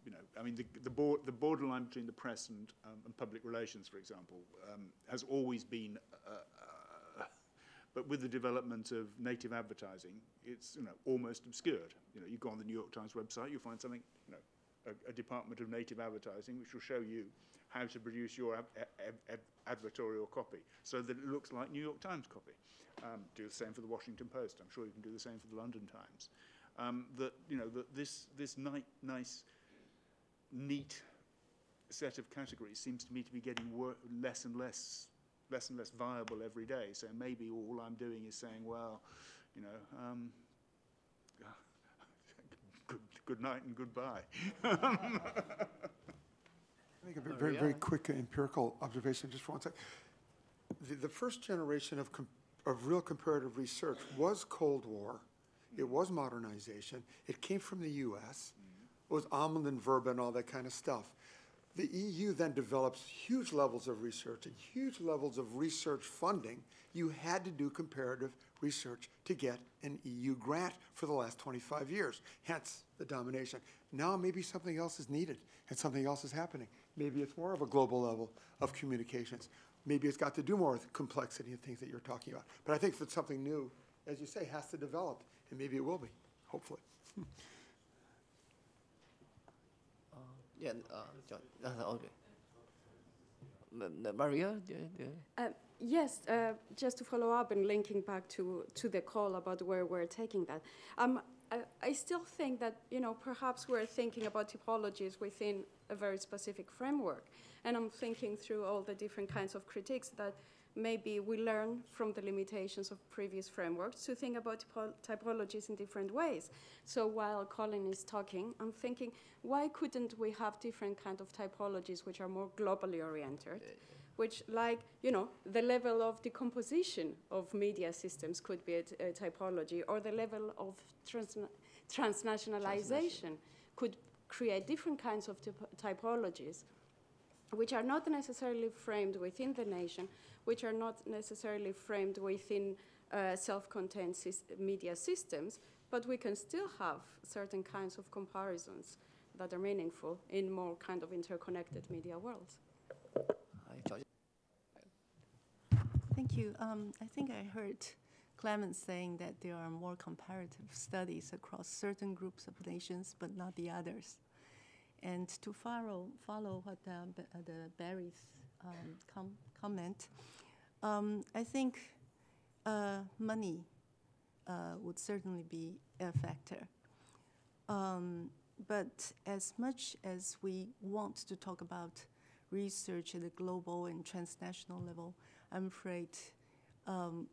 [SPEAKER 3] you know, I mean, the borderline between the press and public relations, for example, has always been, but with the development of native advertising, it's, you know, almost obscured. You know, you go on the New York Times website, you'll find something, you know, a department of native advertising, which will show you how to produce your advertorial copy so that it looks like New York Times copy. Do the same for the Washington Post. I'm sure you can do the same for the London Times. That, you know, that this nice, neat set of categories seems to me to be getting less and less viable every day. So maybe all I'm doing is saying, well, you know, good night and goodbye.
[SPEAKER 7] I think a very quick empirical observation, just for one second. The first generation of real comparative research was Cold War. It was modernization. It came from the US. It was Almond and Verba and all that kind of stuff. The EU then develops huge levels of research and huge levels of research funding. You had to do comparative research to get an EU grant for the last 25 years, hence the domination. Now maybe something else is needed and something else is happening. Maybe it's more of a global level of communications. Maybe it's got to do more with complexity and things that you're talking about. But I think that something new, as you say, has to develop, and maybe it will be, hopefully.
[SPEAKER 1] Yeah, John. Okay. Maria?
[SPEAKER 10] Yes, just to follow up and linking back to the call about where we're taking that. I still think that, perhaps we're thinking about typologies within a very specific framework. And I'm thinking through all the different kinds of critiques that maybe we learn from the limitations of previous frameworks to think about typologies in different ways. So while Colin is talking, I'm thinking, why couldn't we have different kind of typologies which are more globally oriented? Which, like, the level of decomposition of media systems could be a typology, or the level of transnationalization could create different kinds of typologies, which are not necessarily framed within the nation, which are not necessarily framed within self-contained media systems, but we can still have certain kinds of comparisons that are meaningful in more kind of interconnected media worlds.
[SPEAKER 20] Thank you. I think I heard Clement saying that there are more comparative studies across certain groups of nations, but not the others. And to follow what the Barry's comment, I think money would certainly be a factor. But as much as we want to talk about research at a global and transnational level, I'm afraid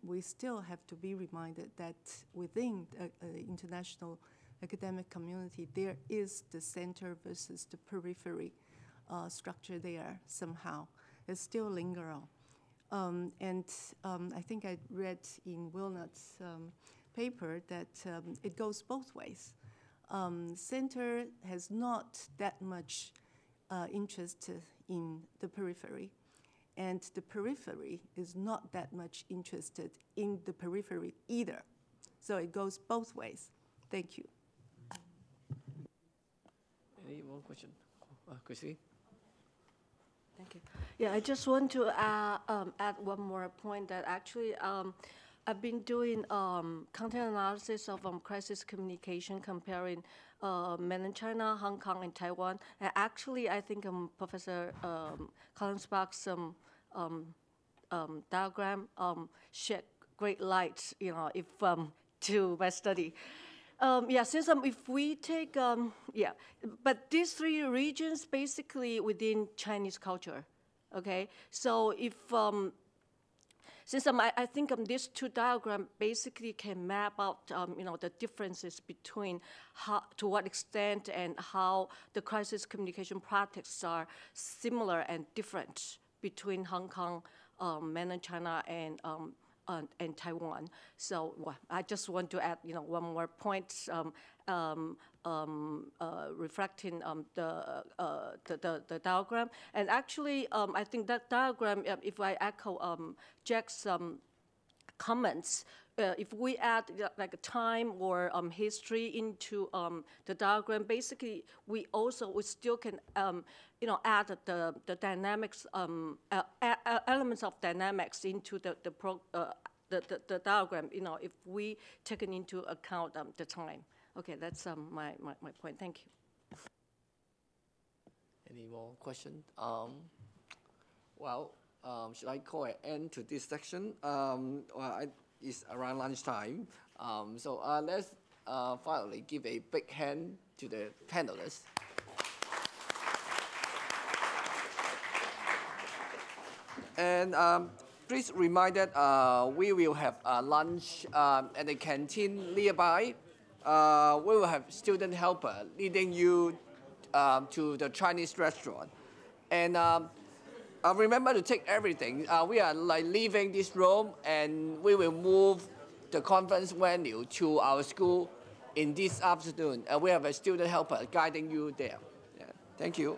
[SPEAKER 20] we still have to be reminded that within the international academic community, there is the center versus the periphery structure there somehow. It still lingers on. I think I read in Wilnut's paper that it goes both ways. Center has not that much interest in the periphery, and the periphery is not that much interested in the periphery either. So it goes both ways. Thank you.
[SPEAKER 1] Any more questions? Chrissy?
[SPEAKER 21] Thank you. Yeah, I just want to add one more point that actually I've been doing content analysis of crisis communication comparing mainland China, Hong Kong, and Taiwan. And actually, I think Professor Colin Sparks' diagram shed great light, if to my study. Since if we take, but these three regions basically within Chinese culture, okay? So if, since I think these two diagrams basically can map out, the differences between to what extent and how the crisis communication practices are similar and different between Hong Kong, mainland China, and Taiwan. So I just want to add, one more point reflecting the diagram. And actually, I think that diagram, if I echo Jack's comments, if we add like a time or history into the diagram, basically we still can add the dynamics elements of dynamics into the diagram. If we take into account the time. Okay, that's my point. Thank you.
[SPEAKER 1] Any more questions? Should I call an end to this section? It's around lunchtime. So let's finally give a big hand to the panelists. And please remind that we will have lunch at the canteen nearby. We will have student helper leading you to the Chinese restaurant. And remember to take everything. We are leaving this room, and we will move the conference venue to our school in this afternoon. We have a student helper guiding you there. Yeah. Thank you.